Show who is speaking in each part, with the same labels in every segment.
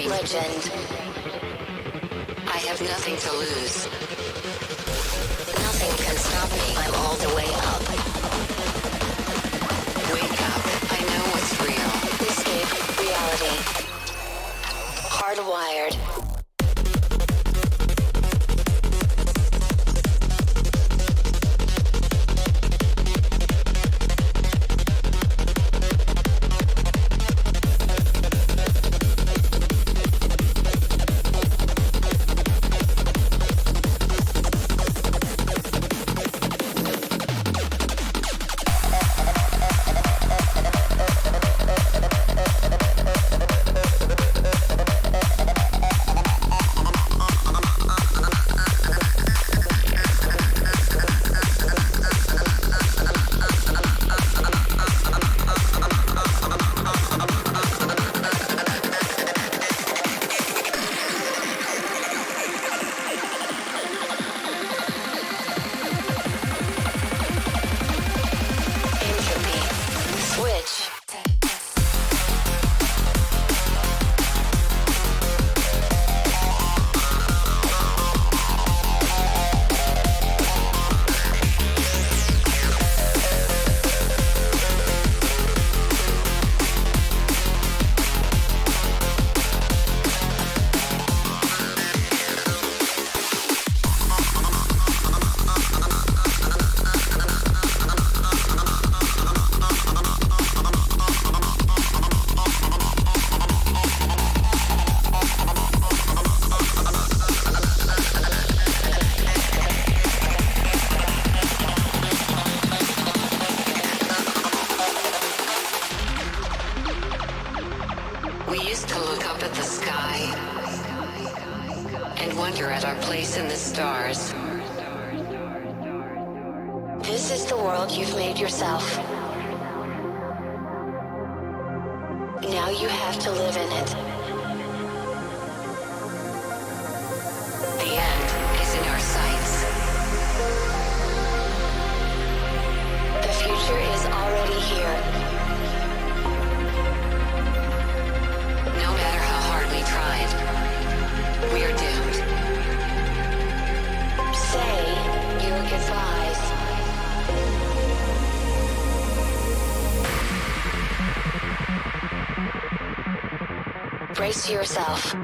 Speaker 1: Legend. I have nothing to lose. Nothing can stop me. I'm all the way up. Wake up. I know what's real. Escape reality. Hardwired. This is the world you've made yourself. Now you have to live in it. The end is in our sights. The future is already here. No matter how hard we tried, we are doomed. Say your goodbyes. Brace yourself.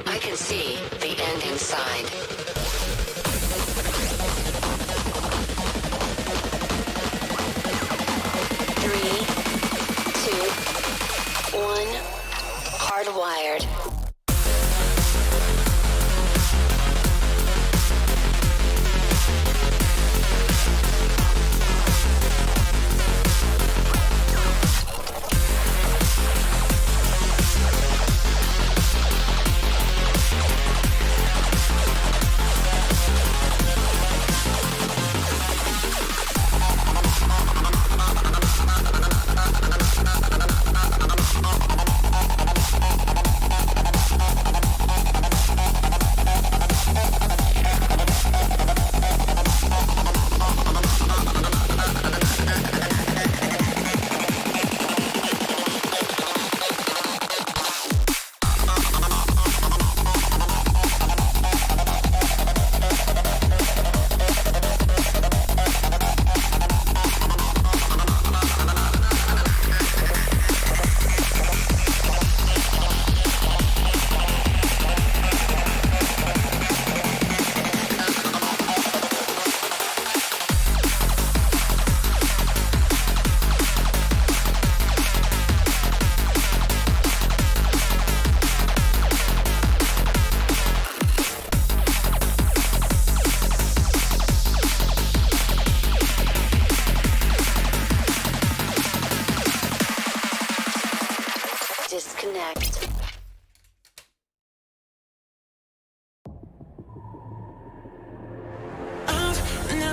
Speaker 1: I can see the end inside. 3, 2, 1. Hardwired.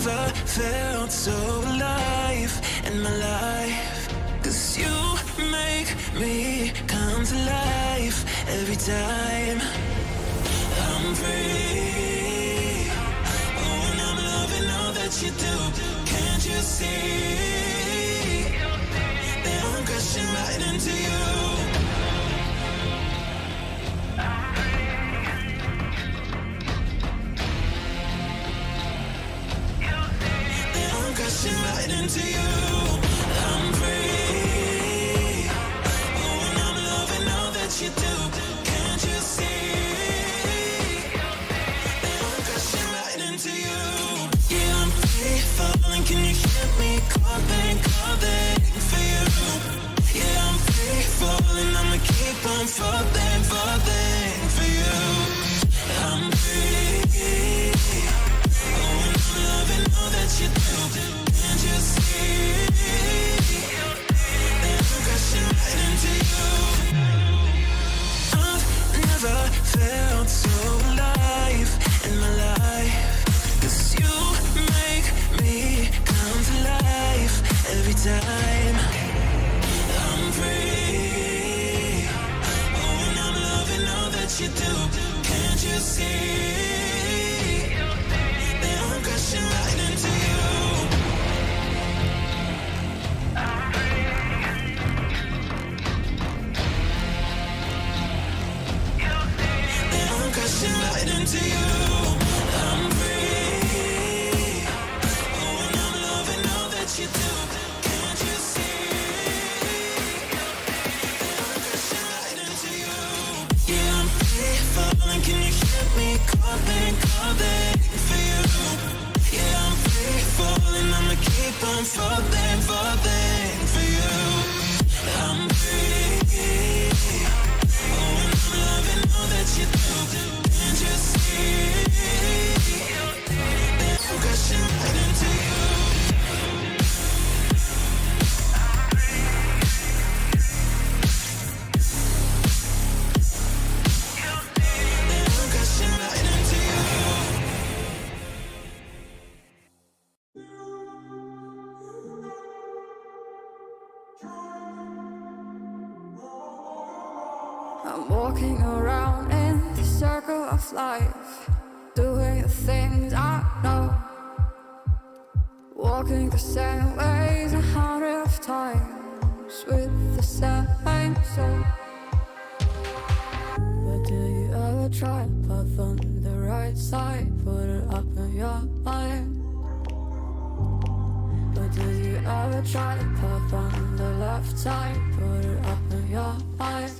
Speaker 2: never felt so alive in my life. 'Cause you make me come to life every time I'm free. Oh, and I'm loving all that you do. Can't you see that I'm crashing right into you? Crashing right into you. I'm free. Oh, and I'm loving all that you do. Can't you see that I'm crashing right into you? Yeah, I'm free falling. Can you hear me calling, calling for you? Yeah, I'm free falling. I'ma keep on falling, falling for you. I'm free. Oh, and I'm loving all that you do. Can't you see that I'm crashing right into you? I've never felt so alive in my life. 'Cause you make me come to life every time I'm free. Oh, and I'm loving all that you do. Can't you see that I'm crashing right into you? Crashing right into you. I'm free. Oh, and I'm loving all that you do. Can't you see that I'm crashing right into you? Yeah, I'm free falling. Can you hear me calling, calling for you? Yeah, I'm free falling. I'ma keep on falling, falling for you. I'm free. Oh, and I'm loving all that you do. Can't you see that I'm crashing right into you? That I'm crashing right into you.
Speaker 3: I'm walking around in the circle of life, doing the things I know, walking the same ways 100 times with the same soul. But do you ever try to path on the right side, put it up in your mind? But do you ever try to path on the left side, put it up in your mind?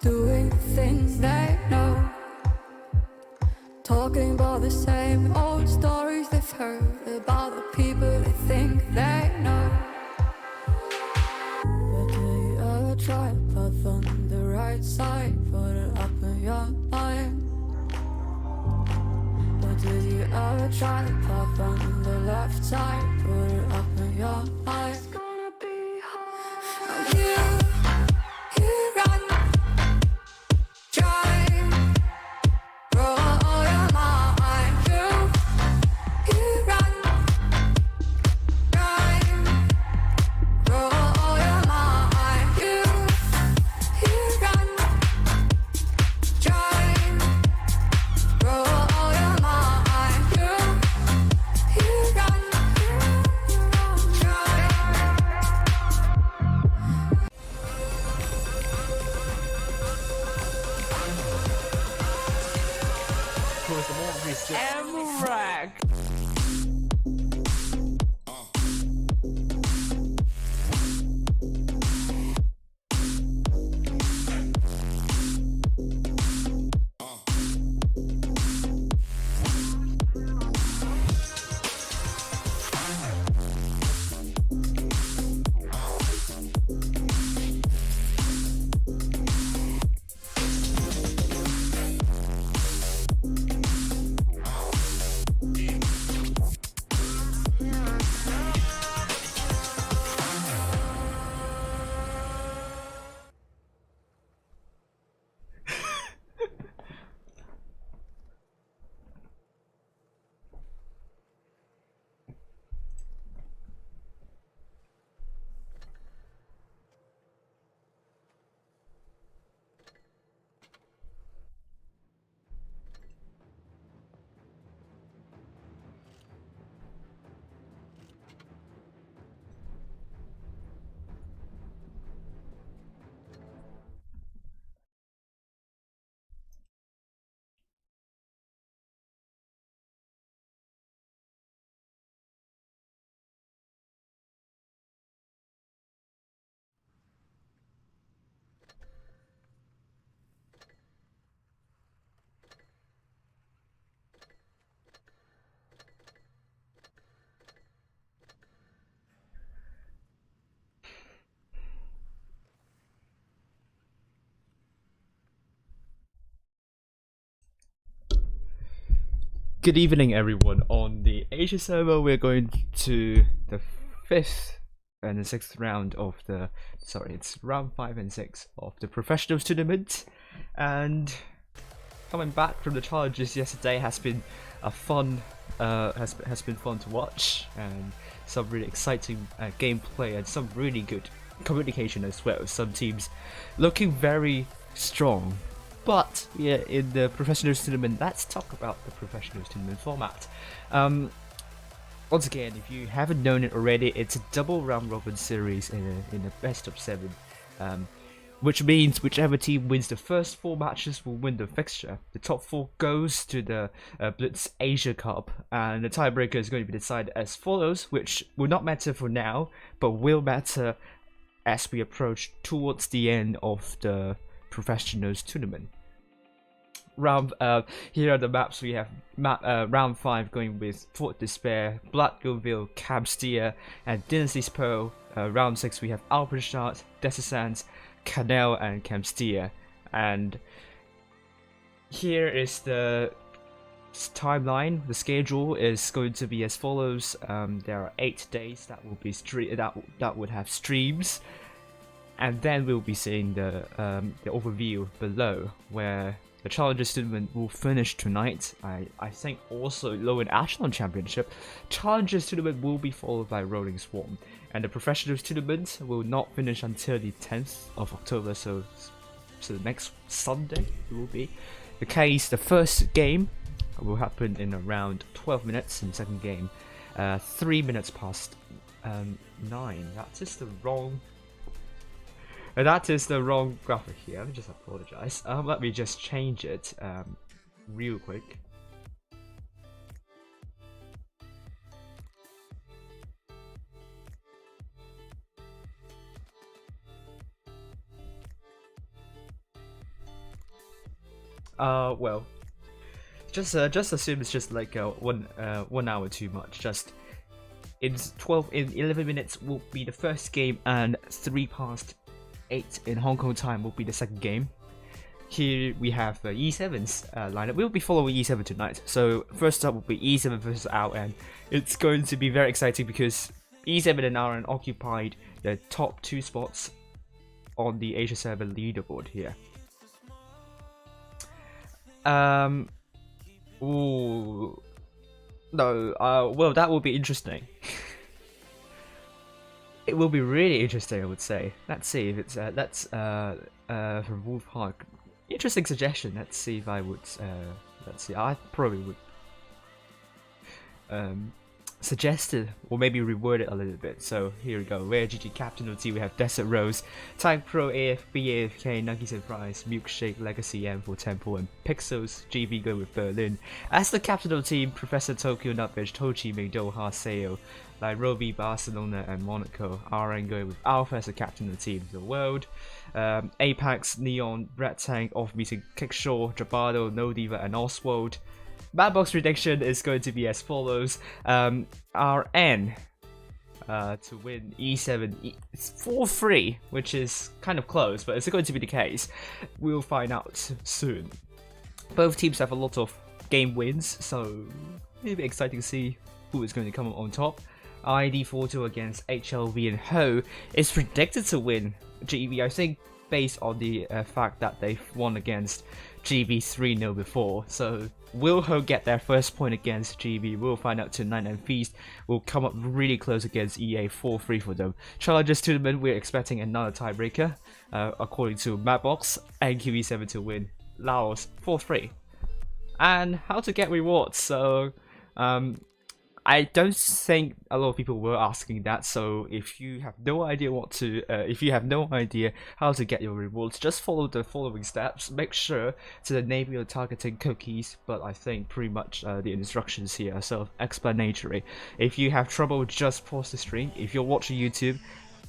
Speaker 3: Doing things they know, talking about the same old stories they've heard about the people they think they know. But do you ever try to path on the right side, put it up in your mind? But did you ever try to path on the left side, put it up in your mind? It's gonna be hard. You run.
Speaker 4: Good evening, everyone. On the Asia server, we're going to the 5th and the 6th round of the. Sorry, it's round 5 and 6 of the professionals tournament. And coming back from the challenges yesterday has been a fun. Has been fun to watch, and some really exciting gameplay and some really good communication as well. Some teams looking very strong. But yeah, in the professionals tournament, let's talk about the professionals tournament format. Once again, if you haven't known it already, it's a double round robin series in a best of 7, which means whichever team wins the first 4 matches will win the fixture. The top 4 goes to the Blitz Asia Cup, and the tiebreaker is going to be decided as follows, which will not matter for now, but will matter as we approach towards the end of the professionals tournament. Here are the maps. We have round 5 going with Fort Despair, Bloodgoville, Camsteer, and Dynasty's Pearl. Round 6 we have Alpenstadt, Desessans, Canal, and Camsteer. And here is the timeline. The schedule is going to be as follows. There are 8 days that will be that would have streams, and then we'll be seeing the overview below, where the Challengers tournament will finish tonight. I think also low in Echelon Championship. Challengers tournament will be followed by Rolling Swarm, and the Professionals tournament will not finish until the 10th of October. So the next Sunday it will be the case. The first game will happen in around 12 minutes, and second game 3 minutes past 9. That is the wrong. That is the wrong graphic here. Let me just apologize. Let me just change it real quick. Well, just assume it's just like 1 hour too much. Just in 11 minutes will be the first game, and 3 past 8 in Hong Kong time will be the second game. Here we have E7's lineup. We'll be following E7 tonight. So first up will be E7 versus RN. It's going to be very exciting because E7 and RN occupied the top 2 spots on the Asia server leaderboard here. Ooh, no. Well, that will be interesting. It will be really interesting, I would say. Let's see if it's from Wolf Park. Interesting suggestion. Let's see if I would let's see. I probably would suggest it, or maybe reword it a little bit. So here we go. Rare GG Captain of T. We have Desert Rose, Tank Pro, AFB, AFK, Nuggies and Fries, Milkshake, Legacy, M for Temple, and Pixels. GB go with Berlin. As the captain of the team, Professor Tokyo, Nutbridge, Tochi, Doha, Seo, Nairobi, Barcelona, and Monaco. RN going with Alpha as the captain of the team. The World, Apex, Neon, Red Tank, Off Meeting, Kickshaw, Jabado, No Diva, and Oswald. Madbox prediction is going to be as follows. RN to win E7 4-3, which is kind of close, but it's going to be the case. We'll find out soon. Both teams have a lot of game wins, so it'll be exciting to see who is going to come on top. ID Forto against HLV and Ho is predicted to win GB, I think, based on the fact that they've won against GB 3-0 before. So will Ho get their first point against GB? We'll find out tonight, and Feast will come up really close against EA 4-3 for them. Challengers tournament, we're expecting another tiebreaker, according to Mapbox, and QE7 to win Laos 4-3. And how to get rewards? So I don't think a lot of people were asking that, so if you have no idea how to get your rewards, just follow the following steps. Make sure to enable your targeting cookies, but I think pretty much the instructions here are self-explanatory. If you have trouble, just pause the stream. If you're watching YouTube,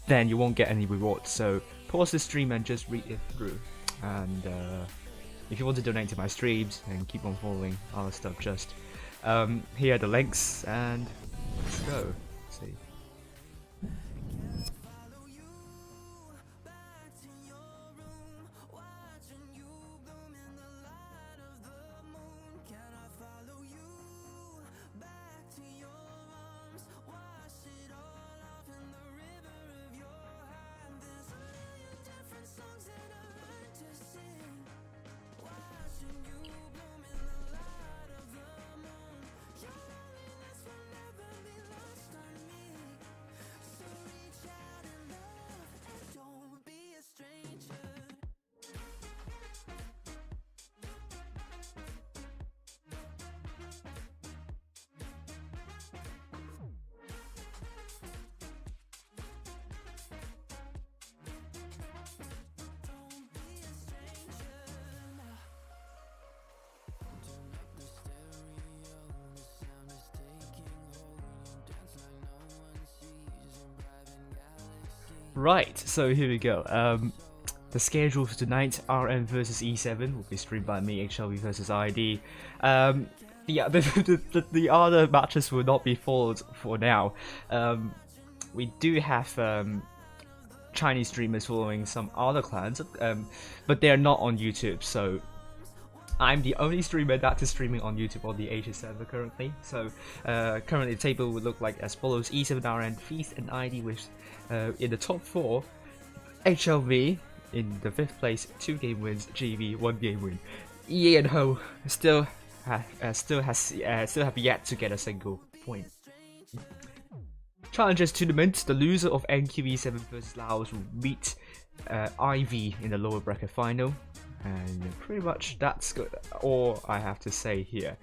Speaker 4: then you won't get any rewards, so pause the stream and just read it through. And if you want to donate to my streams and keep on following other stuff, just here are the links, and let's go. Let's see. Right, so here we go. The schedule for tonight: RM versus E7 will be streamed by me, HLV versus ID. The other matches will not be followed for now. We do have Chinese streamers following some other clans, but they are not on YouTube, so I'm the only streamer that is streaming on YouTube on the Asia server currently. So currently the table would look like as follows: E7RN, Feast and ID with in the top 4, HLV in the 5th place, 2 game wins, GB 1 game win. EA and Ho still have yet to get a single point. Challengers tournament: the loser of NQE7 versus Laos will meet IV in the lower bracket final, and pretty much that's all I have to say here.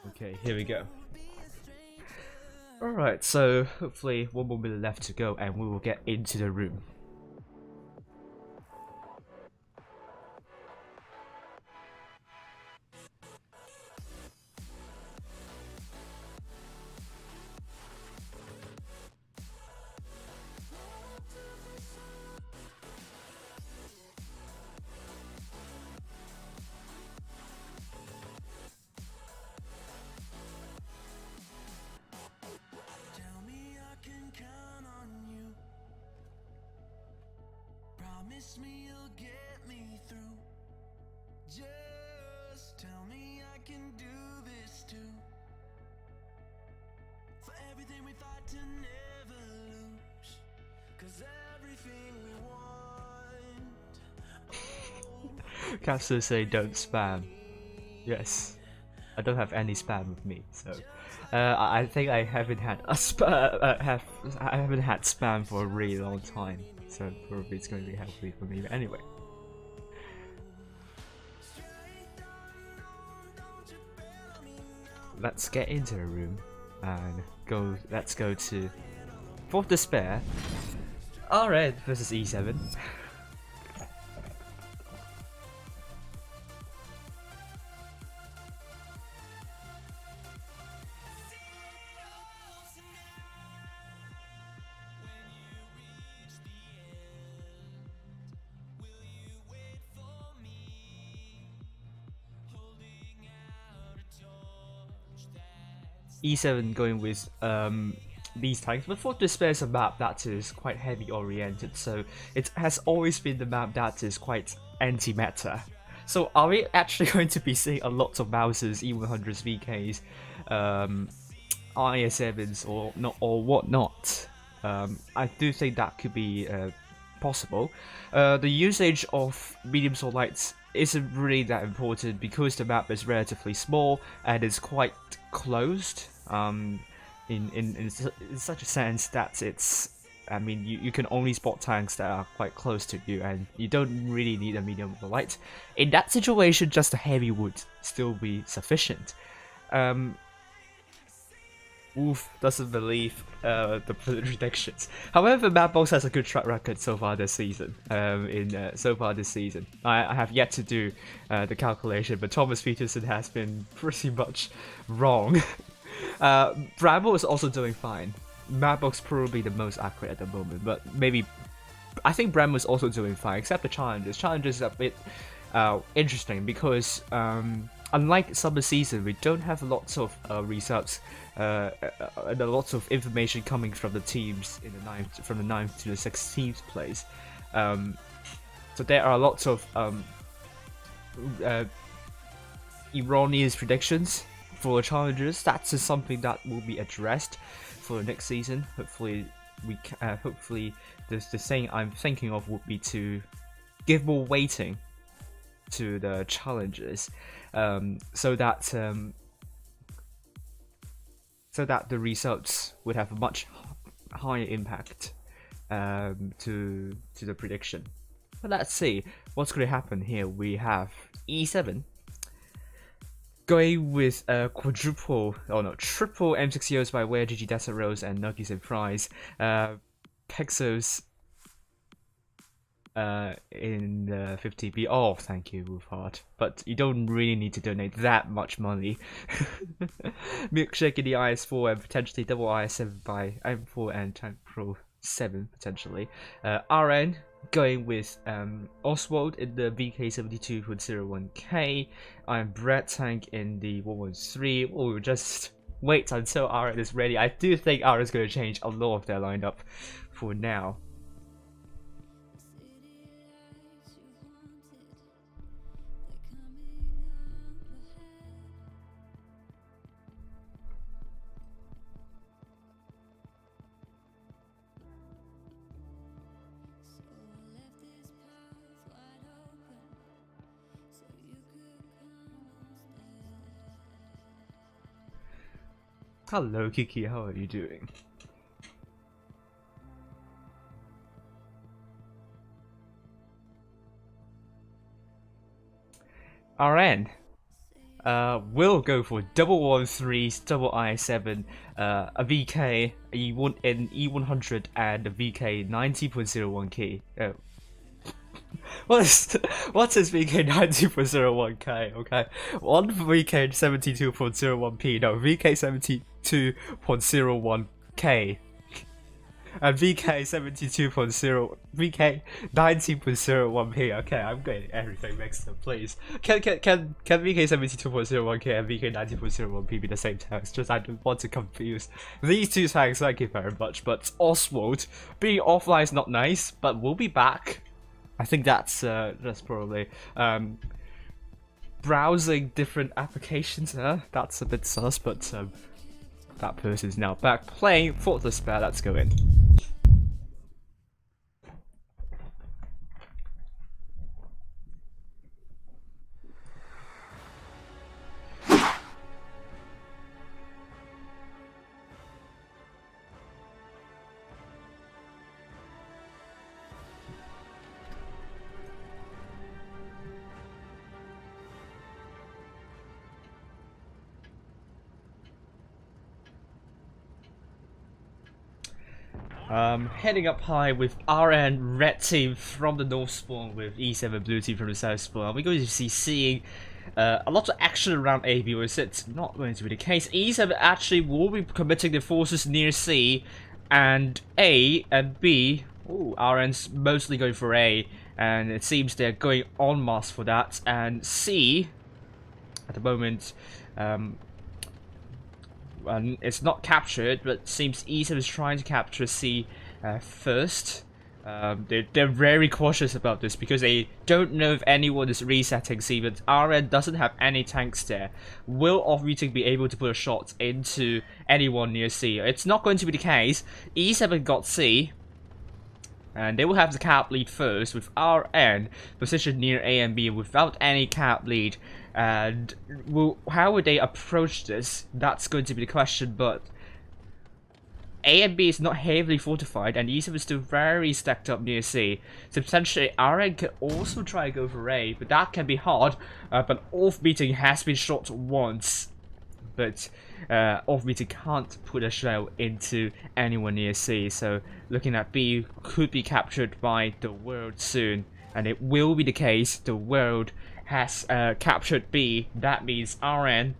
Speaker 4: Okay, here we go. Alright, so hopefully 1 more minute left to go and we will get into the room.
Speaker 2: Tell me I can count on you. Promise me you'll get me through. Just tell me I can do this too. For everything we fight to never lose. 'Cause everything we want.
Speaker 4: Capsule say don't spam. Yes, I don't have any spam with me, so I think I haven't had a I haven't had spam for a really long time, so probably it's going to be helpful for me. But anyway, let's get into the room and go. Let's go to Fourth Despair. RM versus E7. E7 going with these tanks, but Fourth Despair is a map that is quite heavy oriented, so it has always been the map that is quite anti-meta. So are we actually going to be seeing a lot of Mousers, E100s, VKs, IS7s or not, or whatnot? I do think that could be possible. The usage of mediums or lights isn't really that important because the map is relatively small and is quite closed in such a sense that it's, I mean, you can only spot tanks that are quite close to you and you don't really need a medium or light. In that situation, just a heavy would still be sufficient. Wolf doesn't believe the predictions. However, Madbox has a good track record so far this season. I have yet to do the calculation, but Thomas Peterson has been pretty much wrong. Bramble is also doing fine. Madbox probably the most accurate at the moment, but maybe I think Bramble is also doing fine, except the challenges. Challenges are a bit interesting because unlike summer season, we don't have lots of resubs and lots of information coming from the teams in the from the 9th to the 16th place. So there are lots of erroneous predictions for the challenges. That's just something that will be addressed for the next season. Hopefully, hopefully the thing I'm thinking of would be to give more weighting to the challenges, so that so that the results would have a much higher impact to the prediction. But let's see what's going to happen here. We have E7 going with a triple M6Os by Where GG Desert Rose and Nuggies and Fries. Pixels in the 50p. Oh, thank you, Wolfhard. But you don't really need to donate that much money. Milkshake in the IS4 and potentially double IS7 by M4 and Tank Pro 7 potentially. RN going with Oswald in the VK72.01K. I'm Brett Tank in the 113. We'll just wait until RN is ready. I do think RN is going to change a lot of their lineup for now. Hello Kiki, how are you doing? RN will go for double 1-3s, double I7, a VK, an E100 and a VK 90.01K. What is VK 90.01K? Okay, one VK 72.01p. No, VK 72.01K, and VK 90.01p. Okay, I'm getting everything mixed up. Please, can VK 72.01K and VK 90.01p be the same text? Just I don't want to confuse these two tags. Thank you very much. But Oswald being offline is not nice, but we'll be back. I think that's probably browsing different applications. That's a bit sus, but that person's now back playing for the spare. Let's go in. Heading up high with RN red team from the north spawn with E7 blue team from the south spawn. We're going to be seeing a lot of action around A, B, or it's not going to be the case. E7 actually will be committing their forces near C, and A and B. Ooh, RN's mostly going for A, and it seems they're going en masse for that. And C, at the moment, it's not captured, but it seems E7 is trying to capture C first. They're very cautious about this because they don't know if anyone is resetting C, but RN doesn't have any tanks there. Will ARWV be able to put a shot into anyone near C? It's not going to be the case. E7 got C, and they will have the cap lead first with RN positioned near A and B without any cap lead. And how would they approach this? That's going to be the question, but A and B is not heavily fortified, and E7 is still very stacked up near C. So potentially RN could also try to go for A, but that can be hard. But ARWV has been shot once, but ARWV can't put a shell into anyone near C. So looking at B could be captured by the world soon, and it will be the case. The world has captured B. That means RN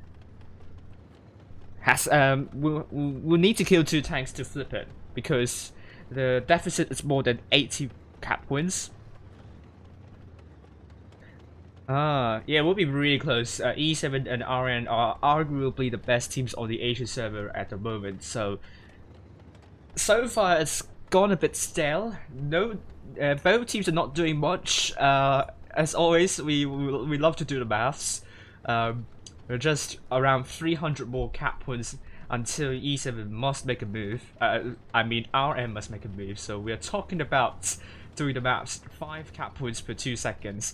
Speaker 4: has will need to kill 2 tanks to flip it, because the deficit is more than 80 cap wins. Yeah, we'll be really close. E7 and RN are arguably the best teams on the Asian server at the moment. So far it's gone a bit stale. No, both teams are not doing much. As always, we love to do the maths. We're just around 300 more cap points until E7 must make a move. I mean RN must make a move. So we're talking about doing the maths. 5 cap points per 2 seconds.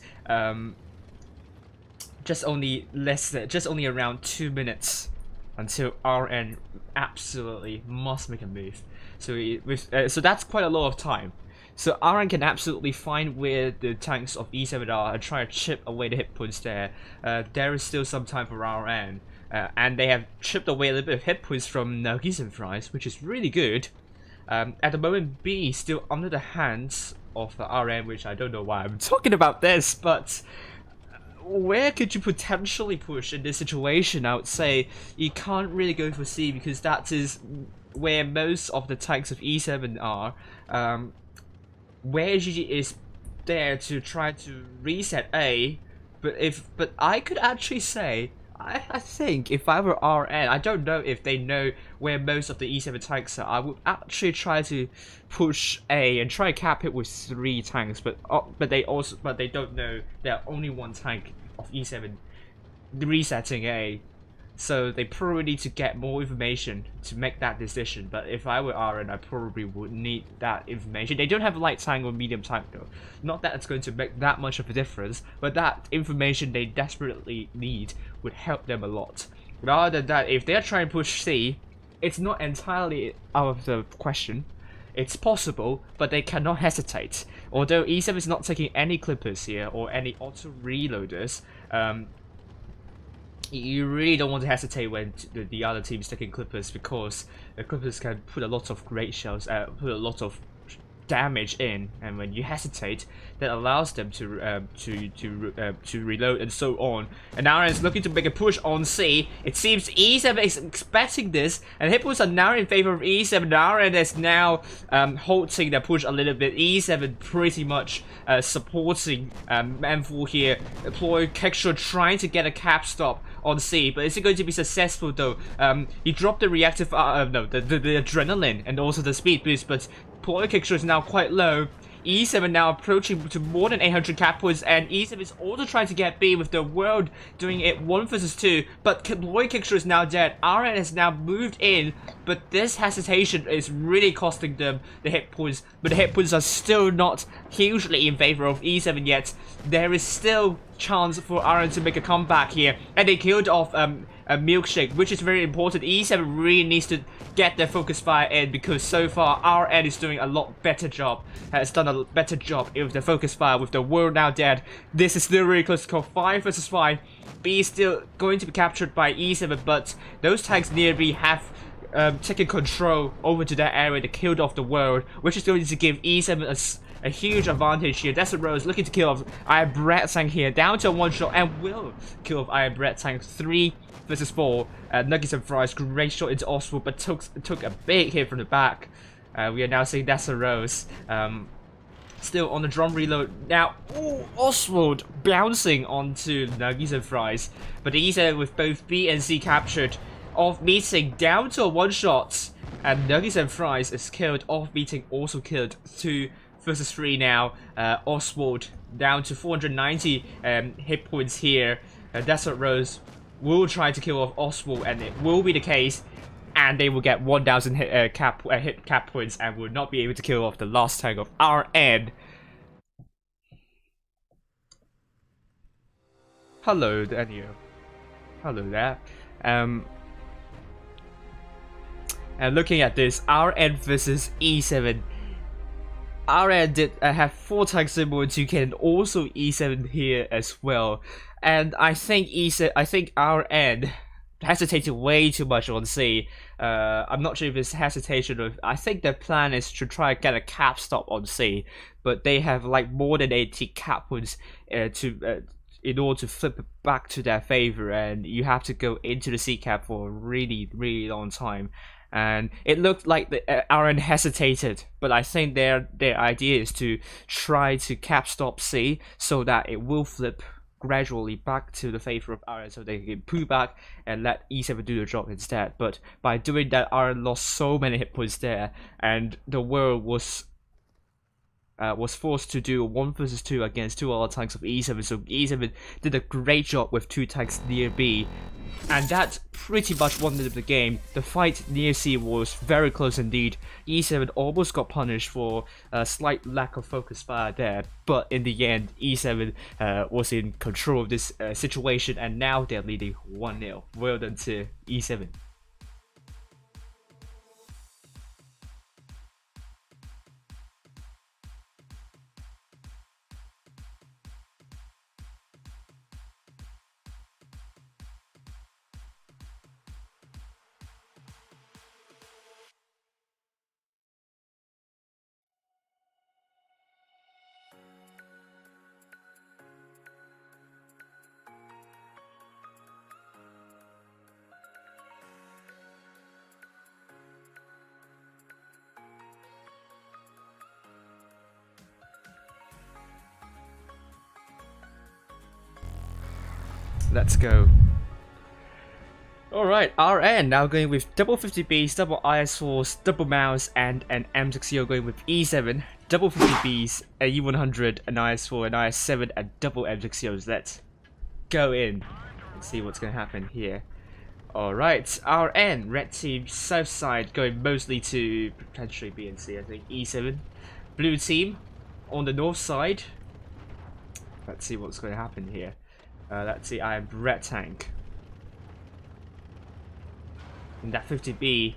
Speaker 4: Just only around 2 minutes until RN absolutely must make a move. So that's quite a lot of time. So RN can absolutely find where the tanks of E7 are and try to chip away the hit points there. There is still some time for RN, and they have chipped away a little bit of hit points from Nuggies and Fries, which is really good. At the moment, B is still under the hands of the RN, which I don't know why I'm talking about this, but where could you potentially push in this situation? I would say you can't really go for C because that is where most of the tanks of E7 are. Where GG is there to try to reset A, but I could actually say I think if I were RN, I don't know if they know where most of the E7 tanks are. I would actually try to push A and try to cap it with 3 tanks, but they don't know there are only 1 tank of E7 resetting A. So they probably need to get more information to make that decision. But if I were RN, I probably would need that information. They don't have a light tank or medium tank though. Not that it's going to make that much of a difference, but that information they desperately need would help them a lot. Rather than that, if they're trying to push C, it's not entirely out of the question. It's possible, but they cannot hesitate. Although E7 is not taking any clippers here or any auto reloaders, you really don't want to hesitate when the other team is taking clippers, because the clippers can put a lot of great shells, put a lot of damage in, and when you hesitate, that allows them to reload and so on. And now is looking to make a push on C. It seems E7 is expecting this, and hit points are now in favor of E7. RN is now halting their push a little bit. E7 pretty much supporting M4 here. Deploy Kextra trying to get a cap stop on C, but is it going to be successful though? He dropped the reactive, the adrenaline and also the speed boost, but Deploy Kextra is now quite low. E7 now approaching to more than 800 cap points, and E7 is also trying to get B with the world doing it 1 versus 2, but Deploy Kextra is now dead. RN has now moved in, but this hesitation is really costing them the hit points, but the hit points are still not hugely in favor of E7 yet. There is still chance for RN to make a comeback here, and they killed off a Milkshake, which is very important. E7 really needs to get their focus fire in, because so far RN is doing a lot better job, has done a better job with the focus fire with the world now dead. This is still really close to call. 5 versus 5. B is still going to be captured by E7, but those tanks near B have taken control over to that area. They killed off the world, which is going to give E7 a huge advantage here. Desert Rose looking to kill off Iron Bread Tank here, down to a 1-shot, and will kill off Iron Bread Tank. 3 versus 4. Nuggets and Fries, great shot into Oswald, but took a big hit from the back. We are now seeing Desert Rose still on the drum reload. Now, Oswald bouncing onto Nuggets and Fries, but E7 with both B and C captured, off meeting down to a 1-shot, and Nuggets and Fries is killed. Off meeting also killed. 2 versus 3 now. Oswald down to 490 hit points here. Desert Rose will try to kill off Oswald, and it will be the case, and they will get 1000 hit cap points and will not be able to kill off the last tank of RN. Hello, Daniel. Hello there. And looking at this, RN versus E7. RN did have 4 tanks in more 2K, and also E7 here as well. And I think RN hesitated way too much on C. I'm not sure if it's hesitation or I think their plan is to try and get a cap stop on C, but they have like more than 80 cap points in order to flip it back to their favor, and you have to go into the C cap for a really long time. And it looked like the RN hesitated, but I think their idea is to try to cap stop C so that it will flip gradually back to the favor of RN, so they can pull back and let E7 do the job instead. But by doing that, RN lost so many hit points there, and the world was forced to do 1 versus 2 against 2 other tanks of E7. So E7 did a great job with 2 tanks near B, and that pretty much won the game. The fight near C was very close indeed. E7 almost got punished for a slight lack of focus fire there, but in the end, E7 was in control of this situation, and now they're leading 1-0. Well done to E7. let's go. Alright, RN now going with double 50Bs, double IS4s, double mouse, and an M60 going with E7, double 50Bs, a E100, an IS4, an IS7, and double M60s. Let's go in and see what's going to happen here. Alright, RN, red team, south side, going mostly to potentially B and C, I think, E7. Blue team, on the north side. Let's see what's going to happen here. Let's see, I have red tank. In that 50B.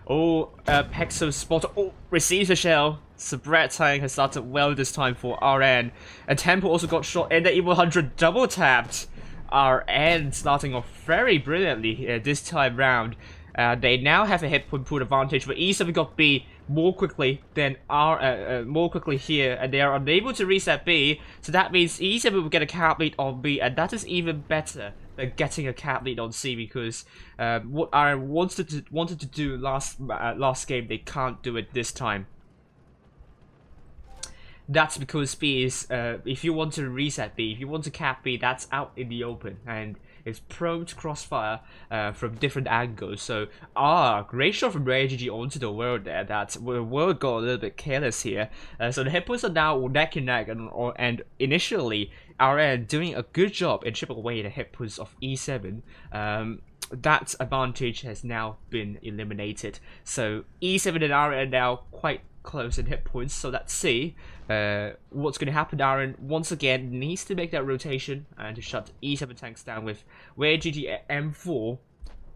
Speaker 4: Oh, Pexo spot. Oh, receives a shell. So red tank has started well this time for RN. And Tempo also got shot in the E100 double tapped. RN starting off very brilliantly this time round. They now have a hit point pool advantage, but E7 got B more quickly than more quickly here, and they are unable to reset B. So that means E7 will get a cap lead on B, and that is even better than getting a cap lead on C, because what RN wanted to do last game, they can't do it this time. That's because B is, if you want to reset B, if you want to cap B, that's out in the open, and it's prone to crossfire from different angles. So, great shot from RayGG onto the world there. That the world got a little bit careless here. So the hit points are now neck and neck, and initially, RN doing a good job in chipping away the hit points of E7. That advantage has now been eliminated. So E7 and RN now quite close in hit points, so let's see what's going to happen. RN once again needs to make that rotation and to shut E7 tanks down with RayGG M4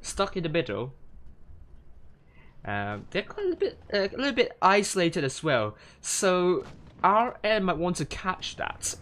Speaker 4: stuck in the middle. They're quite a little bit isolated as well, so RN might want to catch that.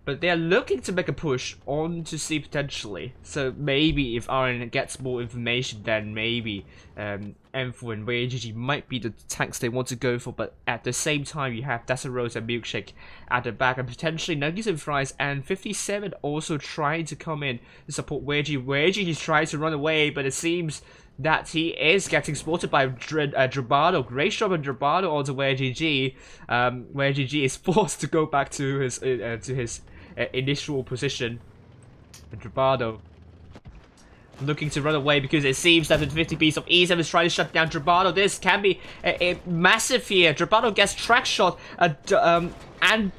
Speaker 4: But they're looking to make a push on to C potentially. So maybe if RN gets more information, then maybe M4 and RayGG might be the tanks they want to go for. But at the same time, you have Deseros and Milkshake at the back, and potentially Nuggies and Fries and 57 also trying to come in to support RayGG. RayGG is trying to run away, but it seems that he is getting spotted by Drabado. Great shot on Drabado onto RayGG. RayGG is forced to go back to his initial position. And Drabado looking to run away because it seems that the 50Bs of E7 is trying to shut down Drabado. This can be a massive here. Drabado gets track shot and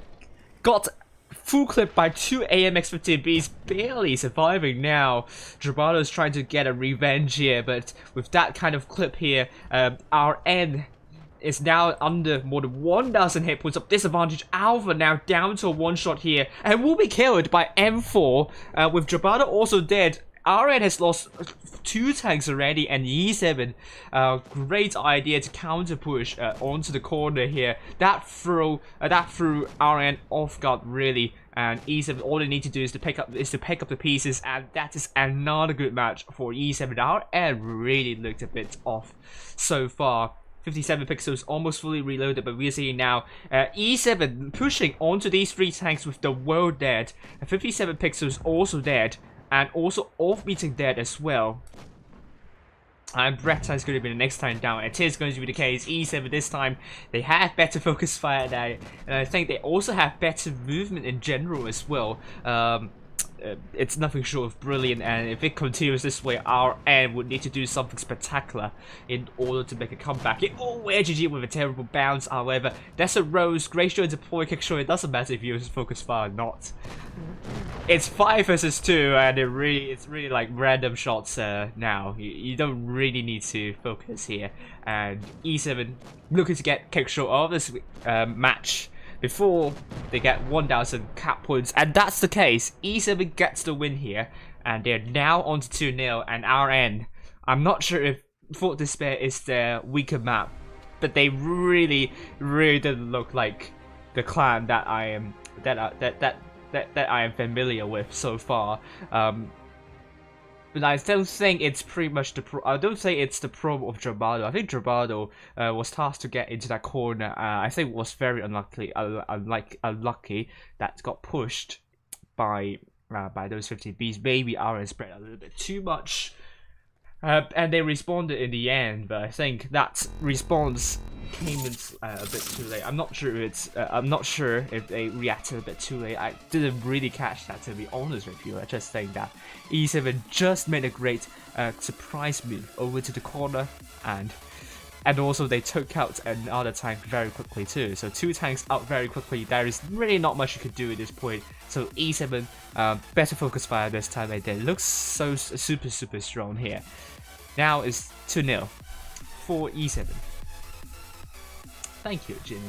Speaker 4: got full clip by two AMX 15Bs, barely surviving now. Drabado is trying to get a revenge here, but with that kind of clip here, RN is now under more than 1,000 hit points of disadvantage. Alpha now down to a one shot here and will be killed by M4. With Drabado also dead, RN has lost 2 tanks already, and E7, great idea to counter push onto the corner here. That threw RN off guard really, and E7 all they need to do is to pick up the pieces, and that is another good match for E7. RN really looked a bit off so far. 57 pixels almost fully reloaded, but we're seeing now E7 pushing onto these 3 tanks with the world dead, and 57 pixels also dead, and also off-beating dead as well. And Red Tank is going to be the next time down. It is going to be the case. E7 this time, they have better focus fire now, and I think they also have better movement in general as well. It's nothing short of brilliant, and if it continues this way, RN would need to do something spectacular in order to make a comeback. RayGG with a terrible bounce, however. That's a Rose, great shot deploy, kick shot. It doesn't matter if you use focus fire or not. It's 5 versus 2, and it's really like random shots now. You don't really need to focus here. And E7 looking to get kick shot of this match before they get 1,000 cap points, and that's the case. E7 gets the win here, and they're now on to 2-0, and RN, I'm not sure if Fort Despair is their weaker map, but they really didn't look like the clan that I am familiar with so far. But I don't think it's pretty much the I don't think it's the problem of Drabado. I think Drabado was tasked to get into that corner. I think it was very unlucky that got pushed by those 50Bs. Maybe RN spread a little bit too much, and they responded in the end. But I think that response came in a bit too late. I'm not sure if they reacted a bit too late. I didn't really catch that, to be honest with you. I just think that E7 just made a great surprise move over to the corner, and also they took out another tank very quickly too. So 2 tanks out very quickly. There is really not much you could do at this point. So E7 better focus fire this time, and they look so super strong here. Now it's 2-0 for E7. Thank you, Jin.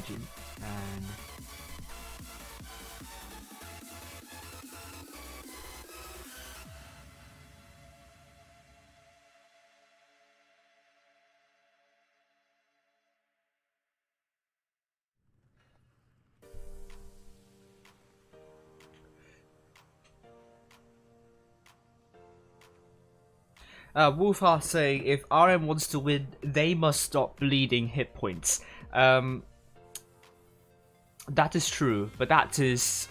Speaker 4: And Wolfheart saying, if RM wants to win, they must stop bleeding hit points. That is true, but that is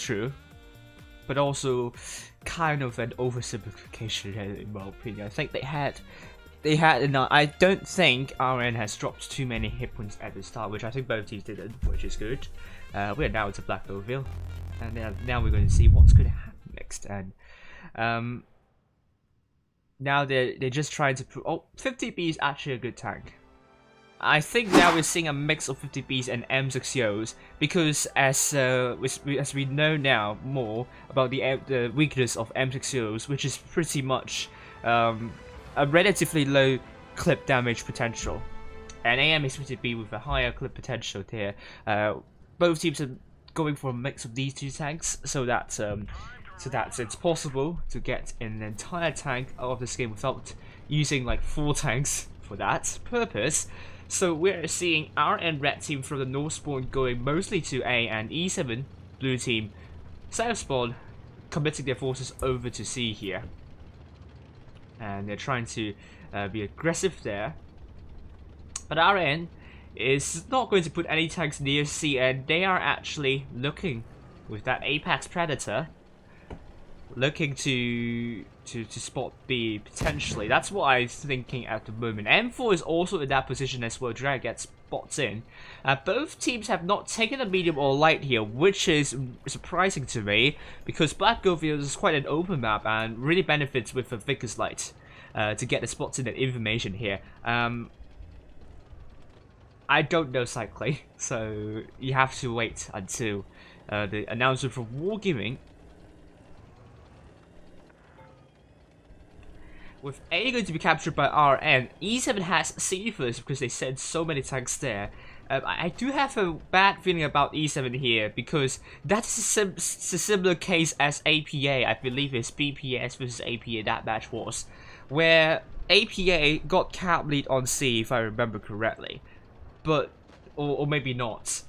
Speaker 4: true, but also kind of an oversimplification in my opinion. I think they had enough. I don't think RN has dropped too many hit points at the start, which I think both teams didn't, which is good. We are now into Black Oakville, and now we're going to see what's going to happen next. And now they're just trying to prove. Oh, 50B is actually a good tank. I think now we're seeing a mix of 50Bs and M60Os, because as we know now more about the weakness of M60Os, which is pretty much a relatively low clip damage potential, and AM is 50B with a higher clip potential here. Both teams are going for a mix of these 2 tanks, so that it's possible to get an entire tank out of this game without using like 4 tanks for that purpose. So we're seeing our and red team from the north spawn going mostly to A, and E7 blue team south spawn committing their forces over to C here, and they're trying to be aggressive there. But RN is not going to put any tanks near C, and they are actually looking with that Apex Predator, looking to spot B potentially. That's what I'm thinking at the moment. M4 is also in that position as well. Drag gets spots in. Both teams have not taken a medium or light here, which is surprising to me, because Black Oakville is quite an open map and really benefits with a Vickers light to get the spots in and information here. I don't know cycling, so you have to wait until the announcement from Wargaming. With A going to be captured by RN, E7 has C first because they sent so many tanks there. I do have a bad feeling about E7 here, because that's a similar case as APA. I believe it's BPS versus APA that match was, where APA got cap lead on C if I remember correctly, but or maybe not.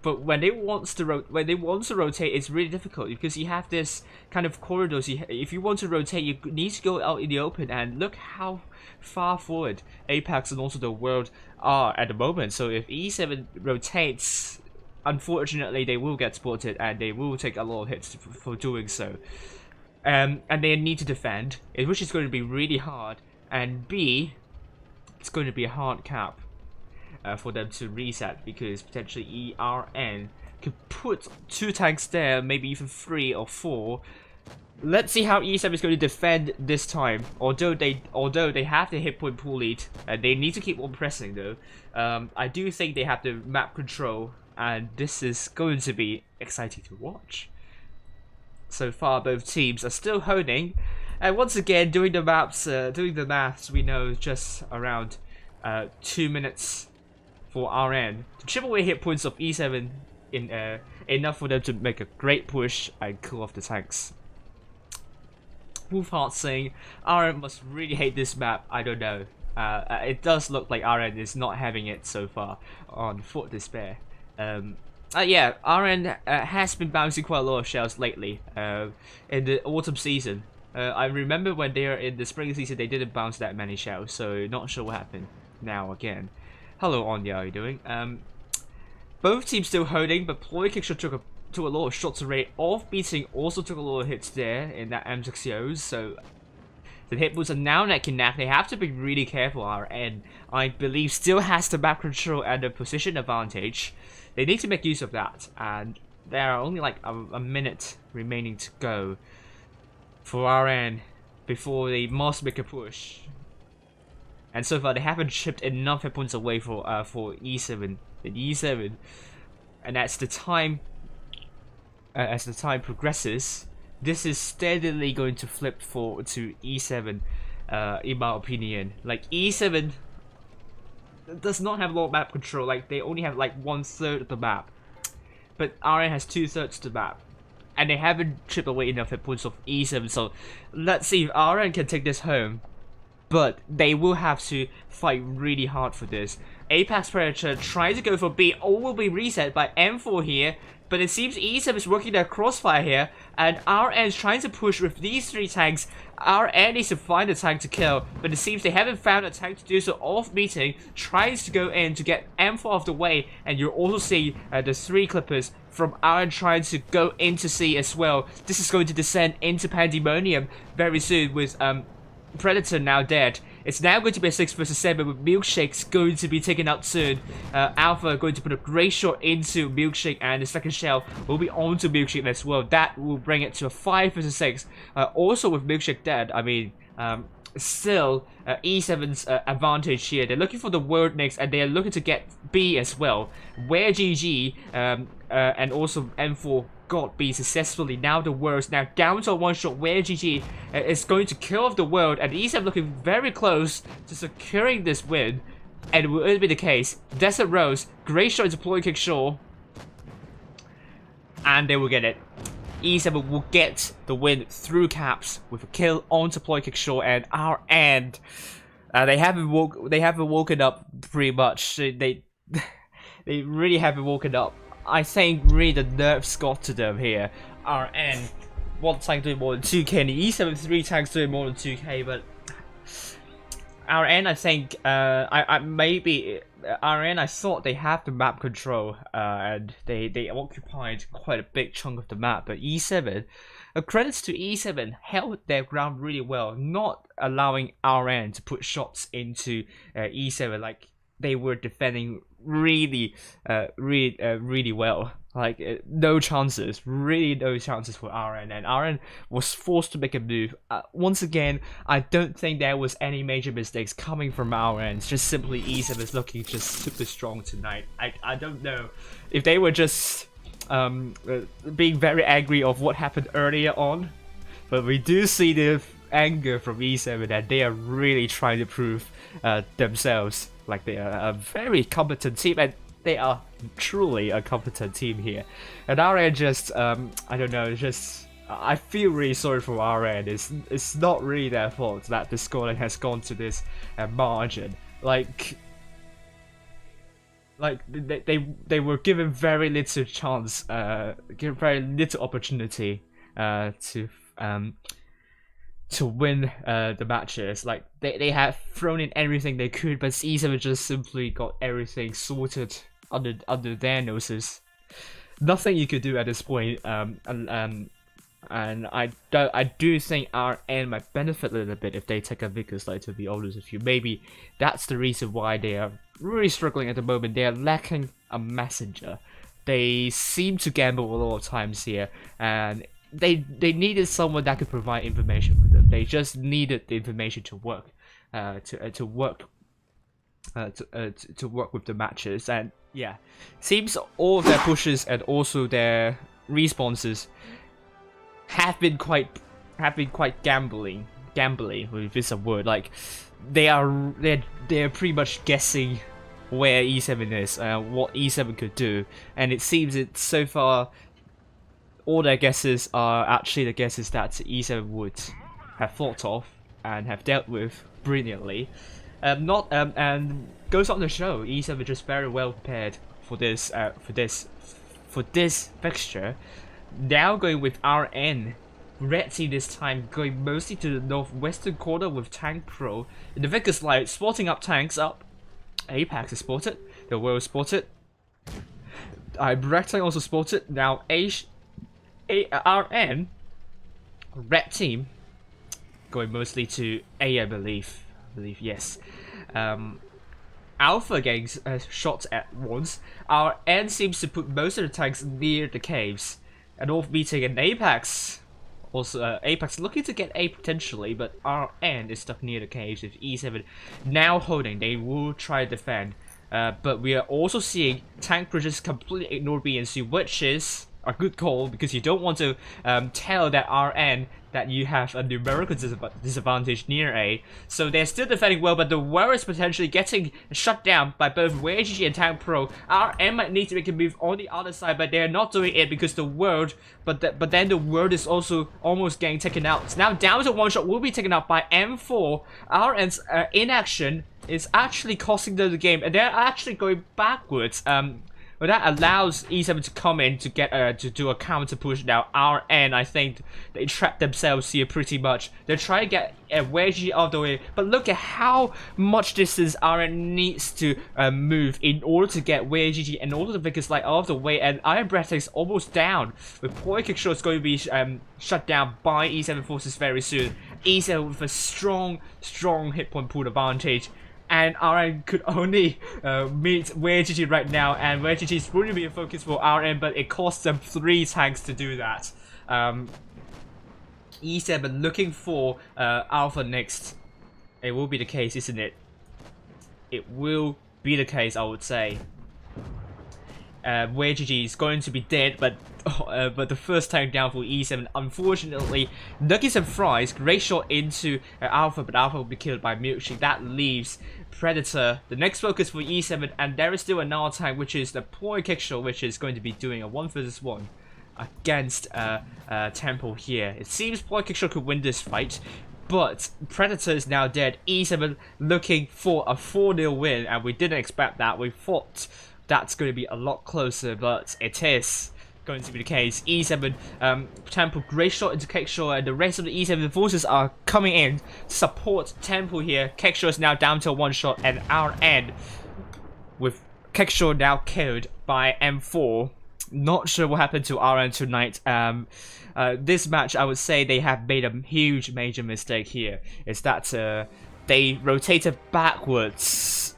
Speaker 4: But when they want to rotate, it's really difficult, because you have this kind of corridors. If you want to rotate, you need to go out in the open, and look how far forward Apex and also the world are at the moment. So if E7 rotates, unfortunately they will get spotted, and they will take a lot of hits for doing so. And they need to defend, which is going to be really hard. And B, it's going to be a hard cap for them to reset, because potentially ERN could put 2 tanks there, maybe even 3 or 4. Let's see how E7 is going to defend this time. Although they have the hit point pool lead, and they need to keep on pressing though. I do think they have the map control, and this is going to be exciting to watch. So far, both teams are still holding, and once again, doing the maths, we know just around 2 minutes for RN to chip away hit points of E7 in enough for them to make a great push and kill off the tanks. Wolfheart saying RN must really hate this map. I don't know. It does look like RN is not having it so far on Fort Despair. Yeah, RN has been bouncing quite a lot of shells lately in the autumn season. I remember when they were in the spring season, they didn't bounce that many shells, so not sure what happened now again. Hello Anya, how are you doing? Both teams still holding, but Ploy Kickshot took a lot of shots away. Off beating also took a lot of hits there in that M60Os, so The hitpoints are now neck and neck. They have to be really careful. RN, I believe, still has the map control and the position advantage. They need to make use of that, and there are only like a minute remaining to go for RN before they must make a push. And so far, they haven't chipped enough hit points away for E7. E7, and as the time progresses, this is steadily going to flip to E7. In my opinion, like E7 does not have a lot of map control. Like they only have like 1/3 of the map, but RN has 2/3 of the map, and they haven't chipped away enough hit points of E7. So let's see if RN can take this home. But they will have to fight really hard for this. Apex Predator tries to go for B. All will be reset by M4 here. But it seems E7 is working their crossfire here. And RN is trying to push with these 3 tanks. RN needs to find a tank to kill. But it seems they haven't found a tank to do so. Off meeting tries to go in to get M4 off the way. And you'll also see the 3 clippers from RN trying to go into C as well. This is going to descend into Pandemonium very soon with Predator now dead. It's now going to be a 6 versus 7 with Milkshake's going to be taken out soon. Alpha going to put a great shot into Milkshake, and the second shell will be onto Milkshake as well. That will bring it to a 5 versus 6. Also with Milkshake dead, I mean, still E7's advantage here. They're looking for the world next, and they're looking to get B as well. Where GG and also M4 got B successfully. Now the world's now down to a 1 shot where GG is going to kill off the world, and E7 looking very close to securing this win, and will it be the case? Desert Rose, great shot into Ploy Kick Shaw, and they will get it. E7 will get the win through caps with a kill onto Ploy Kick Shaw, and our end. They haven't woken up pretty much. They really haven't woken up. I think really the nerfs got to them here. RN, 1 tank doing more than 2k, and the E7 3 tanks doing more than 2k, but RN, I think, RN, I thought they have the map control, and they occupied quite a big chunk of the map, but E7, credits to E7, held their ground really well, not allowing RN to put shots into E7, like they were defending really well. Like no chances, really no chances for RN, and RN was forced to make a move. Once again, I don't think there was any major mistakes coming from RN. It's just simply E7 is looking just super strong tonight. I don't know if they were just being very angry of what happened earlier on, but we do see the anger from E7 that they are really trying to prove themselves. Like they are a very competent team, and they are truly a competent team here. And RN just, I don't know, just I feel really sorry for RN. It's not really their fault that the scoreline has gone to this margin. Like they were given very little chance, given very little opportunity to win the matches. Like they have thrown in everything they could, but E7 just simply got everything sorted under their noses. Nothing you could do at this point. And I do think RN might benefit a little bit if they take a bigger slide, to be honest with you. Maybe that's the reason why they are really struggling at the moment. They are lacking a messenger. They seem to gamble a lot of times here, and they needed someone that could provide information for them. They just needed the information to work, to work with the matches. And yeah, seems all of their pushes and also their responses have been quite gambling, if it's a word. Like they're pretty much guessing where E7 is, what E7 could do, and it seems that so far all their guesses are actually the guesses that E7 would have thought of and have dealt with brilliantly. And goes on the show, E7 just very well prepared for this fixture. Now going with RN, Red Team this time going mostly to the northwestern corner with Tank Pro. In the Vickers light, spotting up tanks up. Apex is spotted, the world spotted. Red Team also spotted. Now RN, Red Team, going mostly to A, I believe. Yes. Alpha getting shots at once. Our N seems to put most of the tanks near the caves, and off meeting an Apex. Also, Apex looking to get A potentially, but our N is stuck near the caves with E7 now holding. They will try to defend, but we are also seeing tank pushes completely ignore BNC, which is a good call because you don't want to tell that RN that you have a numerical disadvantage near A. So they're still defending well, but the world is potentially getting shut down by both WGG and Tank Pro. RN might need to make a move on the other side, but they're not doing it because the world, but then the world is also almost getting taken out. It's now down to one shot, will be taken out by M4. RN's inaction is actually costing them the game, and they're actually going backwards. But that allows E7 to come in to get to do a counter push. Now RN, I think they trapped themselves here pretty much. They're trying to get a wedgie out of the way, but look at how much distance RN needs to move in order to get WGG and all of the Vickers Light out of the way. And Iron Breath is almost down. With Point Kick Shot is going to be shut down by E7 forces very soon. E7 with a strong hit point pool advantage. And RN could only meet WGG right now, and WGG is going to be a focus for RN, but it costs them 3 tanks to do that. E7 looking for Alpha next. It will be the case, isn't it? It will be the case, I would say. WGG is going to be dead, but the first tank down for E7, unfortunately. Nuggets and Fries, great shot into Alpha, but Alpha will be killed by Milkshake. That leaves Predator, the next focus for E7, and there is still another tank, which is the Point Kick Shot, which is going to be doing a 1 vs 1 against Temple here. It seems Point Kick Shot could win this fight, but Predator is now dead. E7 looking for a 4-0 win, and we didn't expect that. We thought that's going to be a lot closer, but it is going to be the case. E7, Temple, great shot into Kickshore, and the rest of the E7 forces are coming in to support Temple here. Kickshore is now down to 1 shot, and RN, with Kickshore now killed by M4. Not sure what happened to RN tonight. This match, I would say they have made a huge, major mistake here. Is that they rotated backwards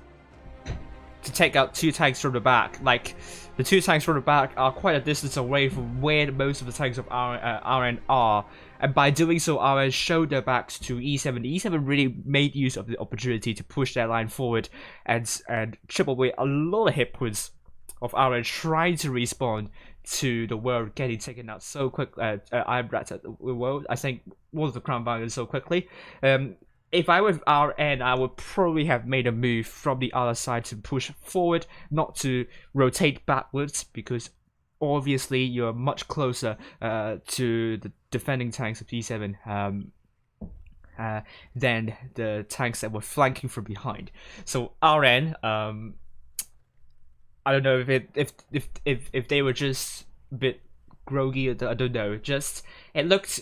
Speaker 4: to take out 2 tanks from the back. Like, the 2 tanks from the back are quite a distance away from where most of the tanks of RN are, and by doing so, RN showed their backs to E7. E7 really made use of the opportunity to push their line forward and chip away a lot of hit points of RN trying to respawn to the world getting taken out so quick. Iron Rats at the world, I think, one of the Crown Bangers so quickly. If I were RN, I would probably have made a move from the other side to push forward, not to rotate backwards, because obviously you're much closer to the defending tanks of E7 than the tanks that were flanking from behind. So RN, I don't know if they were just a bit groggy, I don't know. Just it looked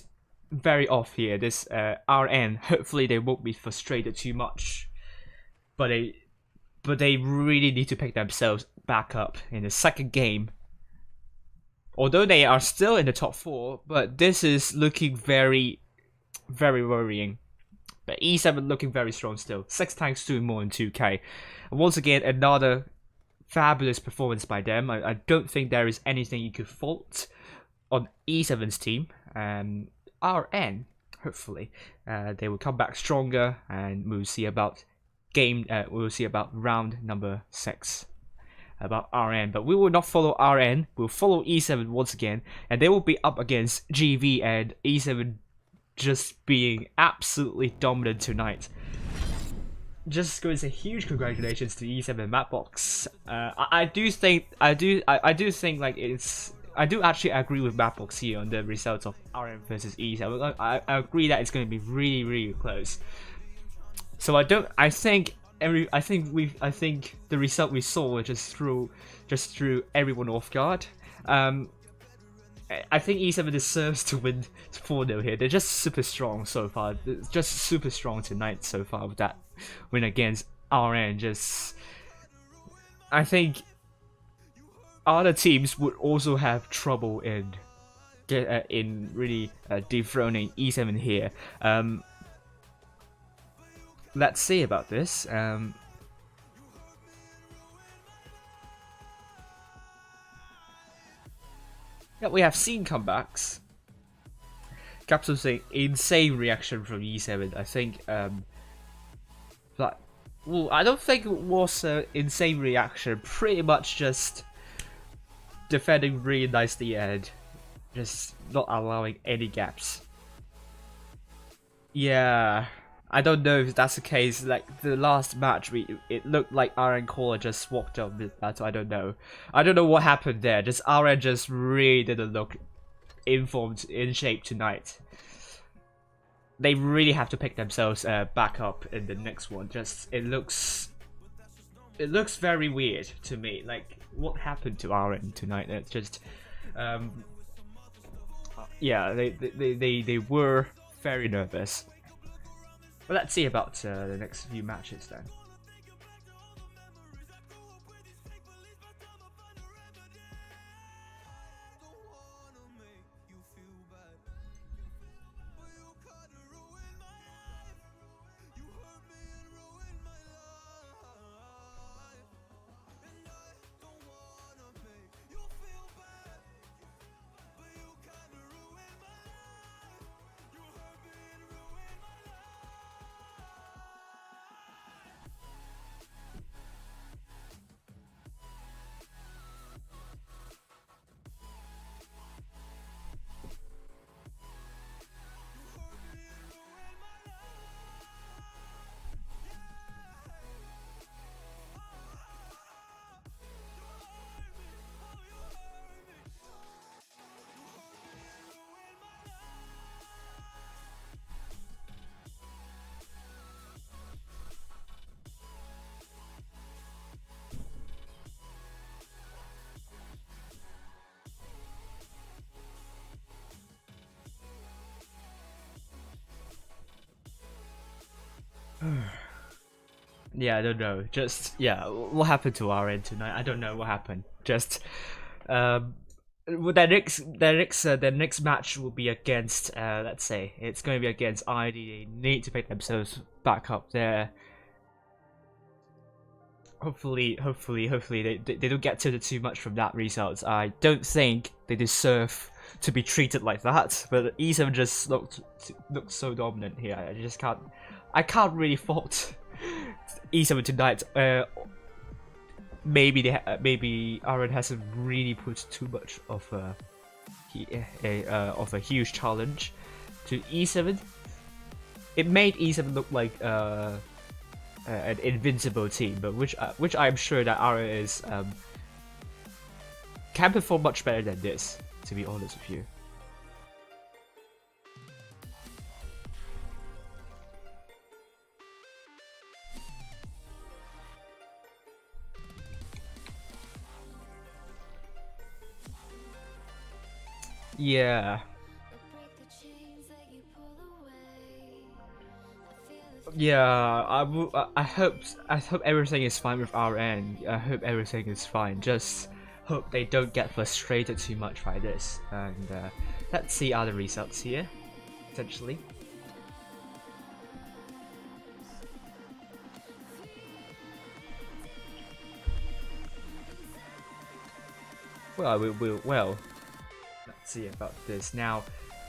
Speaker 4: very off here. This RN, hopefully they won't be frustrated too much, but they really need to pick themselves back up in the second game. Although they are still in the top 4, but this is looking very, very worrying. But E7 looking very strong still. 6 tanks doing more than 2k. And once again, another fabulous performance by them. I don't think there is anything you could fault on E7's team. RN, hopefully, they will come back stronger, and we'll see about round number 6 about RN. But we will not follow RN. We'll follow E7 once again, and they will be up against GV, and E7 just being absolutely dominant tonight. Just going to say huge congratulations to E7 Mapbox. I do think like I do actually agree with Mapbox here on the results of RM versus E7. I agree that it's going to be really, really close. So I think the result we saw just threw everyone off guard. I think E7 deserves to win 4-0 here. They're just super strong so far. They're just super strong tonight so far with that win against RN. I think other teams would also have trouble in really dethroning E7 here. let's see about this. Yeah, we have seen comebacks. Capsule saying insane reaction from E7. I think well, I don't think it was an insane reaction. Pretty much just defending really nicely and just not allowing any gaps. Yeah, I don't know if that's the case. Like the last match, it looked like RN Caller just walked up with that. I don't know. I don't know what happened there. Just RN just really didn't look informed, in shape tonight. They really have to pick themselves back up in the next one. Just it looks very weird to me. Like what happened to RN tonight? It's just yeah, they were very nervous. But let's see about the next few matches then. Yeah, I don't know. Just yeah, what happened to RN tonight? I don't know what happened. Just well, their next match will be against let's say it's going to be against ID. They need to pick themselves back up there. Hopefully they don't get tilted too much from that result. I don't think they deserve to be treated like that. But E7 just looked so dominant here. I can't really fault E7 tonight. Maybe RN hasn't really put too much of a huge challenge to E7. It made E7 look like an invincible team, but which I'm sure that RN is can perform much better than this. To be honest with you. Yeah. Yeah, I hope everything is fine with RN. I hope everything is fine. Just hope they don't get frustrated too much by this. And let's see other results here, potentially. Well, let's see about this now.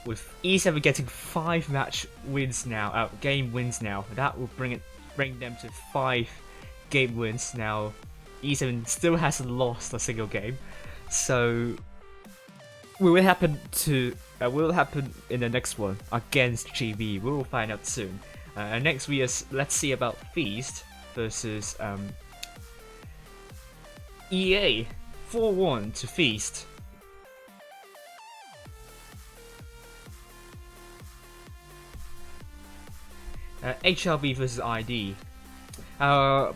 Speaker 4: With E7 getting 5 game wins now, that will bring them to 5 game wins now. E7 still hasn't lost a single game, so will happen in the next one against GB. We will find out soon. Next let's see about Feast versus EA. 4-1 to Feast. HRV versus ID. Yeah,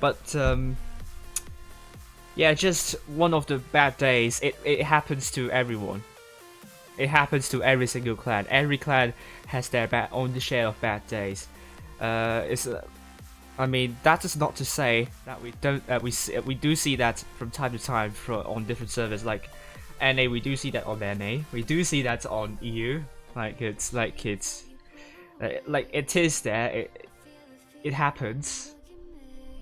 Speaker 4: just one of the bad days. It happens to everyone. It happens to every single clan. Every clan has their own share of bad days. I mean, that is not to say that we don't. We do see that from time to time on different servers. Like NA, we do see that on NA. We do see that on EU. Like it is there. it happens.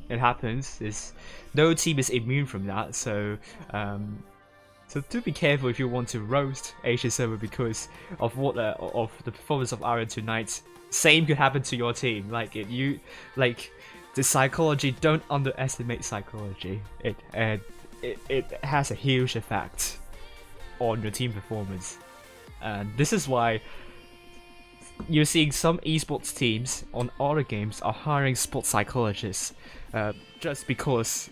Speaker 4: It happens. No team is immune from that. So so do be careful if you want to roast Asia Server because of of the performance of Iron tonight. Same could happen to your team. Like the psychology. Don't underestimate psychology. It has a huge effect on your team performance, and this is why you're seeing some esports teams on other games are hiring sports psychologists, just because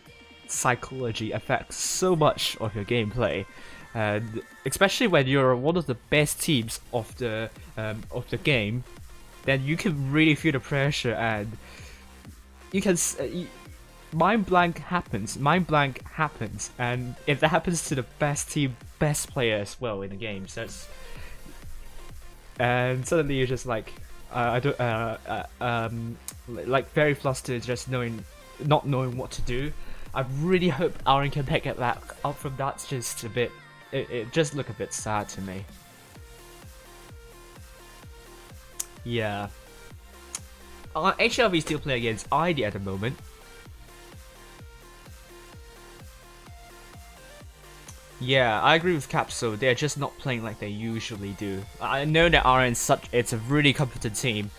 Speaker 4: psychology affects so much of your gameplay, and especially when you're one of the best teams of the game, then you can really feel the pressure, and you can mind blank happens, and if that happens to the best team, best player as well in the game, so it's, and suddenly you're just like like very flustered, just not knowing what to do. I really hope Aaron can pick it back up from that. Just a bit, it just looked a bit sad to me. Yeah. HRV still playing against ID at the moment. Yeah, I agree with Capsule. They're just not playing like they usually do. I know that RN it's a really competent team.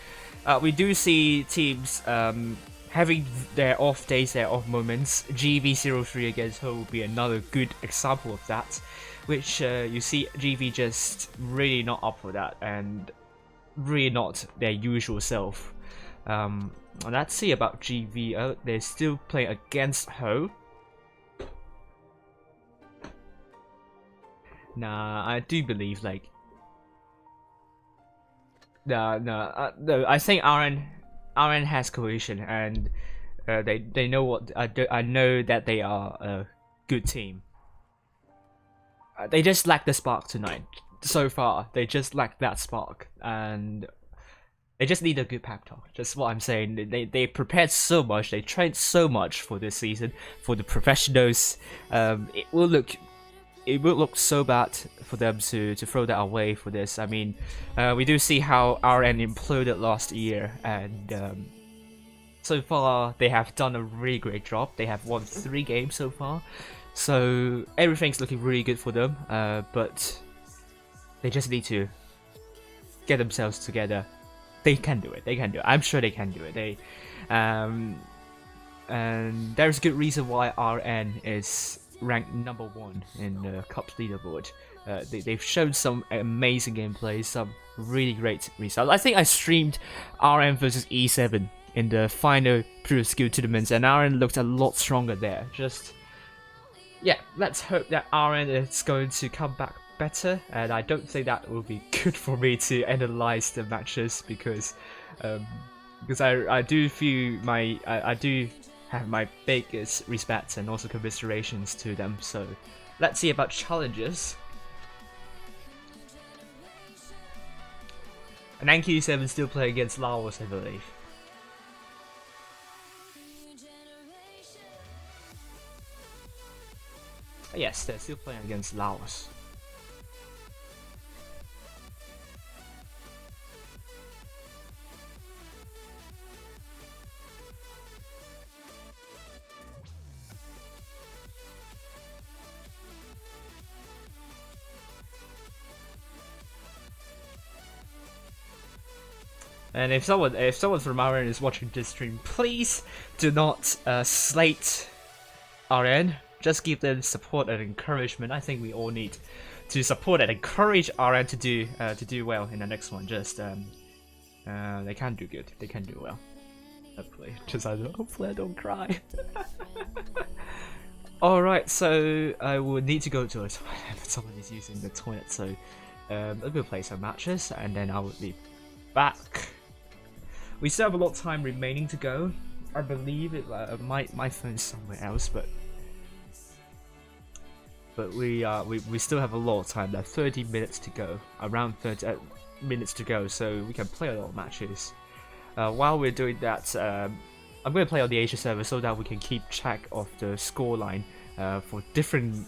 Speaker 4: We do see teams having their off days, their off moments. GV03 against Ho will be another good example of that, which you see GV just really not up for that and really not their usual self. Let's see about GV. They're still playing against Ho. Nah, I do believe no. I think RN has cohesion, and they know what I know that they are a good team. They just lack the spark tonight. So far, they just lack that spark, and they just need a good pep talk. Just what I'm saying. They prepared so much. They trained so much for this season. For the professionals, it will look so bad for them to throw that away for this. I mean, we do see how RN imploded last year, and so far they have done a really great job. They have won 3 games so far, so everything's looking really good for them. But they just need to get themselves together. They can do it. They can do it. I'm sure they can do it. And there's a good reason why RN is ranked #1 in the Cups leaderboard. They've shown some amazing gameplay, some really great results. I think I streamed RM versus E7 in the final Pure Skill tournaments, and RN looked a lot stronger there. Just, yeah, let's hope that RN is going to come back better, and I don't think that will be good for me to analyze the matches because I do feel I do have my biggest respect and also commiserations to them. So let's see about challenges. And NQ7 still play against Laos, I believe. Yes, they're still playing against Laos. And if someone from RN is watching this stream, please do not slate RN. Just give them support and encouragement. I think we all need to support and encourage RN to do well in the next one. Just they can do good. They can do well. Hopefully, hopefully I don't cry. All right, so I will need to go to a toilet. Someone is using the toilet, so we'll play some matches and then I will be back. We still have a lot of time remaining to go. I believe it. My phone's somewhere else, but we still have a lot of time. There are 30 minutes to go, around 30 minutes to go, so we can play a lot of matches. While we're doing that, I'm going to play on the Asia server so that we can keep track of the scoreline for different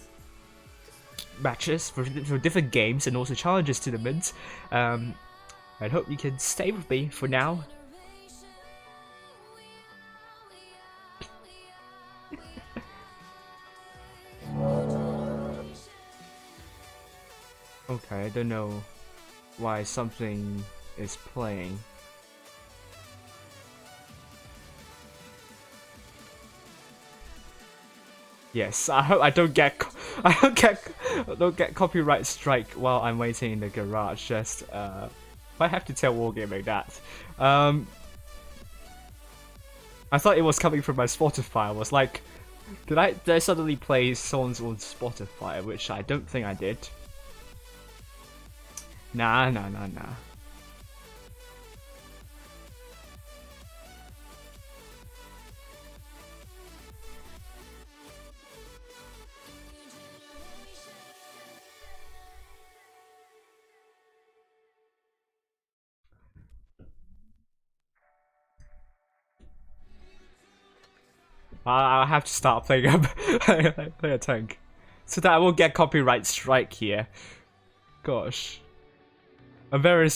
Speaker 4: matches, for different games, and also challenges tournaments. I hope you can stay with me for now. Okay, I don't know why something is playing. Yes, I hope I don't get I don't get copyright strike while I'm waiting in the garage. Just I have to tell Wargaming that. I thought it was coming from my Spotify. I was like, did I suddenly play songs on Spotify, which I don't think I did. Nah. I'll have to start playing play a tank, so that I won't get copyright strike here. Gosh, I'm very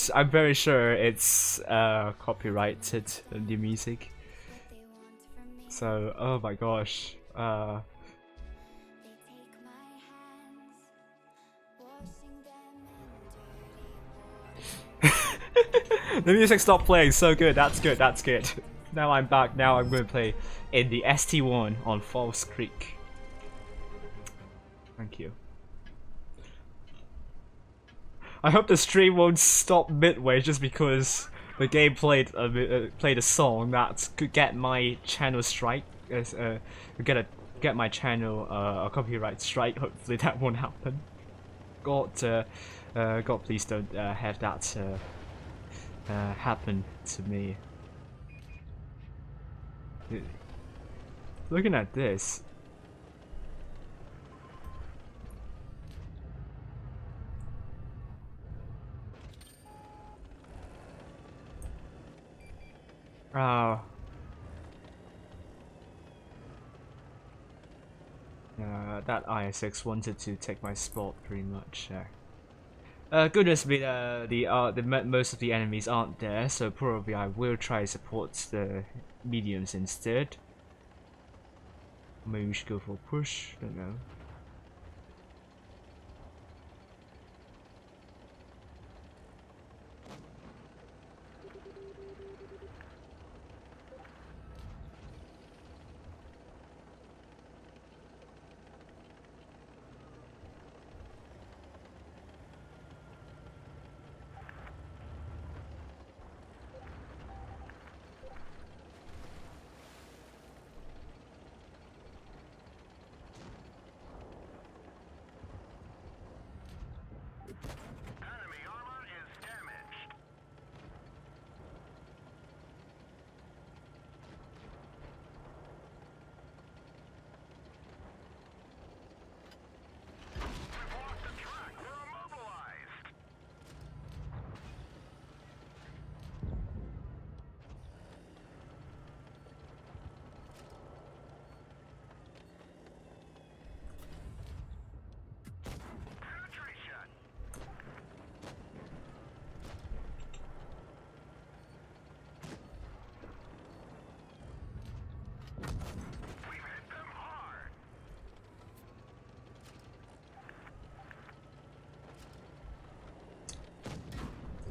Speaker 4: sure it's copyrighted the music. So oh my gosh, the music stopped playing. So good. That's good. That's good. Now I'm back. Now I'm going to play in the ST1 on Falls Creek. Thank you. I hope the stream won't stop midway just because the game played a song that could get my channel strike. Get my channel a copyright strike. Hopefully that won't happen. God, please don't have that happen to me. Looking at this. Oh. That ISX wanted to take my spot pretty much. Goodness me, most of the enemies aren't there, so probably I will try to support the mediums instead. Maybe we should go for a push, don't know.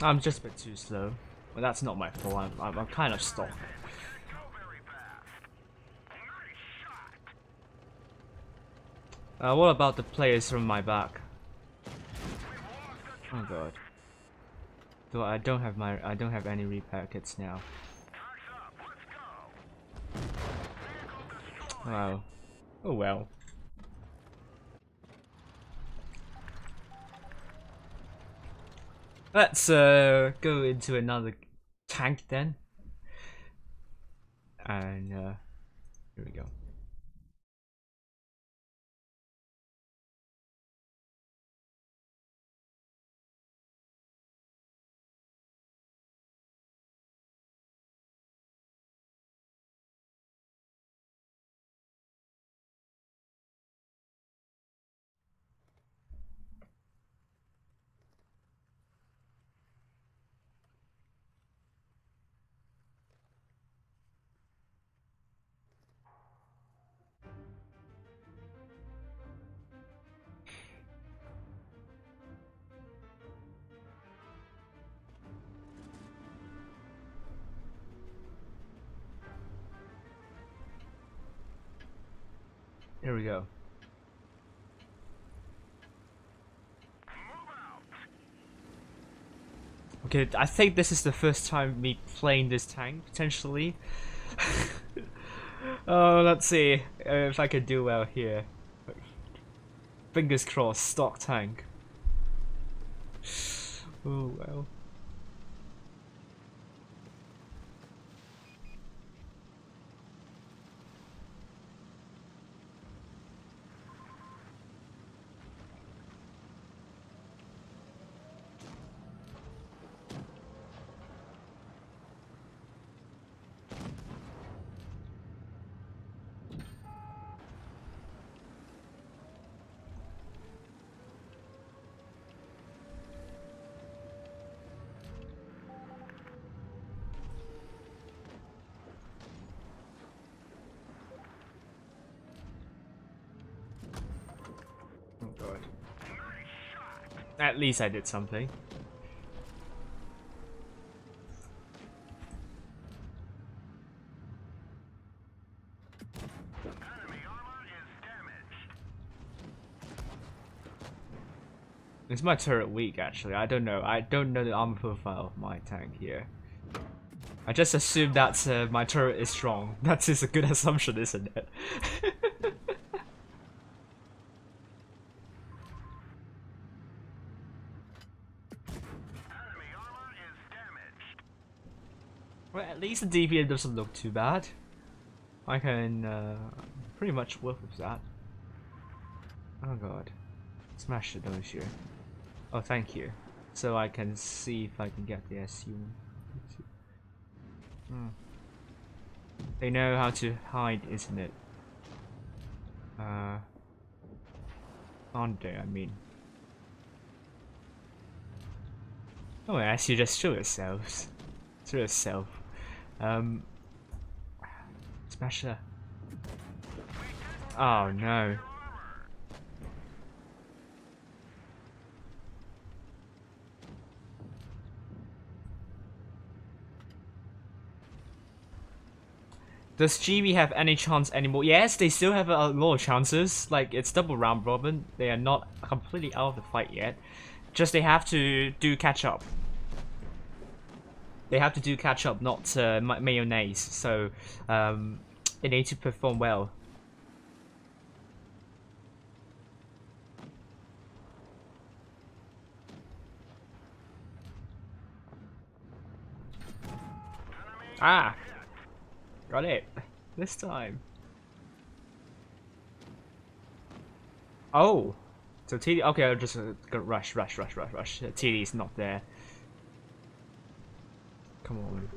Speaker 4: I'm just a bit too slow. Well, that's not my fault. I'm kind of stuck. What about the players from my back? Oh god. So I don't have any repair kits now. Wow. Oh well. Let's go into another tank then. And here we go. Here we go. Okay, I think this is the first time me playing this tank, potentially. Oh, let's see if I can do well here. Fingers crossed, stock tank. Oh well. Oh god. At least I did something. Is my turret weak actually? I don't know. I don't know the armor profile of my tank here. I just assume that my turret is strong. That is a good assumption, isn't it? Well, at least the DPM doesn't look too bad. I can pretty much work with that. Oh god. Smash it, don't you? Oh, thank you. So I can see if I can get the SU. They know how to hide, isn't it? Aren't they, I mean. Oh, SU, just show yourselves. Show yourself. Smash her. Oh no. Does GB have any chance anymore? Yes, they still have a lot of chances. Like, it's double round robin. They are not completely out of the fight yet. Just they have to do catch up. They have to do catch up, not mayonnaise. So, they need to perform well. Ah! Got it. This time. Oh! So TD... Okay, I'll just go rush. TD is not there. Come on.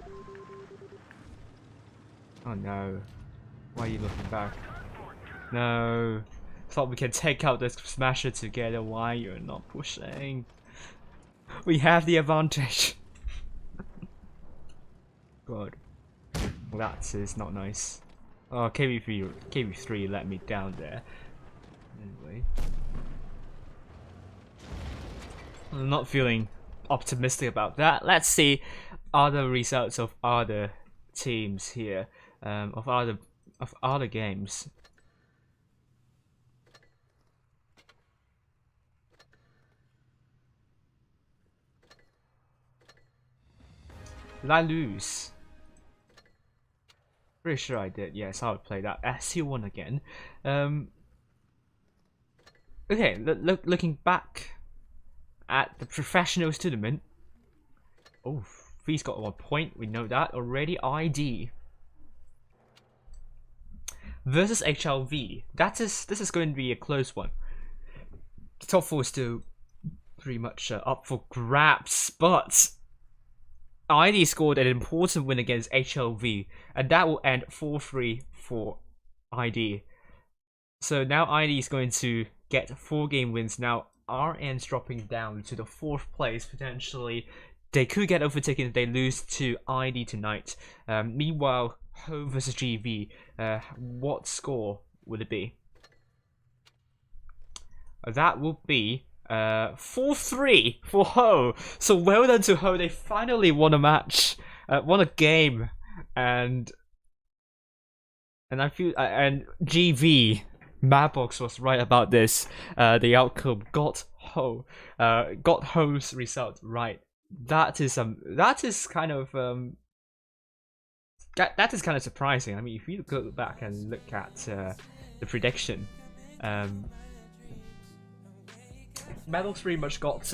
Speaker 4: Oh no. Why are you looking back? No. Thought we can take out this smasher together. Why you're not pushing? We have the advantage. God. That is not nice. Oh, KV3 let me down there. Anyway. I'm not feeling optimistic about that. Let's see other results of other teams here. Of other games. Did I lose? Pretty sure I did. Yes, I would play that. SC1 again. Okay, looking back at the professionals tournament. Oh, V's got 1 point. We know that already. ID versus HLV. This is going to be a close one. The top 4 is still pretty much up for grabs, but ID scored an important win against HLV, and that will end 4-3 for ID. So now ID is going to get 4 game wins. Now RN's dropping down to the 4th place potentially. They could get overtaken if they lose to ID tonight. Meanwhile, Ho versus GV, what score would it be? That will be 4-3 for Ho. So well done to Ho. They finally won a match, won a game, and I feel and GV Madbox was right about this. The outcome got Ho's result right. That is kind of that is kind of surprising. I mean, if you go back and look at the prediction, Madbox pretty much got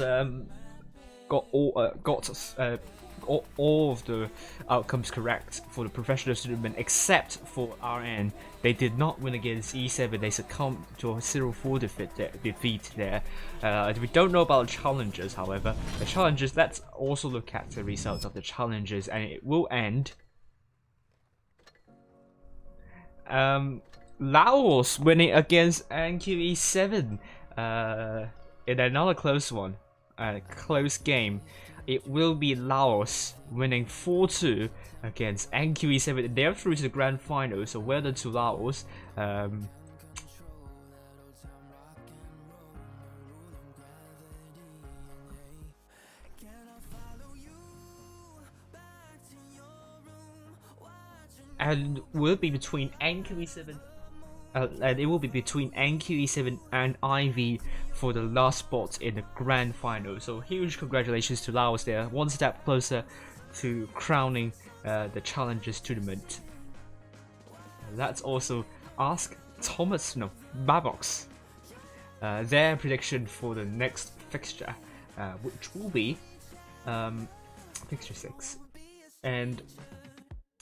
Speaker 4: all of the outcomes correct for the professional tournament except for RN. They did not win against E7. They succumbed to a 0-4 defeat there. We don't know about the challenges, however. The challenges, let's also look at the results of the challenges, and it will end. Laos winning against NQE7 in another close one, close game. It will be Laos winning 4-2 against NQE7. They're through to the grand final, so well done to Laos. And will be between NQE7 and it will be between NQE7 and IV for the last spot in the grand final. So huge congratulations to Laos there, one step closer to crowning the Challengers tournament. Let's also ask Madbox their prediction for the next fixture, which will be fixture 6. And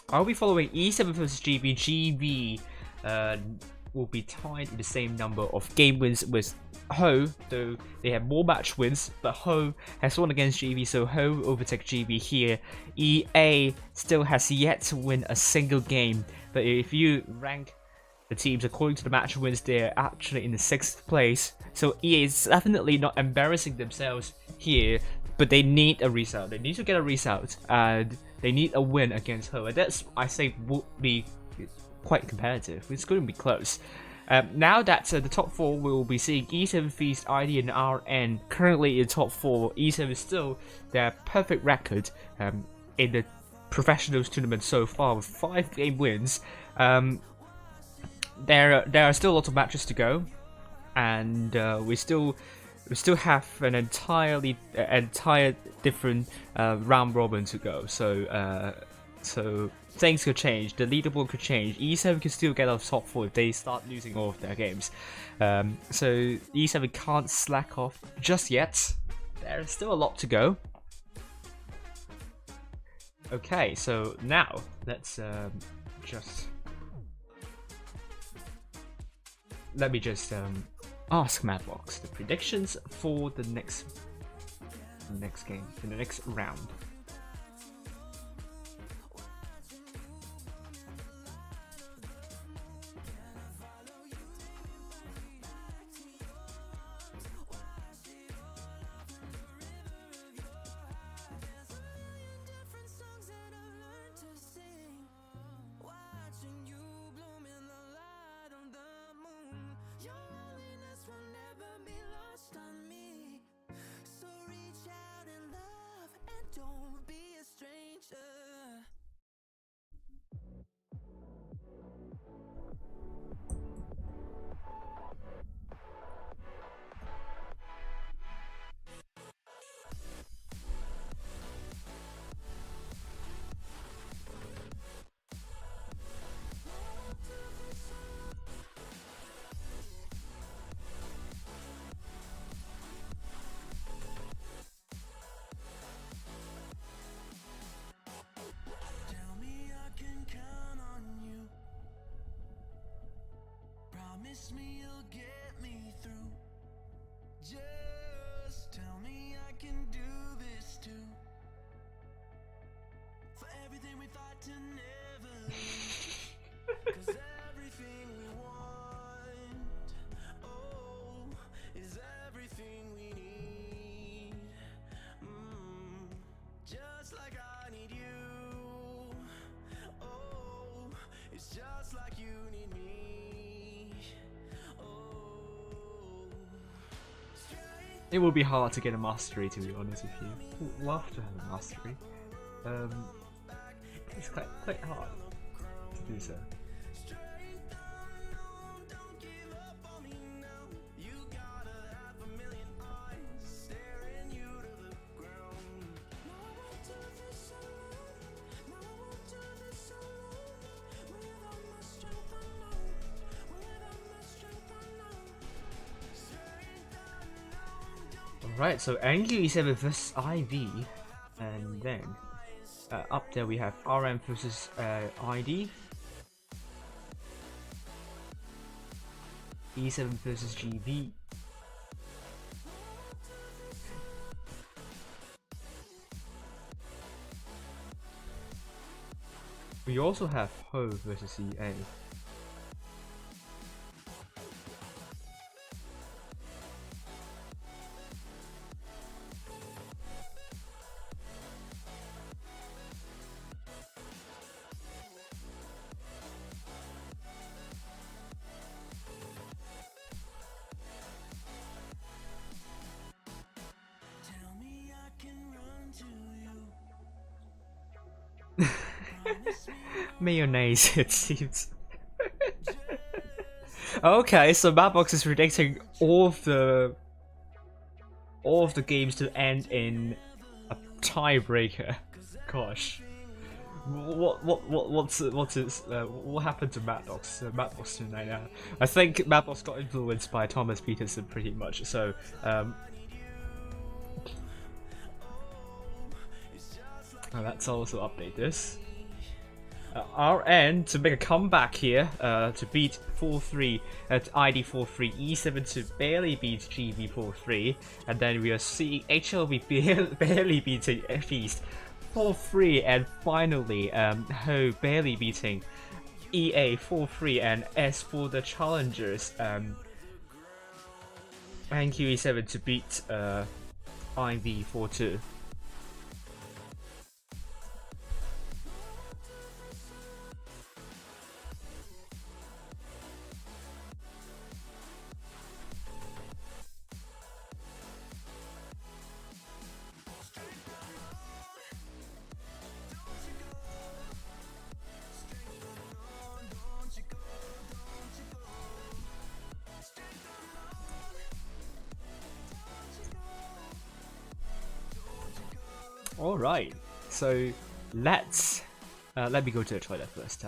Speaker 4: I'll be following E7 versus GB. GB will be tied in the same number of game wins with Ho, though they have more match wins, but Ho has won against GB, so Ho overtakes GB here. EA still has yet to win a single game, but if you rank the teams according to the match wins, they're actually in the 6th place, so EA is definitely not embarrassing themselves here, but they need a result. They need to get a result, and they need a win against Ho, and that's, I say, would be quite competitive. It's going to be close. Now that the top 4 will be seeing E7 Feast, ID, and RN currently in top 4. E7 is still their perfect record in the professionals tournament so far with 5 game wins. There are still a lot of matches to go, and we still have an entire different round robin to go. So things could change. The leaderboard could change. E7 could still get out of top 4 if they start losing all of their games. So E7 can't slack off just yet. There's still a lot to go. Okay, so now let's let me just ask Madbox the predictions for the next game, in the next round.
Speaker 2: Promise me you'll get me through. Just tell me I can do this too. For everything we thought to never leave. 'Cause everything we want, oh, is everything we need. Just like I need you. Oh, it's just like you need me.
Speaker 4: It will be hard to get a mastery, to be honest with you. Would love to have a mastery. It's quite hard to do so. Right, so NQ7 versus IV, and then up there we have RM versus ID, E7 versus GV, we also have Ho versus EA.
Speaker 2: Tell me I can run to you.
Speaker 4: Mayonnaise, it seems. Okay, so Mapbox is predicting all of the games to end in a tiebreaker. Gosh, what happened to Mapbox? Mapbox tonight now. I think Mapbox got influenced by Thomas Peterson pretty much. So let's also update this. RN to make a comeback here to beat 4-3 at ID 4-3, E7 to barely beat GV 4-3, and then we are seeing HLV barely beating Feast 4-3, and finally Ho barely beating EA 4-3, and as for the challengers, NQE7 to beat IV 4-2. Alright, so let's let me go to the toilet first.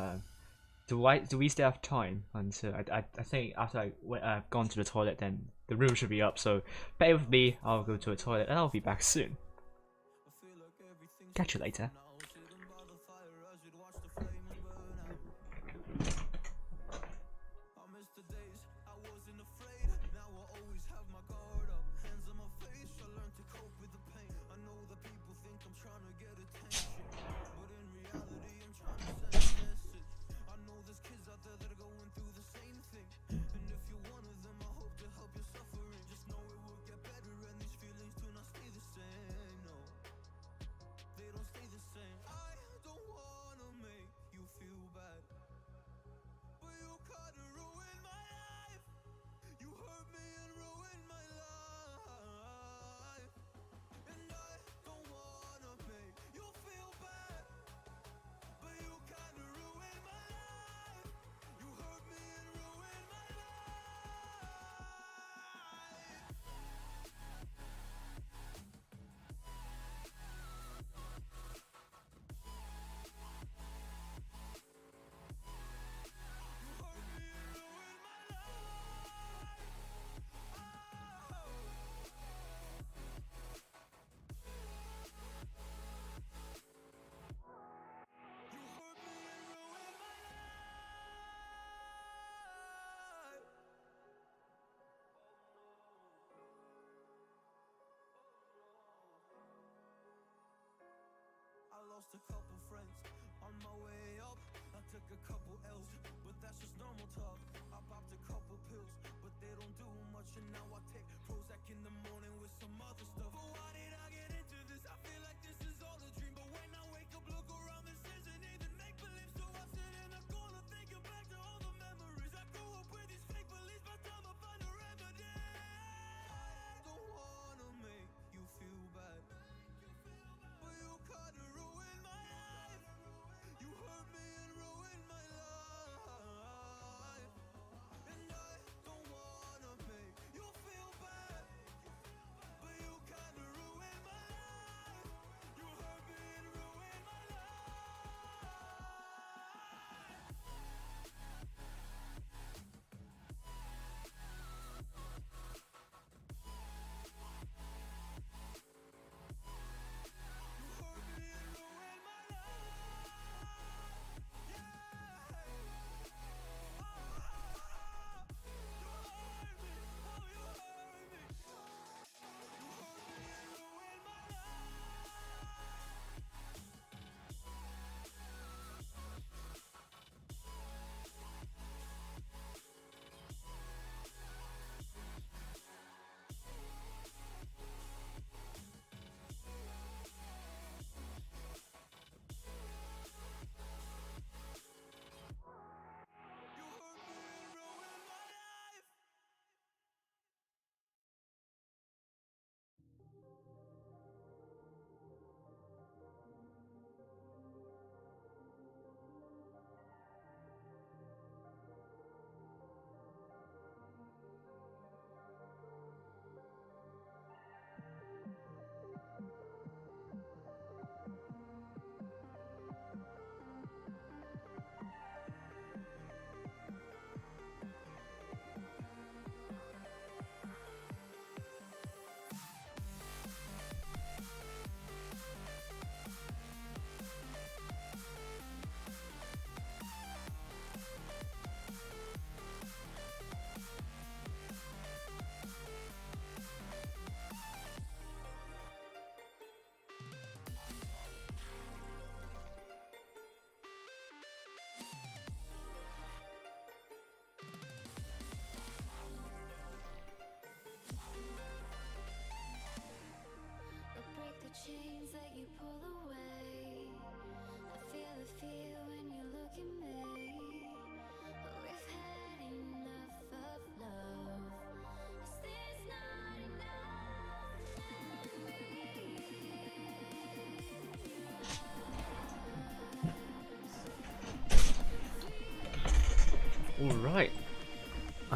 Speaker 4: Do we still have time until I think after I've gone to the toilet, then the room should be up, so bear with me. I'll go to the toilet and I'll be back soon. Catch you later.
Speaker 2: Lost a couple friends on my way up. I took a couple L's, but that's just normal talk. I popped a couple pills, but they don't do much, and now I take Prozac in the morning with some other stuff. But why did I get into this? I feel like this is all a dream, but when I wake up, look around, this isn't even make believe. So I sit in a corner thinking back to all the memories. I grew up with these fake beliefs, by the time I find a remedy. I don't wanna make you feel bad, but you kinda ruined my life. You hurt me and ruined my life. And I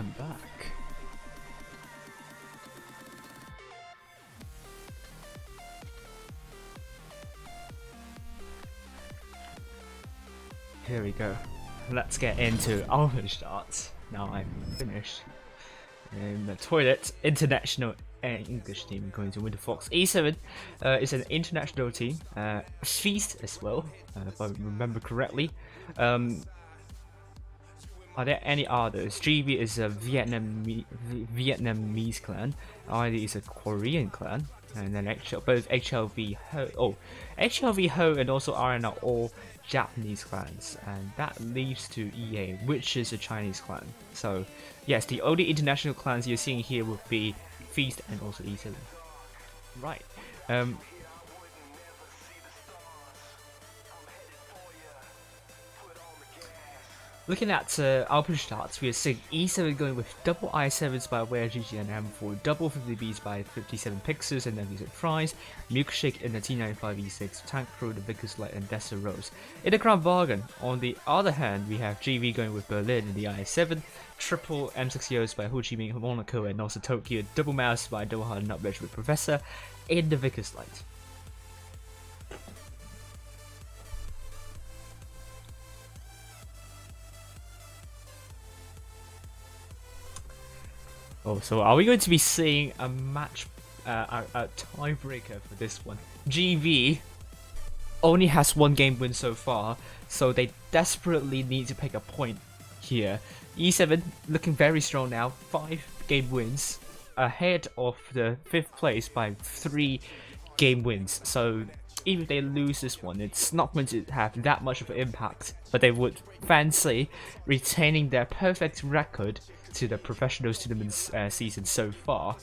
Speaker 4: I'm back. Here we go. Let's get into Alpenstadt. Now I'm finished. In the toilet, international and English team going to Winter Fox. E7 is an international team. Feast as well, if I remember correctly. Are there any others? GB is a Vietnamese clan. ID is a Korean clan. And then both HLV Ho. Oh, HLV Ho and also RN are all Japanese clans. And that leads to EA, which is a Chinese clan. So, yes, the only international clans you're seeing here would be Feast and also E7. Right. Looking at Alpenstadt, we are seeing E7 going with double I7s by way of GG and M4, double 50Bs by 57 Pixels and then Music Fries, Milkshake in the T95 E6, Tank Pro, the Vickers Light and Dessa Rose. In the Crown Bargain, on the other hand, we have GV going with Berlin in the I7, triple M60Os by Ho Chi Minh, Monaco and also Tokyo, double mouse by Doha and Nutmeg with Professor in the Vickers Light. Oh, so are we going to be seeing a match, a tiebreaker for this one? GV only has one game win so far, so they desperately need to pick a point here. E7 looking very strong now, 5 game wins, ahead of the 5th place by 3 game wins. So even if they lose this one, it's not going to have that much of an impact, but they would fancy retaining their perfect record to the professional tournaments season so far.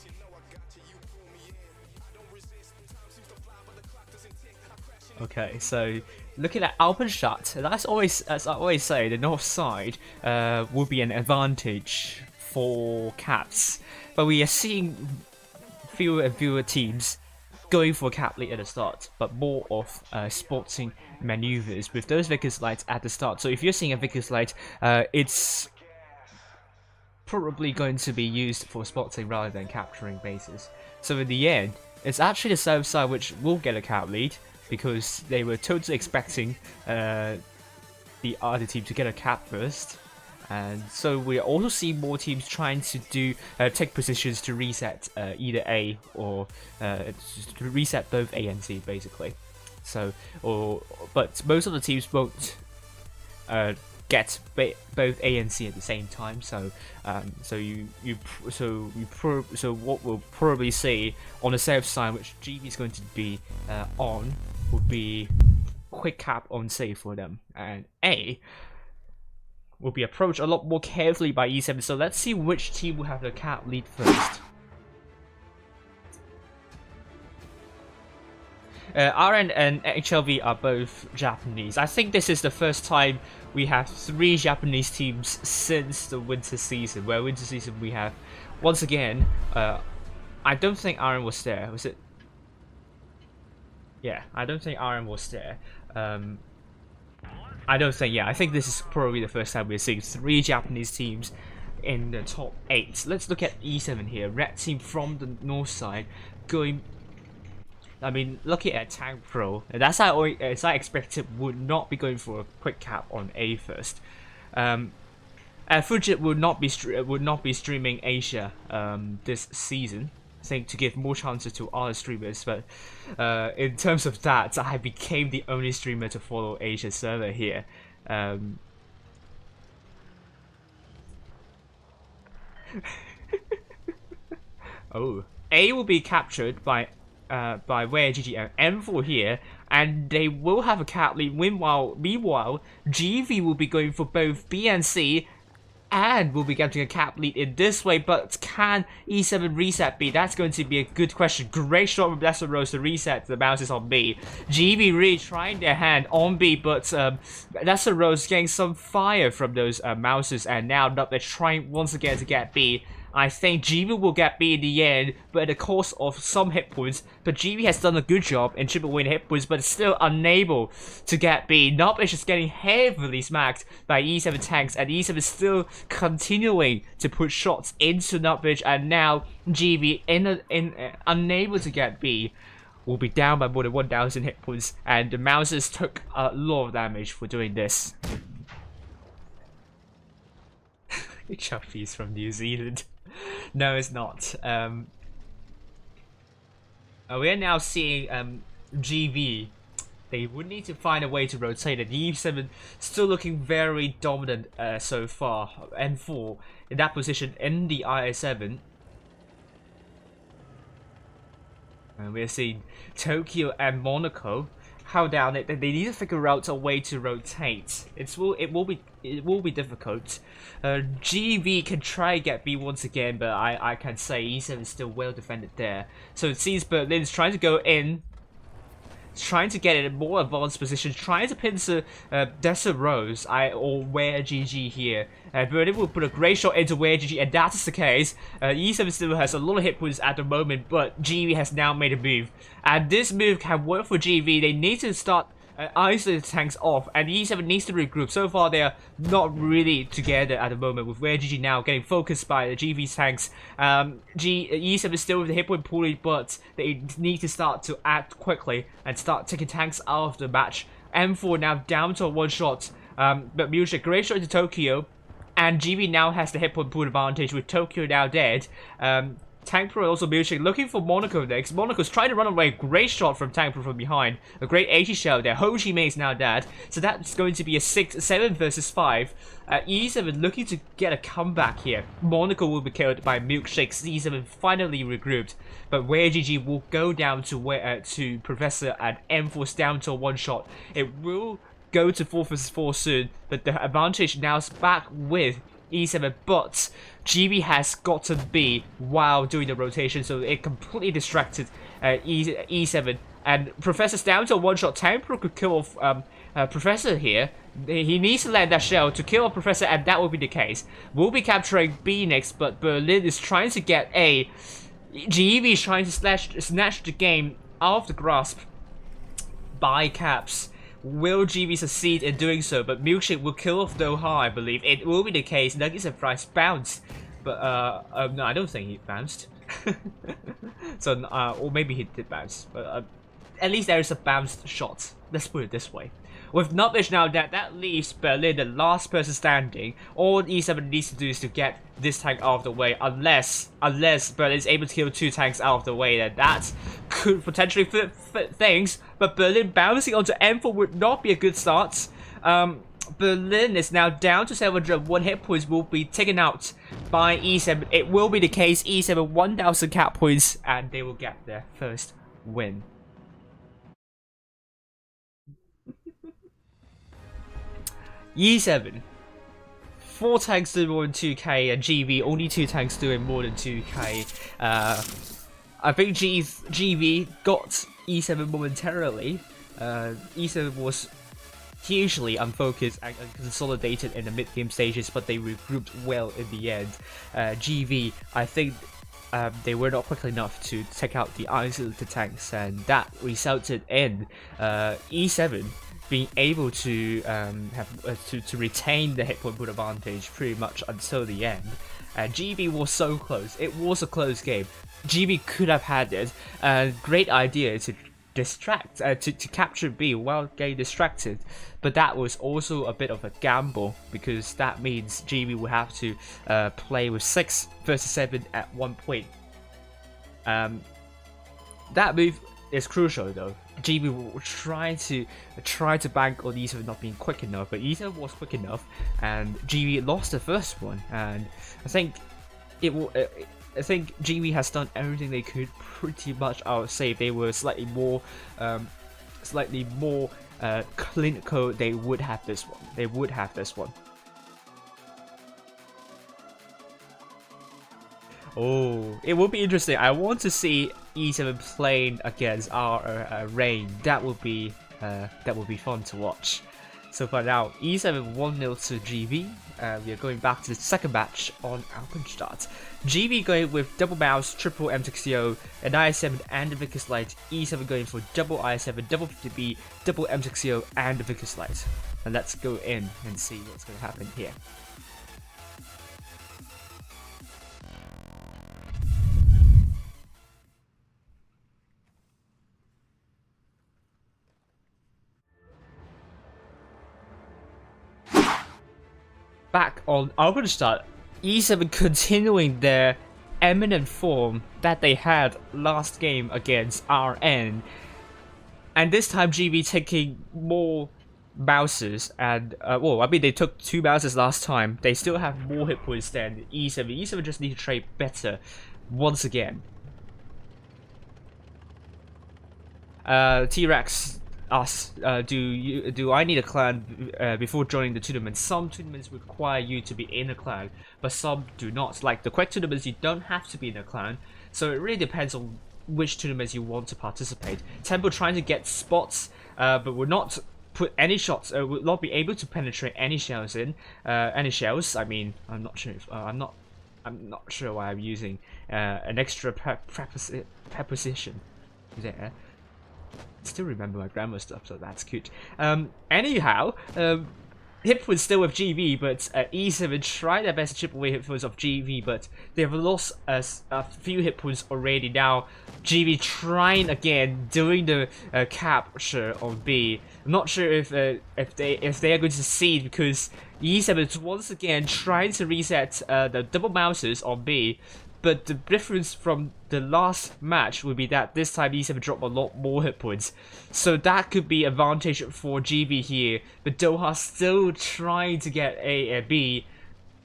Speaker 4: Okay, so looking at Alpenstadt, as I always say, the north side will be an advantage for Caps, but we are seeing fewer and fewer teams going for cap lead at the start, but more of sporting maneuvers with those Vickers Lights at the start. So if you're seeing a Vickers Light, it's probably going to be used for spotting rather than capturing bases. So in the end, it's actually the south side which will get a cap lead because they were totally expecting the other team to get a cap first. And so we also see more teams trying to take positions to reset either A or to reset both A and C basically. So, but most of the teams won't get both A and C at the same time. So, so what we'll probably see on the south side, which GB is going to be on, would be quick cap on C for them, and A will be approached a lot more carefully by E7. So let's see which team will have the cap lead first. RN and HLV are both Japanese. I think this is the first time we have 3 Japanese teams since the winter season, where winter season we have, once again, I don't think RN was there, was it? Yeah, I don't think RN was there. I think this is probably the first time we're seeing 3 Japanese teams in the top 8. Let's look at E7 here. Red team from the north side going, I mean, looking at Tank Pro, as I expected, would not be going for a quick cap on A first. Fujit would not be streaming Asia this season, I think, to give more chances to other streamers. But in terms of that, I became the only streamer to follow Asia server here. Oh, A will be captured by Where GG and M4 here, and they will have a cap lead. Meanwhile, GV will be going for both B and C, and will be getting a cap lead in this way. But can E7 reset B? That's going to be a good question. Great shot from Dessa Rose to reset the bounces on B. GV really trying their hand on B, but Dessa Rose getting some fire from those mouses, and now they're trying once again to get B. I think GB will get B in the end, but at the cost of some hit points. But GB has done a good job in chipping away the hit points, but it's still unable to get B. Nubbish is getting heavily smacked by E7 tanks, and E7 is still continuing to put shots into Nubbish, and now GB unable to get B. Will be down by more than 1,000 hit points, and the Mousers took a lot of damage for doing this. Chuffy's from New Zealand. No, it's not. We are now seeing GV. They would need to find a way to rotate it. E7 still looking very dominant so far. N4 in that position in the IS7. And we're seeing Tokyo and Monaco. How down it? They need to figure out a way to rotate. It will be difficult. GV can try get B once again, but I can say E7 is still well defended there. So it seems Berlin is trying to go in, trying to get in a more advanced position, trying to pincer Dessa Rose or Where GG here. Berlin will put a great shot into Where GG, and that is the case. E7 still has a lot of hit points at the moment, but GV has now made a move. And this move can work for GV. They need to start isolating the tanks off, and E7 needs to regroup. So far, they are not really together at the moment, with Where GG now getting focused by the GV's tanks. E7 is still with the hit point pool, but they need to start to act quickly and start taking tanks out of the match. M4 now down to a one shot, but Music, great shot into Tokyo, and GV now has the hit point pool advantage with Tokyo now dead. Tank Pro also Music looking for Monaco next. Monaco's trying to run away. Great shot from Tank Pro from behind. A great 80 shell there. Ho Chi Minh is now dead. So that's going to be a 7 versus 5. E7 looking to get a comeback here. Monaco will be killed by Milkshakes. E7 finally regrouped. But Where GG will go down to Professor, and M4's down to a one shot. It will go to 4 versus 4 soon. But the advantage now is back with E7, but GB has gotten B while doing the rotation, so it completely distracted E7. And Professor's down to a one-shot. Tank could kill off Professor here. He needs to land that shell to kill off Professor, and that will be the case. We'll be capturing B next, but Berlin is trying to get A. GB is trying to snatch the game out of the grasp by Caps. Will GB succeed in doing so? But Milkshake will kill off Doha, I believe. It will be the case. Nuggets and Fries bounced. But, no, I don't think he bounced. So, or maybe he did bounce. But, at least there is a bounced shot. Let's put it this way. With Nubbish now dead, that leaves Berlin the last person standing. All E7 needs to do is to get this tank out of the way, unless Berlin is able to kill 2 tanks out of the way, then that could potentially fit things. But Berlin bouncing onto M4 would not be a good start. Berlin is now down to 701 hit points, will be taken out by E7. It will be the case, E7 1000 cap points, and they will get their first win. E7, 4 tanks doing more than 2k, and GV only 2 tanks doing more than 2k. I think GV got E7 momentarily. E7 was hugely unfocused and consolidated in the mid-game stages, but they regrouped well in the end. GV, I think they were not quick enough to take out the isolated tanks, and that resulted in E7 being able to to retain the hit point pool advantage pretty much until the end. GB was so close. It was a close game. GB could have had it. Great idea to distract, to capture B while getting distracted, but that was also a bit of a gamble, because that means GB will have to play with 6 versus 7 at one point. That move is crucial though. GB will try to bank on E7 not being quick enough, but E7 was quick enough, and GB lost the first one. And I think I think GB has done everything they could pretty much. I would say if they were slightly more clinical, they would have this one. They would have this one. Oh, it will be interesting. I want to see E7 playing against our Rain. That would be fun to watch. So for now, E7 1-0 to GV. We are going back to the second match on Alpenstadt. GV going with double mouse, triple M60, and I7 and the Vickers Light. E7 going for double I7, double 50B, double M60, and the Vickers Light. And let's go in and see what's going to happen here. Back on Alpenstadt, E7 continuing their eminent form that they had last game against RN, and this time GV taking more mouses, and well, I mean they took 2 mouses last time. They still have more hit points than E7. E7 just need to trade better once again. T-Rex asks, do I need a clan before joining the tournament? Some tournaments require you to be in a clan, but some do not. Like the quick tournaments, you don't have to be in a clan, so it really depends on which tournaments you want to participate. Tempo trying to get spots, but will not put any shots, will not be able to penetrate any shells in. Any shells, I mean, I'm not sure if, I'm not sure why I'm using an extra preposition there. Still remember my grammar stuff, so that's cute. Anyhow, hit points still with GV, but E7 try their best to chip away hit points of GV, but they've lost a few hit points already. Now GV trying again, doing the capture on B. I'm not sure if they are going to succeed, because E7 is once again trying to reset the double mouses on B. But the difference from the last match would be that this time E7 dropped a lot more hit points. So that could be advantage for GV here. But Doha still trying to get A and B,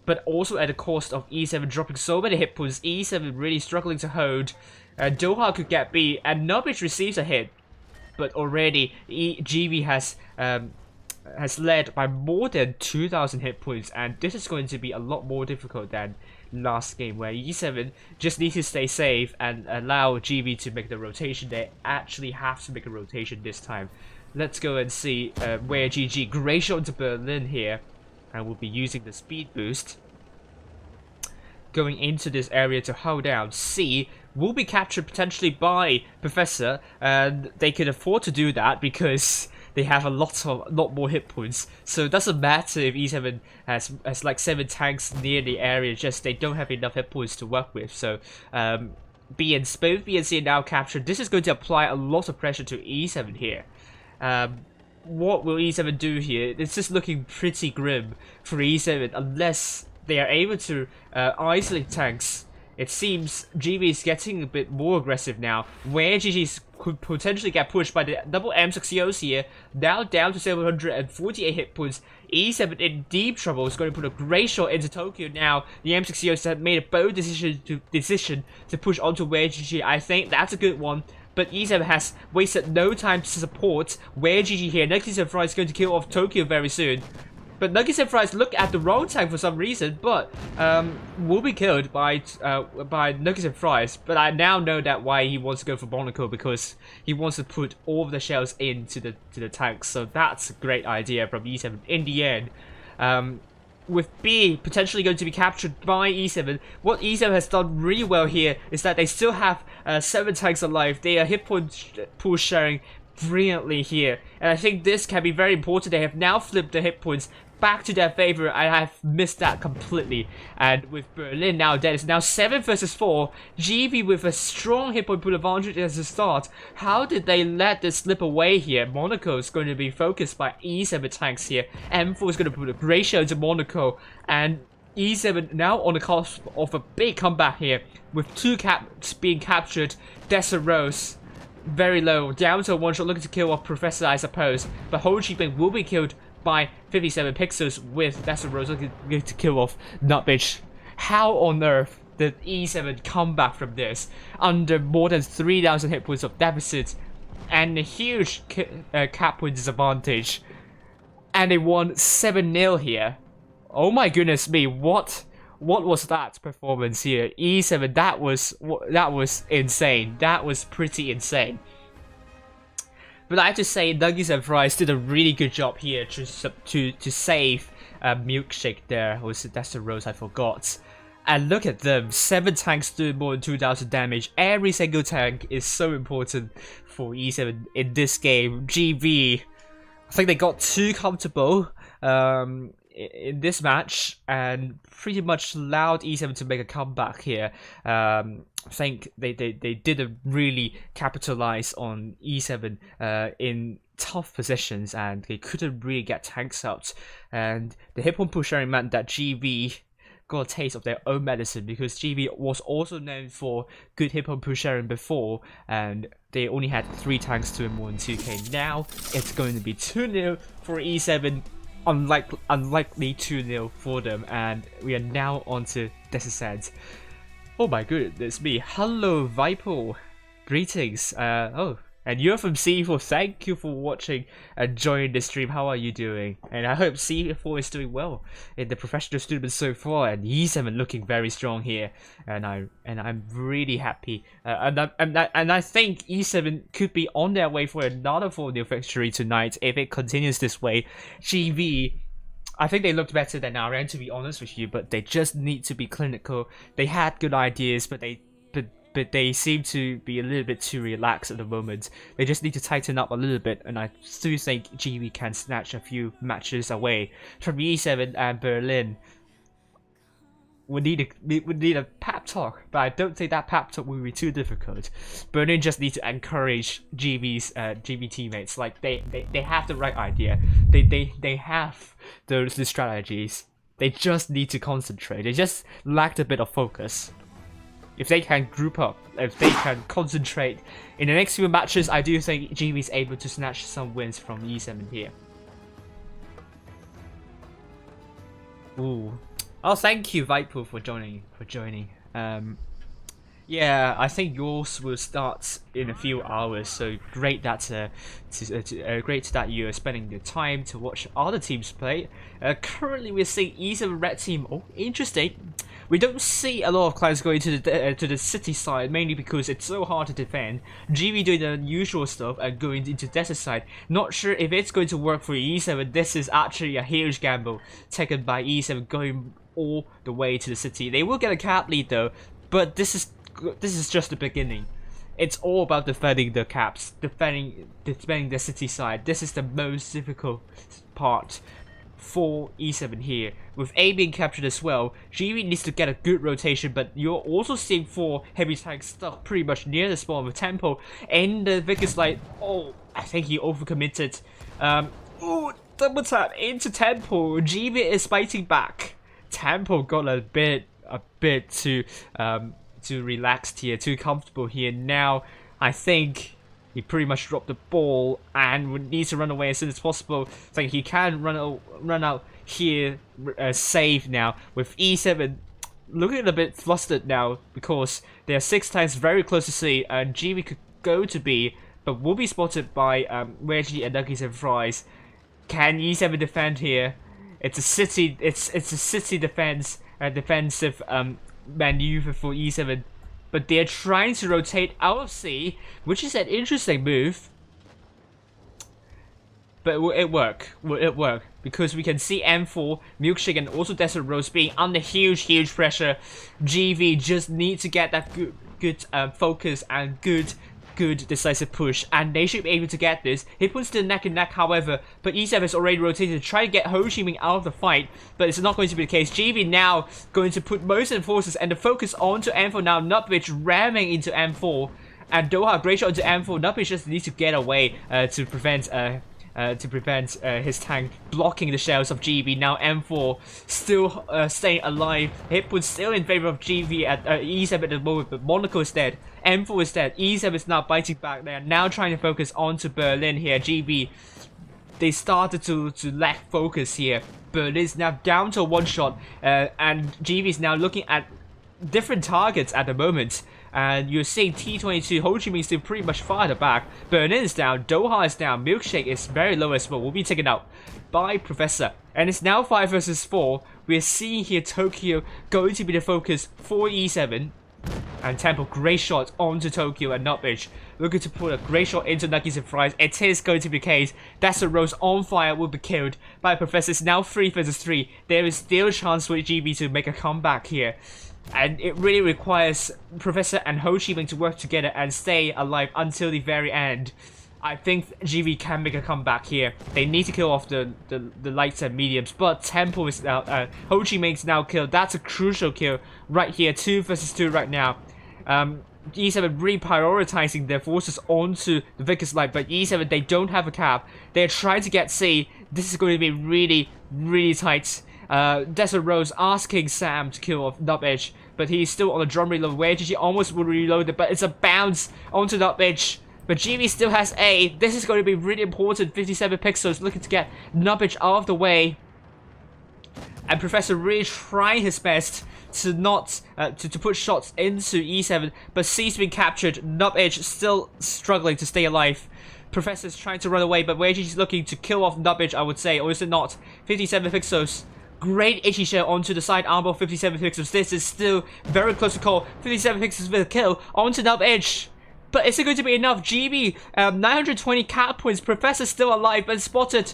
Speaker 4: but also at the cost of E7 dropping so many hit points. E7 really struggling to hold. Doha could get B, and Nubich receives a hit. But already GV has led by more than 2,000 hit points, and this is going to be a lot more difficult than last game, where E7 just need to stay safe and allow GV to make the rotation. They actually have to make a rotation this time. Let's go and see where GG. Great shot into Berlin here, and we'll be using the speed boost. Going into this area to hold down. C will be captured potentially by Professor, and they can afford to do that because they have a lot more hit points. So it doesn't matter if E7 has like 7 tanks near the area, just they don't have enough hit points to work with. So both B and C are now captured. This is going to apply a lot of pressure to E7 here. What will E7 do here? It's just looking pretty grim for E7 unless they are able to isolate tanks. It seems GV is getting a bit more aggressive now, where GG could potentially get pushed by the double M60Os here, now down to 748 hit points. E7 in deep trouble, is going to put a great shot into Tokyo now. The M60Os have made a bold decision to push onto where GG. I think that's a good one, but E7 has wasted no time to support where GG here. Nuggets and Fry is going to kill off Tokyo very soon. But Nuggets and Fries look at the wrong tank for some reason, but will be killed by Nuggets and Fries. But I now know that why he wants to go for Monaco, because he wants to put all of the shells into the tanks. So that's a great idea from E7 in the end. With B potentially going to be captured by E7, what E7 has done really well here is that they still have 7 tanks alive. They are hit point pool sharing brilliantly here, and I think this can be very important. They have now flipped the hit points back to their favor, and I have missed that completely. And with Berlin now dead, it's now 7 versus 4. GV with a strong hit point pool advantage as a start. How did they let this slip away here? Monaco is going to be focused by E7 tanks here. M4 is going to put a great show to Monaco, and E7 now on the cusp of a big comeback here, with 2 caps being captured. Desirose very low, down to a 1-shot, looking to kill off Professor, I suppose. But Ho Chi Minh will be killed by 57 pixels, with Desirose looking to kill off Nutbitch. How on earth did E7 come back from this under more than 3,000 hit points of deficit and a huge cap point disadvantage? And they won 7-0 here. Oh my goodness me, what was that performance here? E7, that was insane. That was pretty insane. But I have to say, Nuggies and Fries did a really good job here to save Milkshake there. That's the rose I forgot. And look at them, 7 tanks doing more than 2,000 damage. Every single tank is so important for E7 in this game. GB, I think they got too comfortable in this match and pretty much allowed E7 to make a comeback here. I think they didn't really capitalize on E7 in tough positions, and they couldn't really get tanks out. And the hip on push sharing meant that GB got a taste of their own medicine, because GB was also known for good hip on push sharing before, and they only had 3 tanks to more than 2k. Now it's going to be 2-0 for E7, unlikely 2-0 for them, and we are now on to Descent. Oh my goodness me, hello Viper, greetings, and you're from C4, thank you for watching and joining the stream. How are you doing? And I hope C4 is doing well in the professional tournament so far, and E7 looking very strong here, and I'm really happy. And I think E7 could be on their way for another 4-0 victory tonight if it continues this way. GB, I think they looked better than RM, to be honest with you, but they just need to be clinical. They had good ideas, but they seem to be a little bit too relaxed at the moment. They just need to tighten up a little bit, and I do think GB can snatch a few matches away from E7 and Berlin. We need a pep talk, but I don't think that pep talk will be too difficult. Berlin just need to encourage GB teammates. Like they have the right idea. They have the strategies. They just need to concentrate. They just lacked a bit of focus. If they can group up, if they can concentrate in the next few matches, I do think GB is able to snatch some wins from E7 here. Ooh. Oh, thank you, Viper, for joining. Yeah, I think yours will start in a few hours. So great that great that you're spending the time to watch other teams play. Currently, we're seeing E7 red team. Oh, interesting. We don't see a lot of clients going to the city side, mainly because it's so hard to defend. GB doing the usual stuff and going into desert side. Not sure if it's going to work for E7. This is actually a huge gamble taken by E7, going all the way to the city. They will get a cap lead though, but this is just the beginning. It's all about defending the caps, defending the city side. This is the most difficult part for E7 here. With A being captured as well, GB needs to get a good rotation, but you're also seeing 4 heavy tanks stuck pretty much near the spawn with Tempo and the Vickers Light. Oh, I think he overcommitted. Oh, double tap into Tempo. GB is fighting back. Tempo got a bit too relaxed here, too comfortable here. Now I think he pretty much dropped the ball and needs to run away as soon as possible. I think he can run out here, save now, with E7 looking a bit flustered now because there are 6 tanks very close to C, and GB could go to B, but will be spotted by Reggie and Nuggies and Fries. Can E7 defend here? It's a city defensive maneuver for E7, but they're trying to rotate out of C, which is an interesting move. But will it work? Will it work? Because we can see M4, Milkshake, and also Desert Rose being under huge pressure. GB just need to get that good focus and good decisive push, and they should be able to get this. He puts the neck and neck, however, but E7 has already rotated to try to get Ho Chi Minh out of the fight, but it's not going to be the case. GB now going to put most of the forces and the focus onto M4 now. Nutbridge ramming into M4, and Doha great shot into M4. Nutbridge just needs to get away to prevent his tank blocking the shells of GB. Now M4 still staying alive. Hipwood still in favor of GB at E7 at the moment, but Monaco is dead. M4 is dead. E7 is now biting back. They are now trying to focus onto Berlin here. GB, they started to lack focus here. Berlin is now down to 1 shot, and GB is now looking at different targets at the moment. And you're seeing T22, Ho Chi Minh still pretty much far at the back. Berlin is down, Doha is down, Milkshake is very low as well, will be taken out by Professor. And it's now 5 versus 4. We're seeing here Tokyo going to be the focus for E7. And Temple, great shot onto Tokyo and Nutbridge. Looking to put a great shot into Nuggies and Fries. It is going to be the case. That's a Rose on fire will be killed by Professor. It's now 3 versus 3. There is still a chance for GB to make a comeback here. And it really requires Professor and Ho Chi Minh to work together and stay alive until the very end. I think GB can make a comeback here. They need to kill off the lights and mediums, but Temple is now, Ho Chi Minh is now killed. That's a crucial kill right here, 2 versus 2 right now. E7 really prioritizing their forces onto the Vickers Light, but E7, they don't have a cap. They're trying to get C. This is going to be really, really tight. Desert Rose asking Sam to kill off Nub Edge, but he's still on a drum reload where GG almost will reload it, but it's a bounce onto Nub Edge. But GB still has A. This is going to be really important. 57 pixels looking to get Nubbage out of the way. And Professor really trying his best to not to put shots into E7, but C's been captured. Nubbage still struggling to stay alive. Professor's trying to run away, but WG's looking to kill off Nubbage, I would say, or is it not? 57 pixels. Great itchy shell onto the side armor, 57 pixels. This is still very close to call. 57 pixels with a kill onto Nubbage. But is it going to be enough? GB, 920 cap points. Professor still alive, but spotted.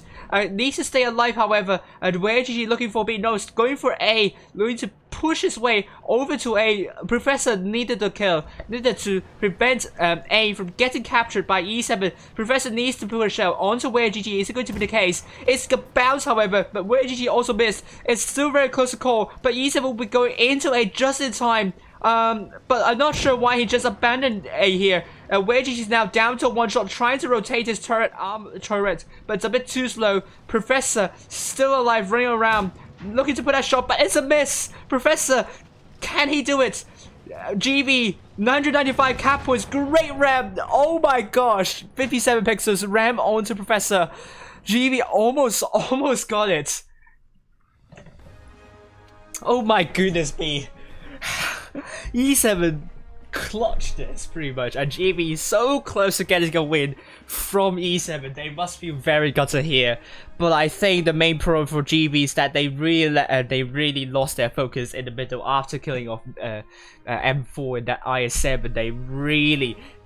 Speaker 4: Needs to stay alive, however. And where GG looking for B? No, going for A. Going to push his way over to A. Professor needed the kill. Needed to prevent A from getting captured by E7. Professor needs to put a shell onto where GG. Is it going to be the case? It's a bounce, however. But where GG also missed. It's still very close to call. But E7 will be going into A just in time. But I'm not sure why he just abandoned A here. Wedgie is now down to one shot, trying to rotate his turret, but it's a bit too slow. Professor still alive, running around, looking to put that shot, but it's a miss. Professor, can he do it? GB, 995 cap points, great ram. Oh my gosh, 57 pixels, ram onto Professor. GB almost got it. Oh my goodness me. E7 clutched this pretty much, and GB is so close to getting a win from E7. They must feel very gutted here, but I think the main problem for GB is that they really lost their focus in the middle after killing off M4 and that IS7.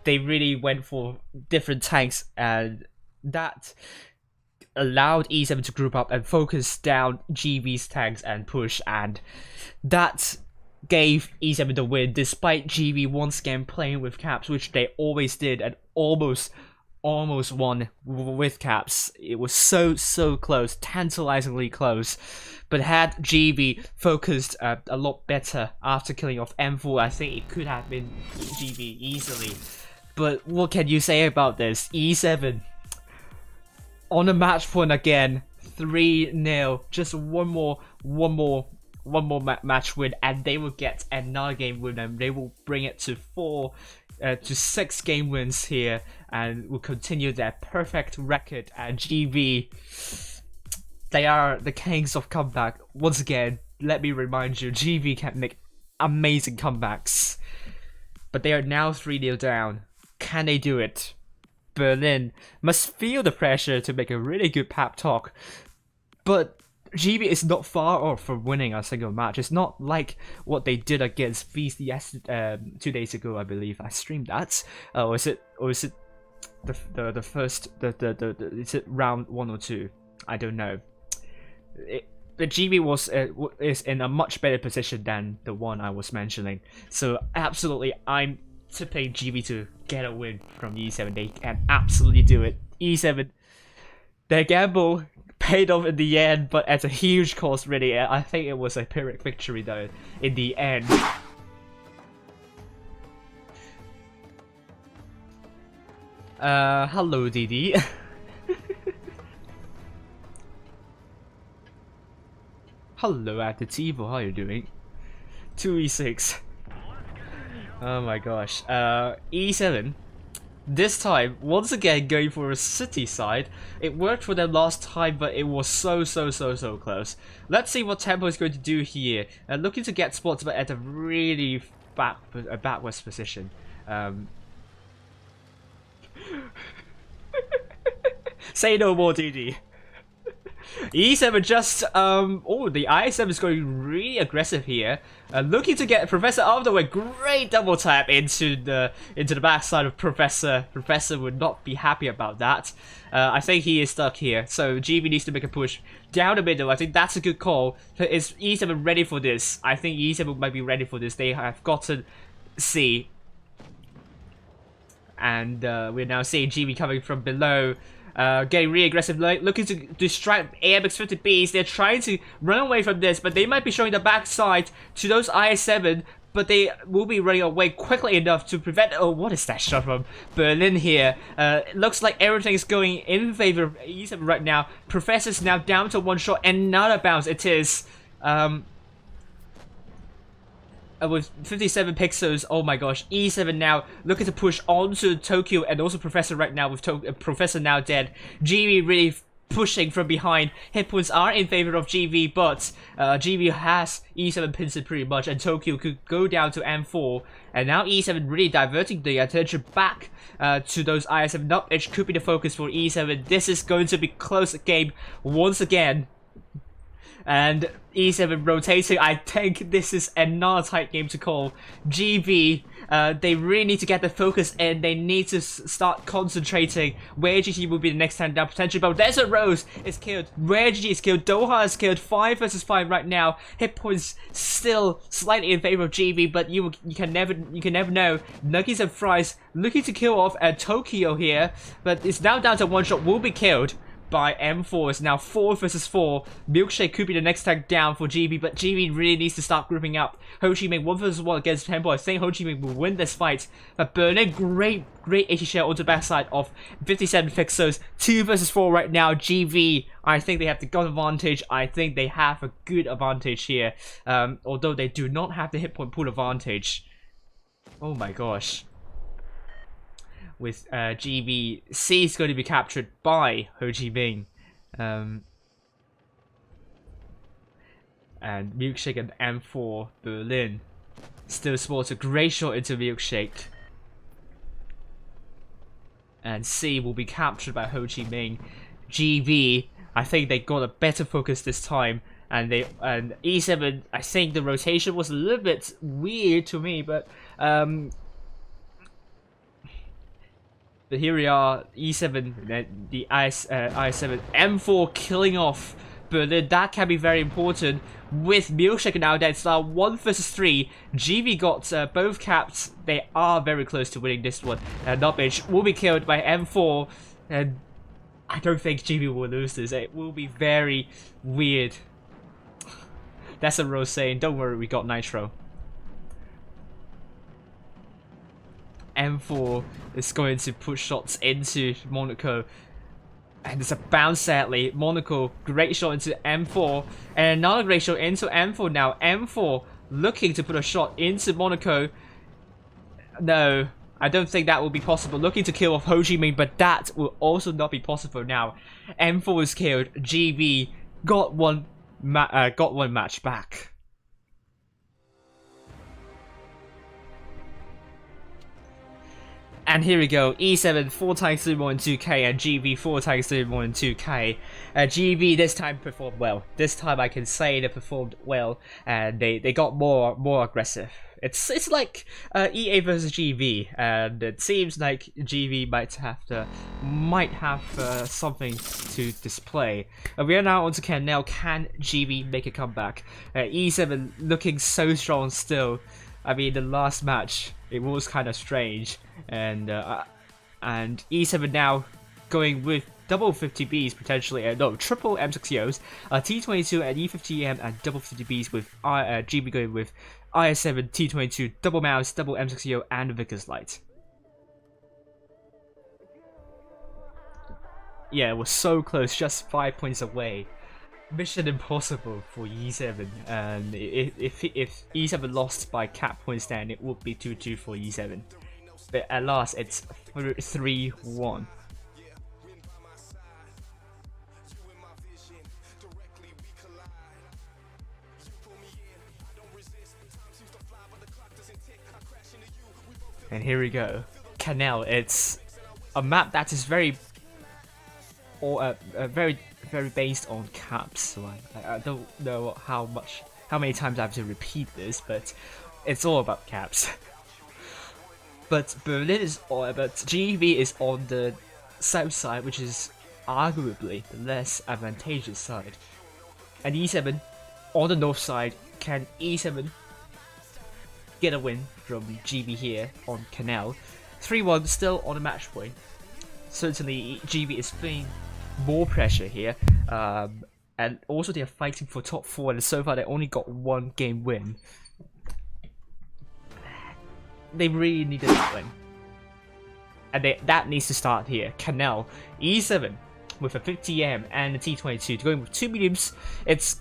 Speaker 4: They really went for different tanks, and that allowed E7 to group up and focus down GB's tanks and push, and that gave E7 the win, despite GB once again playing with caps, which they always did, and almost won with caps. It was so close, tantalizingly close. But had GB focused a lot better after killing off M4, I think it could have been GB easily. But what can you say about this? E7 on the match point again, 3-0. Just one more match win, and they will get another game win, and they will bring it to 4 to 6 game wins here, and will continue their perfect record. And GB, they are the kings of comeback. Once again, let me remind you, GB can make amazing comebacks, but they are now 3-0 down. Can they do it? Berlin must feel the pressure to make a really good pep talk, but GB is not far off from winning a single match. It's not like what they did against VCS 2 days ago, I believe. I streamed that. Or is it the first is it round 1 or 2? I don't know. But GB is in a much better position than the one I was mentioning. So absolutely, I'm tipping GB to get a win from E7. They can absolutely do it. E7, their gamble paid off in the end, but at a huge cost, really. I think it was a Pyrrhic victory, though, in the end. Hello, Didi. Hello, Attitivo, how are you doing? 2e6. Oh my gosh. E7. This time, once again, going for a city side. It worked for them last time, but it was so close. Let's see what Tempo is going to do here. Looking to get spots, but at a really backwards position. Say no more, DD. E7 just oh, the IS7 is going really aggressive here, looking to get Professor out of the way. Great double tap into the backside of Professor. Professor would not be happy about that. I think he is stuck here, so GB needs to make a push down the middle. I think that's a good call. Is E7 ready for this? I think E7 might be ready for this. They have gotten C, and we're now seeing GB coming from below. Getting really aggressive, looking to distract AMX50Bs. They're trying to run away from this, but they might be showing the backside to those IS7, but they will be running away quickly enough to prevent... Oh, what is that shot from Berlin here? It looks like everything is going in favor of E7 right now. Professor's now down to one shot, and not a bounce. It is... with 57 pixels, oh my gosh, E7 now looking to push onto Tokyo, and also Professor right now with Professor now dead. GB really pushing from behind. Hit points are in favor of GB, but GB has E7 pinned pretty much, and Tokyo could go down to M4. And now E7 really diverting the attention back to those IS7 up, which could be the focus for E7. This is going to be close game once again. And E7 rotating. I think this is another tight game to call. GB, they really need to get the focus in. They need to start concentrating. Where GG will be the next time down potentially. But there's a Rose is killed. Where GG is killed. Doha is killed. 5 versus 5 right now. Hit points still slightly in favor of GB, but you can never know. Nuggies and Fries looking to kill off Tokyo here, but it's now down to one shot. Will be killed by M4. Is now 4 versus 4. Milkshake could be the next tag down for GB, but GB really needs to start grouping up. Ho Chi Minh 1 versus 1 against Tempo. I think Ho Chi Minh will win this fight. But Berlin, great AT share onto the backside of 57 pixels. 2 versus 4 right now. GB, I think they have the gun advantage. I think they have a good advantage here. Although they do not have the hit point pool advantage. Oh my gosh. With GB, C is going to be captured by Ho Chi Minh. And Milkshake and M4 Berlin still sports a great shot into Milkshake. And C will be captured by Ho Chi Minh. GB, I think they got a better focus this time. And E7, I think the rotation was a little bit weird to me, but here we are, E7, the I7, M4 killing off Berlin. That can be very important. With Milkshake now dead, start 1 versus 3. GB got both caps. They are very close to winning this one. Notbitch will be killed by M4, and I don't think GB will lose this. It will be very weird. That's a Rose saying, don't worry, we got Nitro. M4 is going to push shots into Monaco, and it's a bounce sadly. Monaco, great shot into M4, and another great shot into M4 now. M4 looking to put a shot into Monaco. No, I don't think that will be possible. Looking to kill off Ho Chi Minh, but that will also not be possible now. M4 is killed. GB got one match back. And here we go, E7 4 times 3 more than 2k, and GB 4 times 3 more than 2k. GB this time performed well. This time I can say they performed well, and they got more aggressive. It's like EA versus GB, and it seems like GB might have something to display. We are now on to Canel. Can GB make a comeback? E7 looking so strong still. I mean, the last match, it was kind of strange, and E7 now going with double 50Bs potentially, no, triple M60Os, T22 and E50M, and double 50Bs with GB going with IS7, T22, double mouse, double M60O, and Vickers Light. Yeah, it was so close, just 5 points away. Mission impossible for E7, and if E7 lost by cap points, then it would be 2-2 for E7. But at last, it's 3-1. And here we go, Canal. It's a map that is very very based on caps. So I don't know how many times I have to repeat this, but it's all about caps. But GEV is on the south side, which is arguably the less advantageous side. And E7 on the north side. Can E7 get a win from GB here on Canal? 3-1 still on the match point. Certainly GB is feeling more pressure here, and also they are fighting for top 4, and so far they only got 1 game win. They really need a win, and that needs to start here. Canal E7 with a 50M and a T22 going with 2 mediums. It's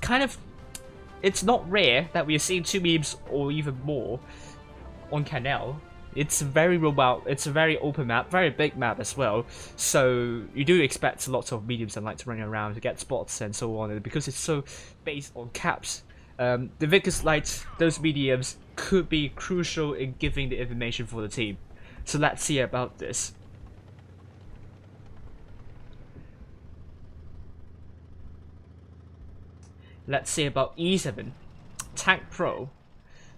Speaker 4: not rare that we are seeing 2 mediums or even more on Canal. It's very robust, it's a very open map, very big map as well, so you do expect lots of mediums and lights running around to get spots and so on, and because it's so based on caps, the Vickers lights, those mediums, could be crucial in giving the information for the team. So let's see about this. Let's see about E7. Tank Pro.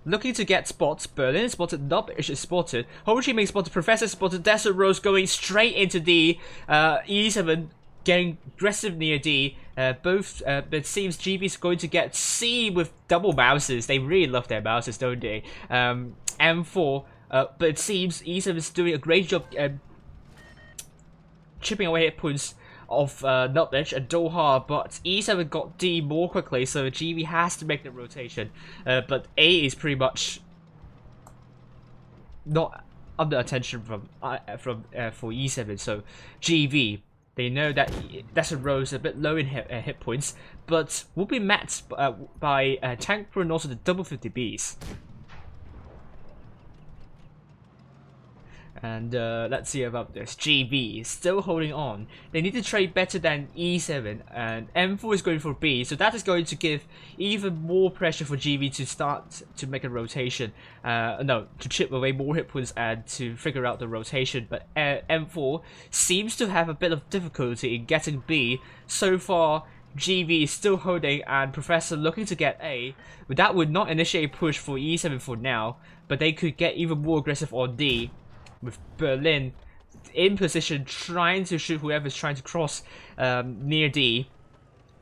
Speaker 4: Looking to get spots. Berlin is spotted. Nubbish is spotted. Ho Chi Minh spotted. Professor spotted. Desert Rose going straight into D. E7 getting aggressive near D. But it seems GB is going to get C with double mouses. They really love their mouses, don't they? M4. But it seems E7 is doing a great job chipping away hit points of Nutledge and Doha, but E7 got D more quickly, so GB has to make the rotation. But A is pretty much not under attention for E7, so GV, they know that Desert Rose is a bit low in hit points, but will be met by Tank Pro and also the double 50Bs. And let's see about this. GB still holding on. They need to trade better than E7, and M4 is going for B, so that is going to give even more pressure for GB to start to make a rotation. No, to chip away more hit points and to figure out the rotation. But M4 seems to have a bit of difficulty in getting B. So far, GB is still holding, and Professor looking to get A, but that would not initiate a push for E7 for now, but they could get even more aggressive on D. With Berlin in position, trying to shoot whoever's trying to cross near D,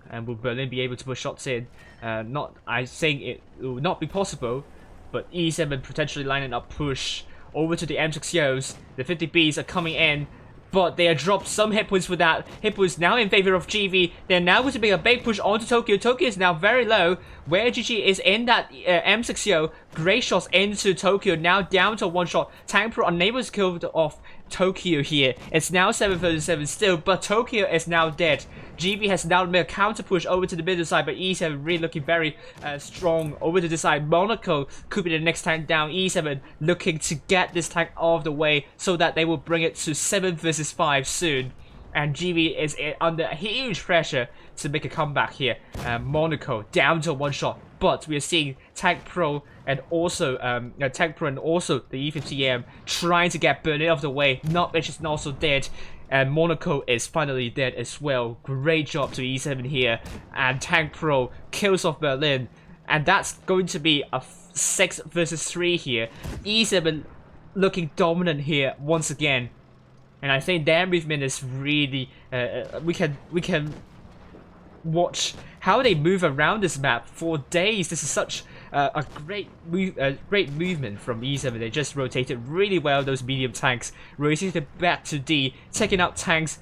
Speaker 4: and will Berlin be able to put shots in? I think it will not be possible, but E7 potentially lining up push over to the M60s. The 50Bs are coming in, but they are dropped some hit points for that. Hit points now in favor of GV. They're now going to make a big push onto Tokyo. Tokyo is now very low, where GG is in that M60. Great shots into Tokyo, now down to 1 shot. Tank Pro unable to kill off Tokyo here. It's now 737 still, but Tokyo is now dead. GB has now made a counter push over to the middle side, but E7 really looking very strong over to the side. Monaco could be the next tank down. E7 looking to get this tank out of the way so that they will bring it to 7 versus 5 soon. And GB is under huge pressure to make a comeback here. Monaco down to 1 shot, but we are seeing Tank Pro and also the E50M trying to get Berlin off the way. Nutledge is also dead, and Monaco is finally dead as well. Great job to E7 here, and Tank Pro kills off Berlin, and that's going to be a 6 versus 3 here. E7 looking dominant here once again. And I think their movement is really we can watch how they move around this map for days. This is such a great movement from E7. They just rotated really well those medium tanks, rotated back to D, taking out tanks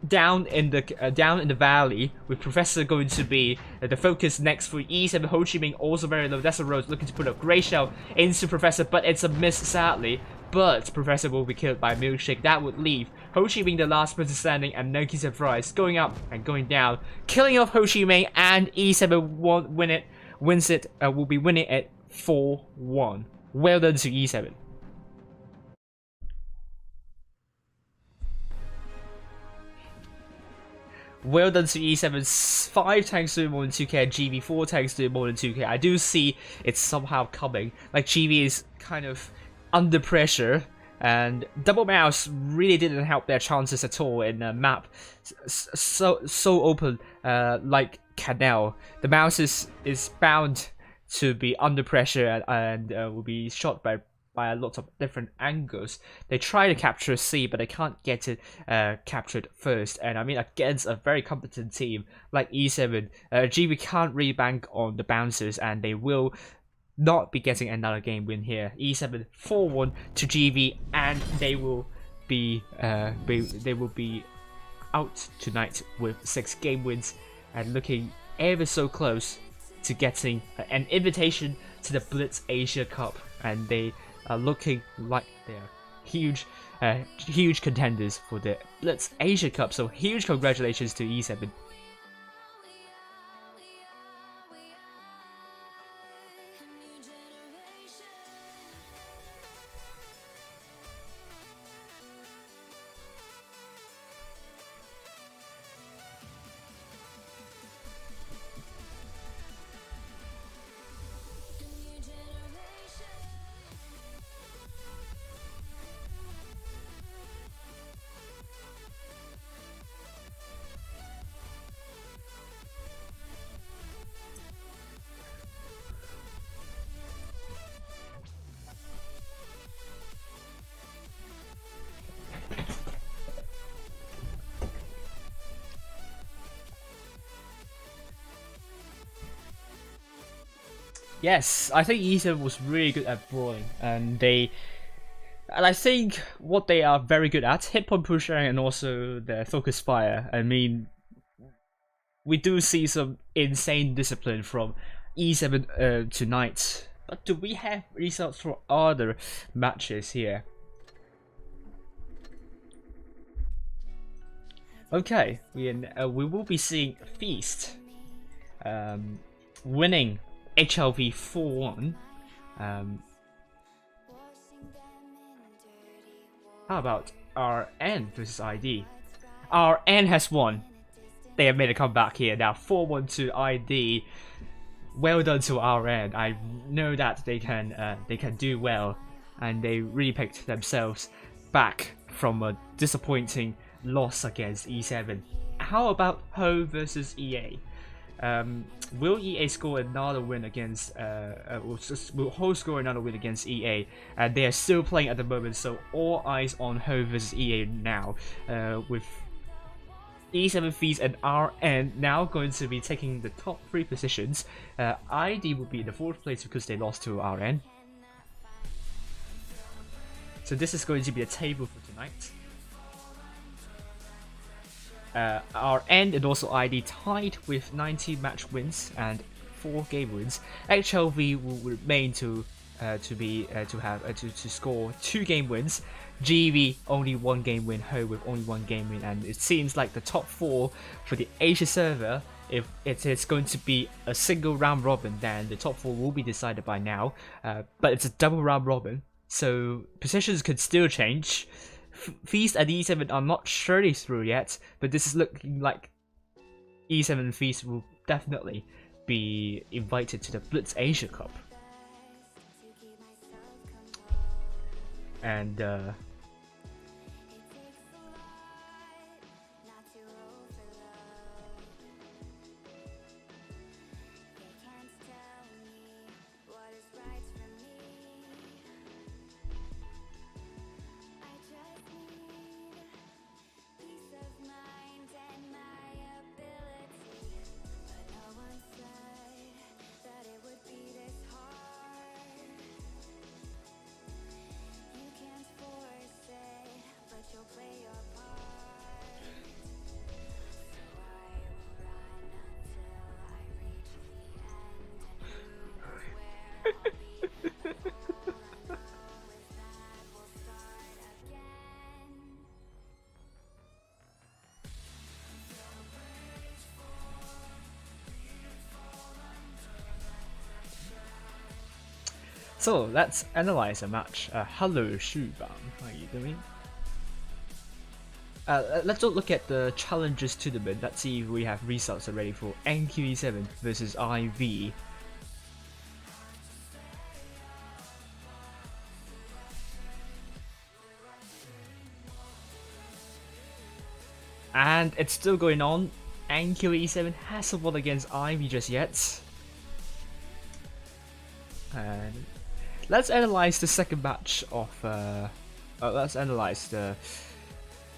Speaker 4: down in the valley, with Professor going to be the focus next for E7. Ho Chi Minh also very low. That's a Rose looking to put a great shell into Professor, but it's a miss sadly. But Professor will be killed by Milkshake. That would leave Ho Chi Minh the last person standing, and Noki Surprise going up and going down, killing off Ho Chi Minh, and E7 will be winning it 4-1. Well done to E7. Well done to E7's 5 tanks doing more than 2k, and GB 4 tanks doing more than 2k. I do see it's somehow coming. Like GB is kind of under pressure, and double mouse really didn't help their chances at all in a map so open like Canal. The mouse is bound to be under pressure and will be shot by a lot of different angles. They try to capture C, but they can't get it captured first. And I mean, against a very competent team like E7, GB can't really bank on the bouncers, and they will not be getting another game win here. E7 4-1 to GB, and they will be out tonight with 6 game wins and looking ever so close to getting an invitation to the Blitz Asia Cup, and they are looking like they're huge contenders for the Blitz Asia Cup. So huge congratulations to E7. Yes, I think E7 was really good at brawling, and I think what they are very good at, hit point pushing and also their focus fire. I mean, we do see some insane discipline from E7 tonight. But do we have results for other matches here? Okay, we will be seeing Feast winning HLV 4-1. How about RN versus ID? RN has won. They have made a comeback here now, 4-1 to ID. Well done to RN. I know that they can do well, and they really picked themselves back from a disappointing loss against E7. How about Ho versus EA? Will EA score another win against? Will Ho score another win against EA? And they are still playing at the moment, so all eyes on Ho versus EA now. With E7 Feast and RN now going to be taking the top 3 positions. ID will be in the 4th place because they lost to RN. So this is going to be a table for tonight. RN and also ID tied with 90 match wins and 4 game wins. HLV will remain to score 2 game wins. GB only 1 game win. Ho with only 1 game win, and it seems like the top 4 for the Asia server, if it is going to be a single round robin, then the top 4 will be decided by now. But it's a double round robin, so positions could still change. Feast and E7 are not surely through yet, but this is looking like E7 and Feast will definitely be invited to the Blitz Asia Cup. And so let's analyze a match. Hello Shubang, how are you doing? Let's look at the challenges tournament. Let's see if we have results already for NQE7 versus IV. And it's still going on. NQE7 hasn't won against IRWV just yet. And let's analyze the second match of. Let's analyze the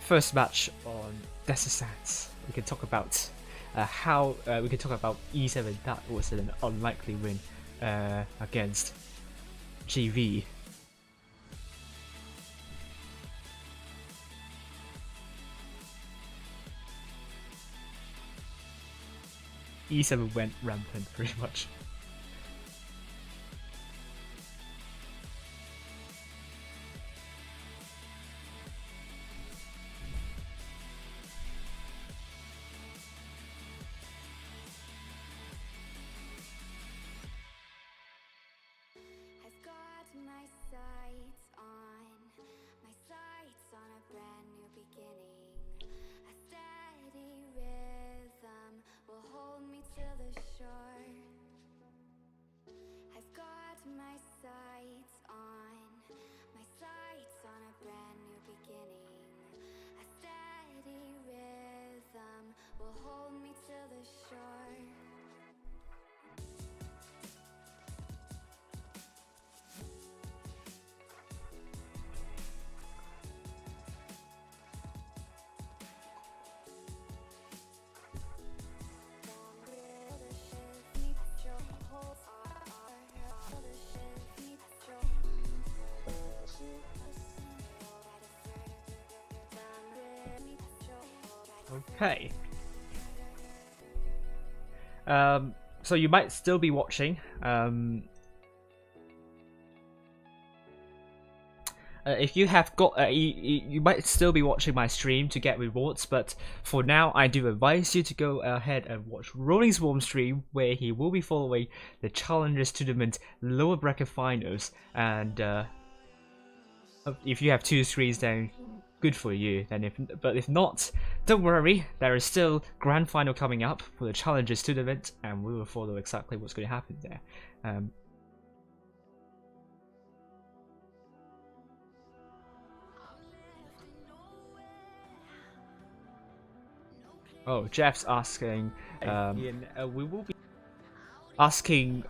Speaker 4: first match on Descent. We can talk about how we can talk about E7. That was an unlikely win against GV. E7 went rampant pretty much.
Speaker 3: I've got my sights on a brand new beginning. A steady rhythm will hold me to the shore. I've got my sights on a brand new beginning. A steady rhythm will hold me to the shore.
Speaker 4: Okay. So you might still be watching. If you have got, you might still be watching my stream to get rewards, but for now, I do advise you to go ahead and watch Rolling Swarm stream, where he will be following the Challengers Tournament lower bracket finals. And if you have 2 screens, then good for you. Then but if not, don't worry. There is still grand final coming up for the Challengers Tournament, and we will follow exactly what's going to happen there. Oh, Jeff's asking. Ian, we will be asking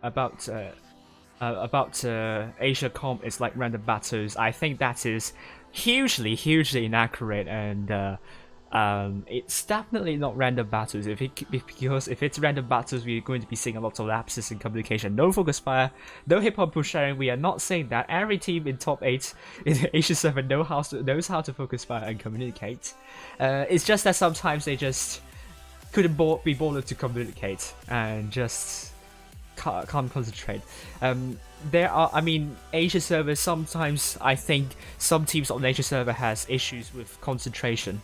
Speaker 4: about Asia Comp is like random battles. I think that is hugely inaccurate, and it's definitely not random battles. Because if it's random battles, we're going to be seeing a lot of lapses in communication. No focus fire, no hip hop push sharing. We are not saying that. Every team in top 8 in Asia 7 knows how to focus fire and communicate. It's just that sometimes they just couldn't be bothered to communicate and just can't concentrate. There are, I mean, Asia server, sometimes I think some teams on Asia server has issues with concentration.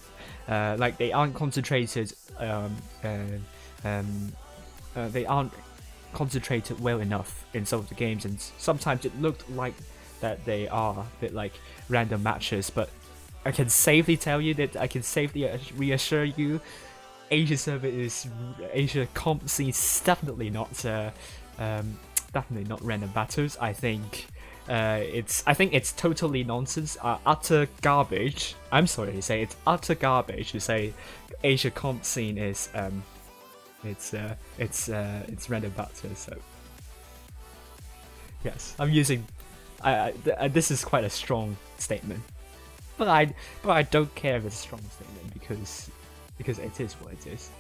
Speaker 4: Like they aren't concentrated, they aren't concentrated well enough in some of the games, and sometimes it looked like that they are a bit like random matches. But I can safely tell you that, I can safely reassure you, Asia comp scene is definitely not random battles. I think it's totally nonsense, utter garbage. I'm sorry to say, it's utter garbage to say Asia comp scene is it's random battles. So yes, I'm using this is quite a strong statement, but I don't care if it's a strong statement because it is what it is.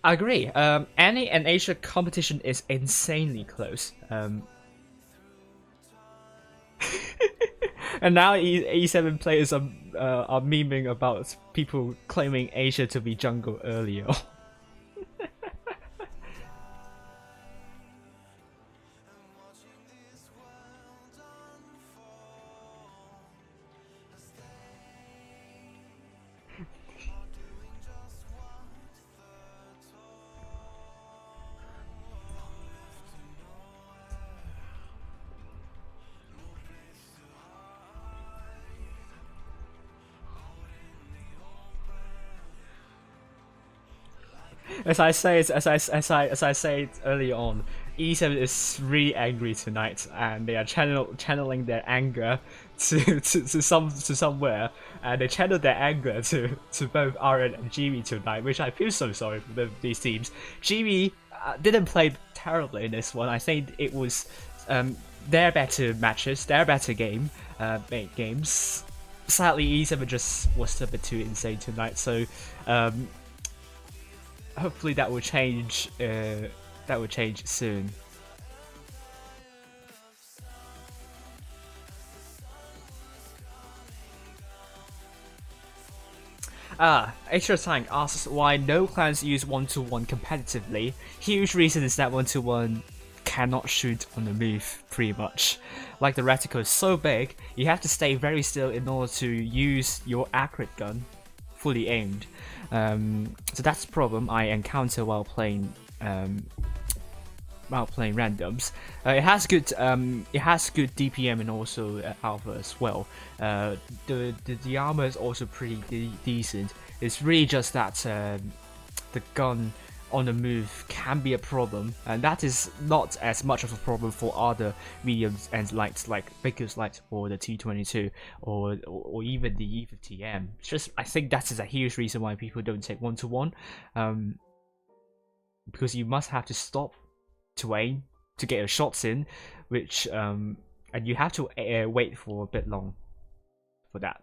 Speaker 4: I agree. Any and Asia competition is insanely close. And now E7 players are memeing about people claiming Asia to be jungle earlier. As I said earlier on, E7 is really angry tonight, and they are channeling their anger to somewhere, and they channeled their anger to both Aaron and Jimmy tonight, which I feel so sorry for both these teams. Jimmy didn't play terribly in this one. I think it was their better matches, their better games. Sadly, E7 just was a bit too insane tonight, so hopefully that will change. That will change soon. Extra Tank asks why no clans use 1-to-1 competitively. Huge reason is that 1-to-1 cannot shoot on the move, pretty much. Like the reticle is so big, you have to stay very still in order to use your accurate gun fully aimed. So that's the problem I encounter while playing randoms. It has good DPM and also alpha as well. The armor is also pretty decent. It's really just that the gun on the move can be a problem, and that is not as much of a problem for other mediums and lights like Baker's Light or the T22 or even the E50M. It's just, I think that is a huge reason why people don't take 1-to-1, because you must have to stop to aim to get your shots in, which and you have to wait for a bit long for that.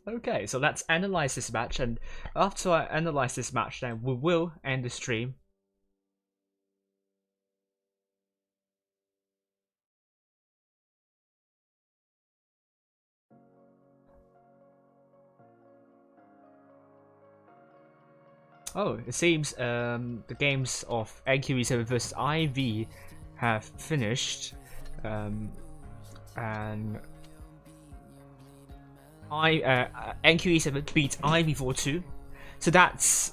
Speaker 4: Okay, so let's analyze this match, and after I analyze this match, then we will end the stream. Oh, it seems the games of NQE7 versus IV have finished, and NQE7 beat IV 4-2, so that's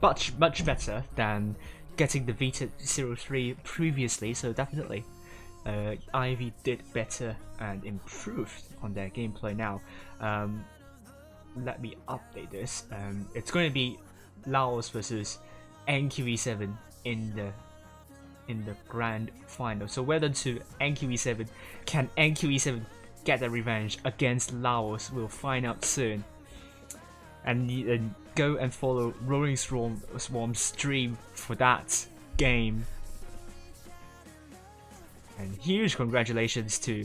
Speaker 4: much better than getting the Vita 03 previously. So definitely, IV did better and improved on their gameplay now. Let me update this. It's going to be Laos versus NQE7 in the grand final. So whether to NQE7 can NQE7 get their revenge against Laos, we'll find out soon. And go and follow Rolling Swarm's stream for that game. And huge congratulations to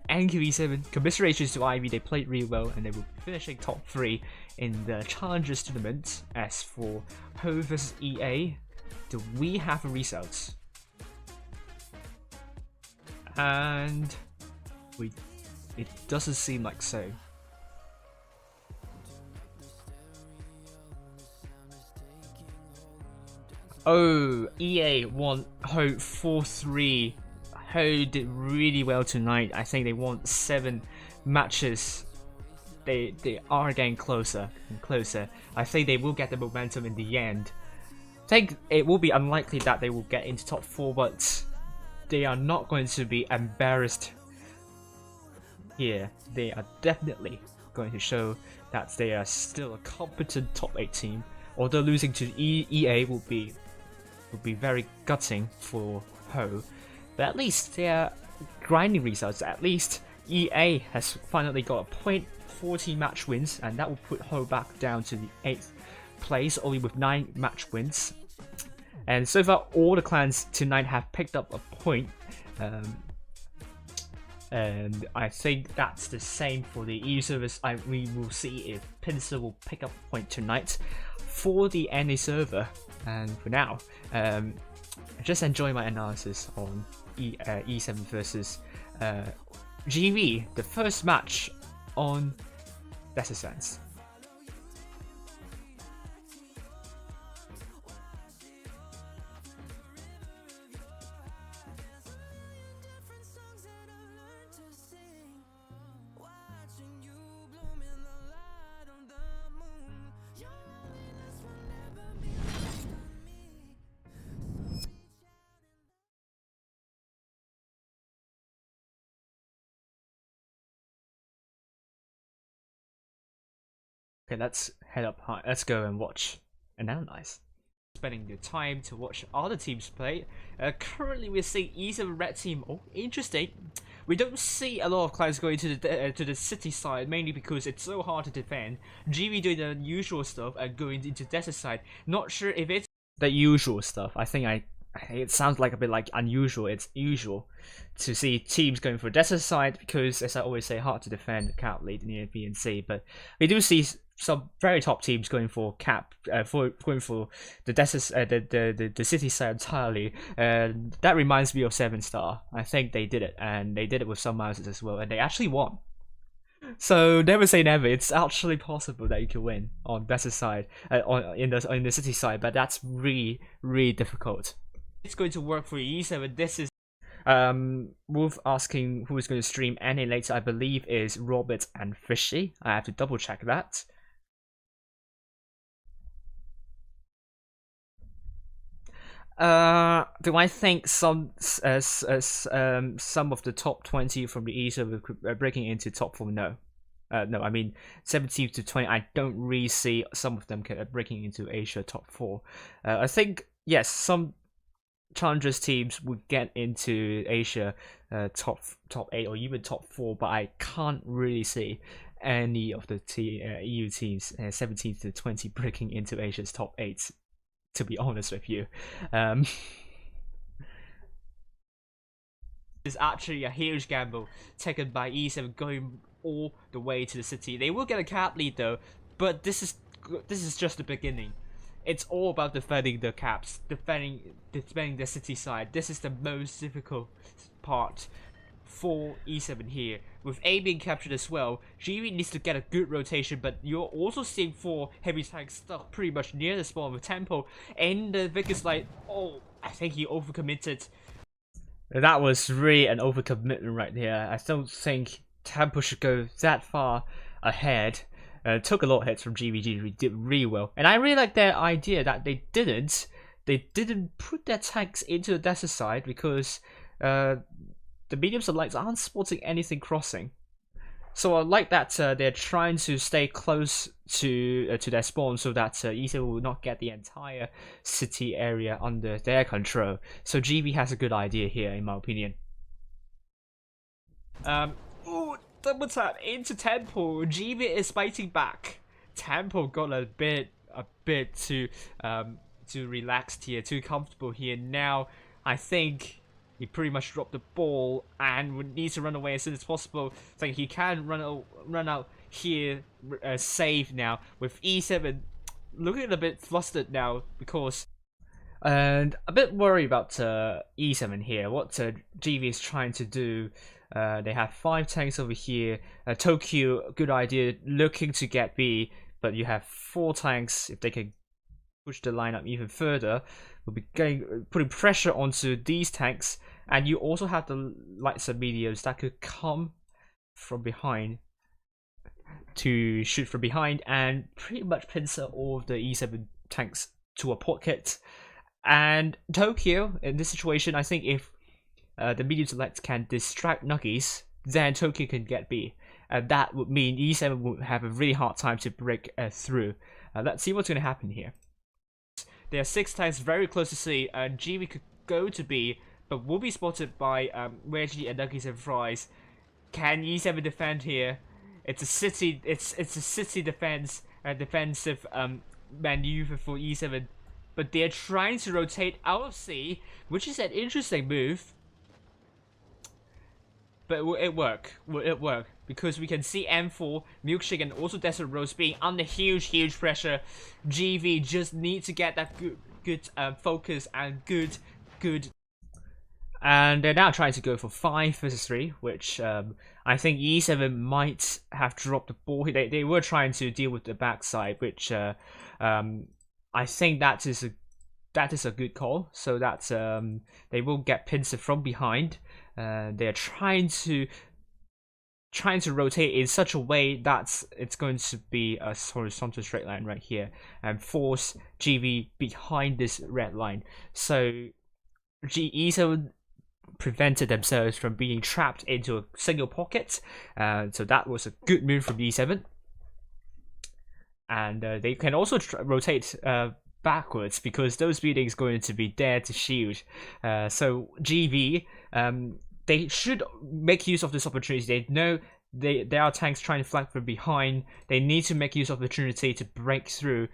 Speaker 4: NQE7. Commiserations to IV, they played really well and they will be finishing top 3 in the Challengers tournament. As for Ho versus EA, do we have a result? And it doesn't seem like so. Oh, EA won Ho 4-3. Ho did really well tonight. I think they won 7 matches. They are getting closer and closer. I think they will get the momentum in the end. I think it will be unlikely that they will get into top 4, but they are not going to be embarrassed here. They are definitely going to show that they are still a competent top 8 team. Although losing to EA will be very gutting for Ho, but at least they are grinding results. At least EA has finally got a 0.40 match wins, and that will put Ho back down to the 8th place, only with 9 match wins. And so far, all the clans tonight have picked up a point. And I think that's the same for the EU service. We will see if Pincer will pick up a point tonight for the NA server. And for now, just enjoy my analysis on E7 versus GV, the first match on Better Sense. Okay, let's head up high. Let's go and watch and analyze. spending your time to watch other teams play. Currently, we're seeing E7 red team. Oh, interesting. We don't see a lot of clients going to the city side, mainly because it's so hard to defend. GB doing the usual stuff and going into desert side. Not sure if it's the usual stuff. I think it sounds like a bit like unusual. It's usual to see teams going for desert side because, as I always say, hard to defend the cap lead in the B and C. But we do see some very top teams going for going for the desert, the city side entirely. That reminds me of 7-Star. I think they did it, and they did it with some mouses as well, and they actually won. So never say never. It's actually possible that you can win on desert side, in the city side, but that's really difficult. It's going to work for E7. This is Wolf asking who is going to stream any later. I believe is Robert and Fishy. I have to double check that. Do I think some of the top 20 from the East are breaking into top 4? No. No, I mean 17 to 20. I don't really see some of them breaking into Asia top 4. I think yes, some challengers teams would get into Asia top 8 or even top 4, but I can't really see any of the EU teams 17 to 20 breaking into Asia's top 8. To be honest with you, it's actually a huge gamble taken by E7 going all the way to the city. They will get a cap lead though, but this is just the beginning. It's all about defending the caps, defending the city side. This is the most difficult part for E7 here. With A being captured as well, GB needs to get a good rotation, but you're also seeing 4 heavy tanks stuck pretty much near the spawn with Tempo. And the Vickers like, oh, I think he overcommitted. That was really an overcommitment right there. I don't think Tempo should go that far ahead. Took a lot of hits from GBG, did really well. And I really like their idea that they didn't put their tanks into the desert side because the mediums and lights aren't spotting anything crossing. So I like that they're trying to stay close to their spawn so that E7 will not get the entire city area under their control. So GB has a good idea here, in my opinion. Ooh, double tap into Tempo. GB is fighting back. Tempo got a bit too relaxed here, too comfortable here. Now I think he pretty much dropped the ball and needs to run away as soon as possible. I think he can run out here safe now, with E7 looking a bit flustered now because and a bit worried about E7 here. What GV is trying to do. They have 5 tanks over here. Tokyo, good idea, looking to get B, but you have 4 tanks. If they can push the lineup even further, we'll be putting pressure onto these tanks, and you also have the lights and mediums that could come from behind to shoot from behind and pretty much pincer all of the E7 tanks to a pocket. And Tokyo, in this situation, I think if the medium selects can distract Nuggies, then Tokyo can get B, and that would mean E7 would have a really hard time to break through. Let's see what's going to happen here. There are 6 tanks very close to C, and GB could go to B, but will be spotted by Reggie and Nuggies and Fries. Can E7 defend here? It's a city. It's a city defensive maneuver for E7, but they're trying to rotate out of C, which is an interesting move. But will it work? Will it work? Because we can see M4, Milkshake, and also Desert Rose being under huge pressure. GV just need to get that good focus and good. And they're now trying to go for 5 versus 3, which I think E7 might have dropped the ball. They were trying to deal with the backside, which I think that is a good call. So that they will get pincer from behind. They're trying to rotate in such a way that it's going to be a horizontal straight line right here and force GV behind this red line. So E7 prevented themselves from being trapped into a single pocket. So that was a good move from E7. And they can also rotate backwards because those buildings are going to be there to shield. So GV, they should make use of this opportunity. They know there are tanks trying to flank from behind. They need to make use of the opportunity to break through,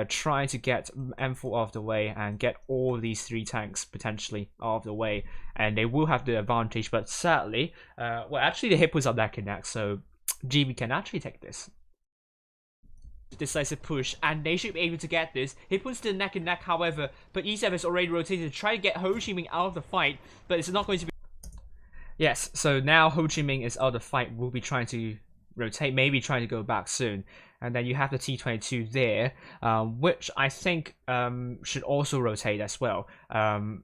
Speaker 4: try to get M4 out of the way and get all these 3 tanks potentially out of the way, and they will have the advantage. But sadly, well, actually the hit points are neck and neck, so GB can actually take this. Decisive push, and they should be able to get this. Hit points still neck and neck, however, but E7 has already rotated to try to get Ho Chi Minh out of the fight, but it's not going to be. Yes, so now Ho Chi Minh is out of the fight. We'll be trying to rotate, maybe trying to go back soon. And then you have the T-22 there, which I think should also rotate as well. I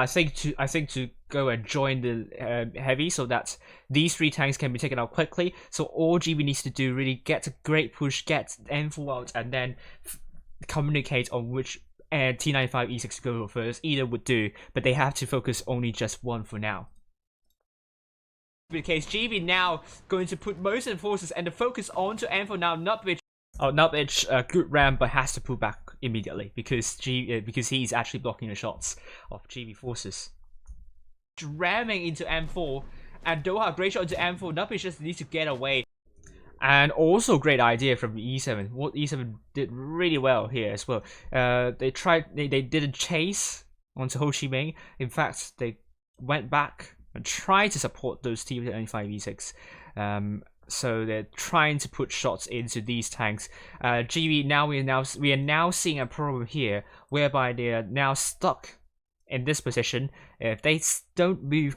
Speaker 4: think to go and join the heavy, so that these 3 tanks can be taken out quickly. So all GB needs to do really get a great push, get M4 out, and then communicate on which T95 E6 go first. Either would do, but they have to focus only just one for now. In the case, GB now going to put most of the forces and the focus onto M4 now. Nutbridge, good ram, but has to pull back immediately because he's actually blocking the shots of GB forces. Ramming into M4, and Doha great shot into M4. Nutbridge just needs to get away. And also great idea from E7. What E7 did really well here as well. They didn't chase onto Ho Chi Minh. In fact, they went back and tried to support those T95 E6. So they're trying to put shots into these tanks. GB now we are now seeing a problem here, whereby they are now stuck in this position. If they don't move,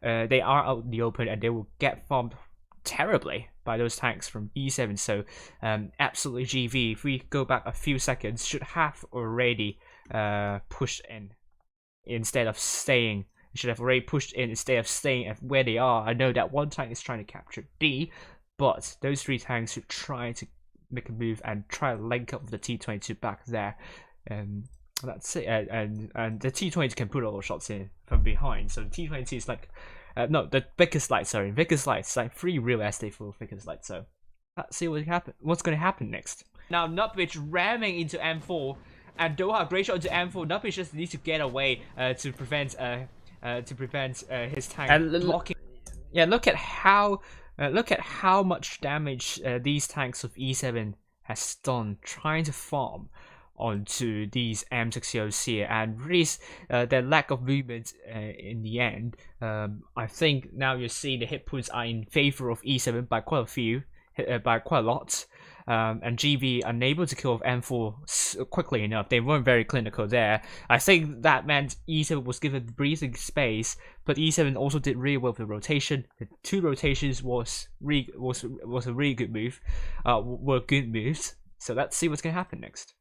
Speaker 4: they are out in the open and they will get farmed terribly by those tanks from E7. So absolutely GV, if we go back a few seconds, should have already pushed in instead of staying. Should have already pushed in instead of staying at where they are. I know that one tank is trying to capture D, but those 3 tanks should try to make a move and try to link up with the T-22 back there. That's it. And the T-22 can put all the shots in from behind. So the T-22 is like no, the biggest light. Sorry, biggest light. It's like free real estate for biggest light. So let's see what's going to happen next. Now Nutbridge ramming into M4, and Doha great shot into M4. Nutbridge just needs to get away to prevent his tank blocking. Yeah, look at how much damage these tanks of E7 has done trying to farm onto these M60s here, and really their lack of movement in the end. I think now you're seeing the hit points are in favor of E7 by quite a lot. And GB unable to kill off M4 quickly enough. They weren't very clinical there. I think that meant E7 was given breathing space, but E7 also did really well with the rotation. The 2 rotations was a really good move. Were good moves. So let's see what's gonna happen next.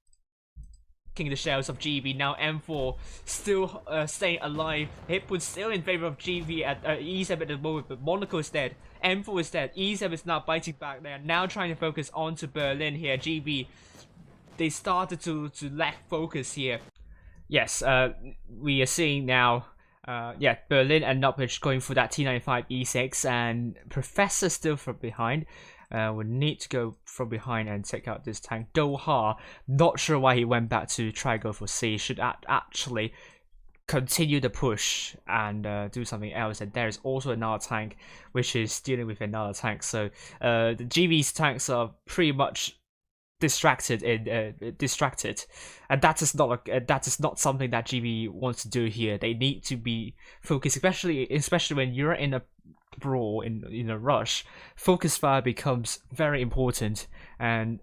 Speaker 4: The shells of GB. Now M4 still staying alive. Hit was still in favor of GB at E7 at the moment, but Monaco is dead. M4 is dead. E7 is now biting back. They are now trying to focus onto Berlin here. GB, they started to lack focus here. Yes, we are seeing now Berlin and Nutbridge going for that T95 E6, and Professor still from behind. We need to go from behind and take out this tank. Doha, not sure why he went back to try to go for C. Should actually continue the push and do something else. And there's also another tank which is dealing with another tank. So the GB's tanks are pretty much distracted, and that is not something that GB wants to do here. They need to be focused, especially when you're in a brawl, in a rush. Focus fire becomes very important, and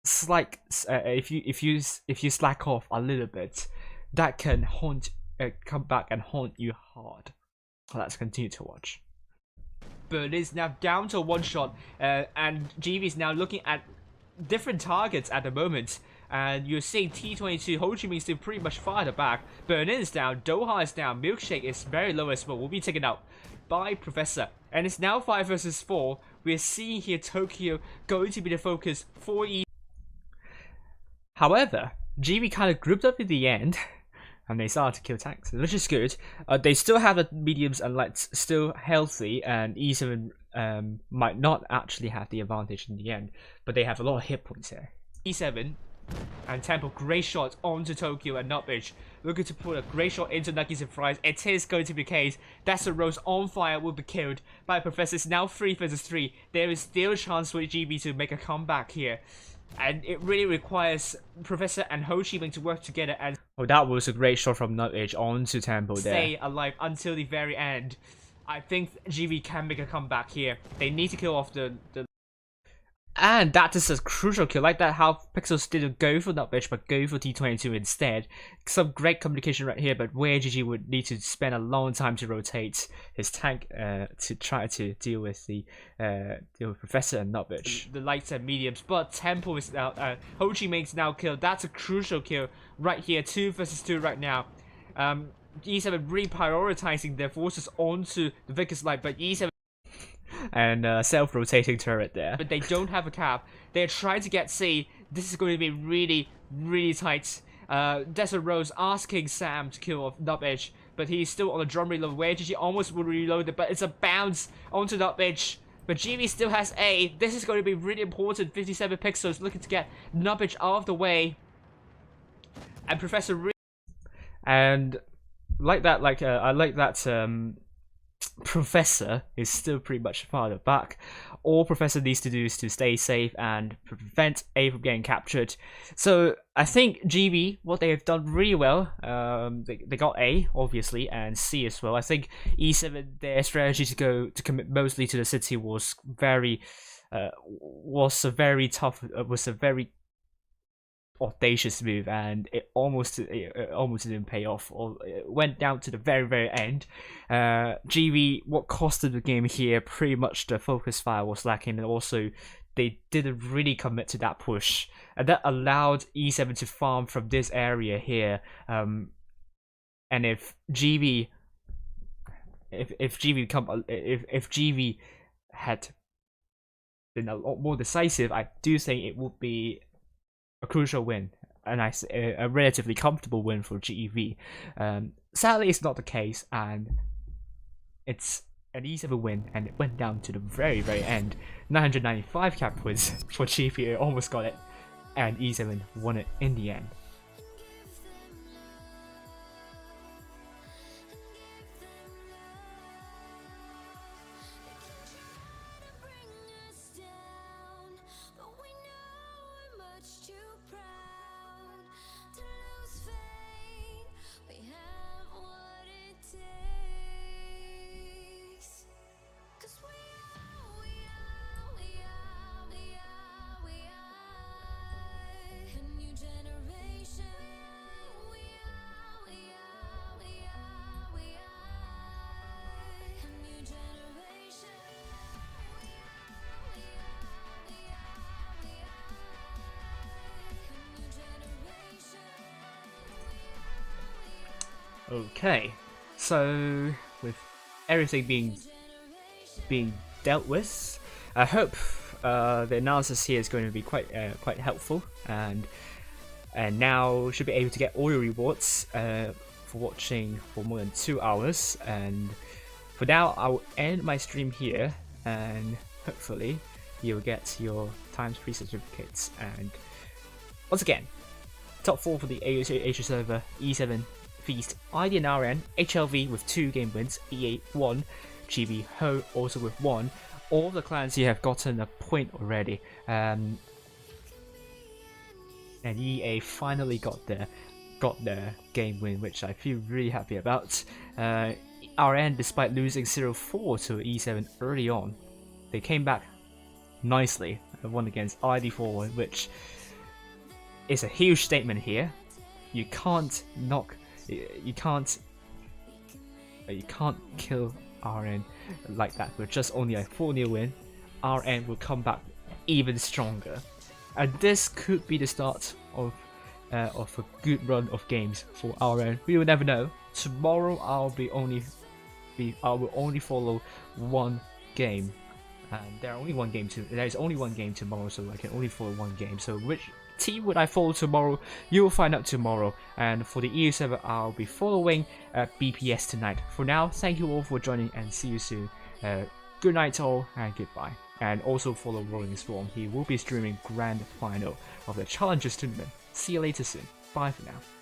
Speaker 4: it's like if you slack off a little bit, that can come back and haunt you hard. Let's continue to watch. Berlin's now down to 1 shot, and GB is now looking at different targets at the moment. And you're seeing T-22, Ho Chi Minh still pretty much far at the back. Berlin is down, Doha is down, Milkshake is very low as well, will be taken out by Professor. And it's now 5 versus 4. We're seeing here Tokyo going to be the focus for E. However, GB kind of grouped up in the end, and they started to kill tanks, which is good. They still have the mediums and lights still healthy, and E7 might not actually have the advantage in the end, but they have a lot of hit points here. E7 and Temple, great shot onto Tokyo and Nutbridge, looking to put a great shot into Nuggies and Fries. It is going to be the case. That's a Rose on fire, will be killed by Professor. It's now 3 versus 3. There is still a chance for GB to make a comeback here, and it really requires Professor and Ho Chi Minh to work together. And oh, that was a great shot from Nutbridge onto Temple there. Stay alive until the very end. I think GB can make a comeback here. They need to kill off the and that is a crucial kill. Like that, how Pixels didn't go for Nutbridge but go for T22 instead. Some great communication right here, but where GG would need to spend a long time to rotate his tank to try to deal with the Professor and Nutbridge. The lights and mediums, but Temple is out. Ho Chi Minh's now killed. That's a crucial kill right here. 2 versus 2 right now. E7 reprioritizing their forces onto the Vickers Light, but E7 and self-rotating turret there. But they don't have a cap. They're trying to get C. This is going to be really, really tight. Desert Rose asking Sam to kill off Nutbridge, but he's still on a drum reload where GG almost will reload it, but it's a bounce onto Nutbridge. But GB still has A. This is going to be really important. 57 Pixels looking to get Nutbridge out of the way. And Professor and like that, I like that Professor is still pretty much farther back. All Professor needs to do is to stay safe and prevent A from getting captured. So I think GB, what they have done really well, they got A obviously and C as well. I think E7, their strategy to commit mostly to the city was a very audacious move, and it almost didn't pay off, or it went down to the very end. GB, what costed the game here, pretty much the focus fire was lacking, and also they didn't really commit to that push, and that allowed E7 to farm from this area here. And if GB had been a lot more decisive, I do think it would be a crucial win, and a relatively comfortable win for GEV. Sadly, it's not the case, and it's an E7 win, and it went down to the very end. 995 cap points for GEV, almost got it, and E7 won it in the end. Okay, so with everything being dealt with, I hope the analysis here is going to be quite helpful, and now should be able to get all your rewards for watching for more than 2 hours. And for now, I will end my stream here, and hopefully you'll get your times 3 certificates. And once again, top 4 for the Asia server: E7, Feast, ID and RN, HLV with 2 game wins, EA 1, GB Ho also with 1. All the clans here have gotten a point already, and EA finally got their game win, which I feel really happy about. RN, despite losing 0-4 to E7 early on, they came back nicely and won against ID4, which is a huge statement here. You can't kill RN like that with just only a 4-0 win. RN will come back even stronger, and this could be the start of a good run of games for RN. We will never know. Tomorrow I will only follow one game, and there is only one game tomorrow, so I can only follow one game. So which team would I follow tomorrow? You will find out tomorrow. And for the EU server, I'll be following BPS tonight. For now, thank you all for joining, and see you soon. Good night all, and goodbye. And also follow Rolling Storm. He will be streaming grand final of the Challengers tournament. See you later soon. Bye for now.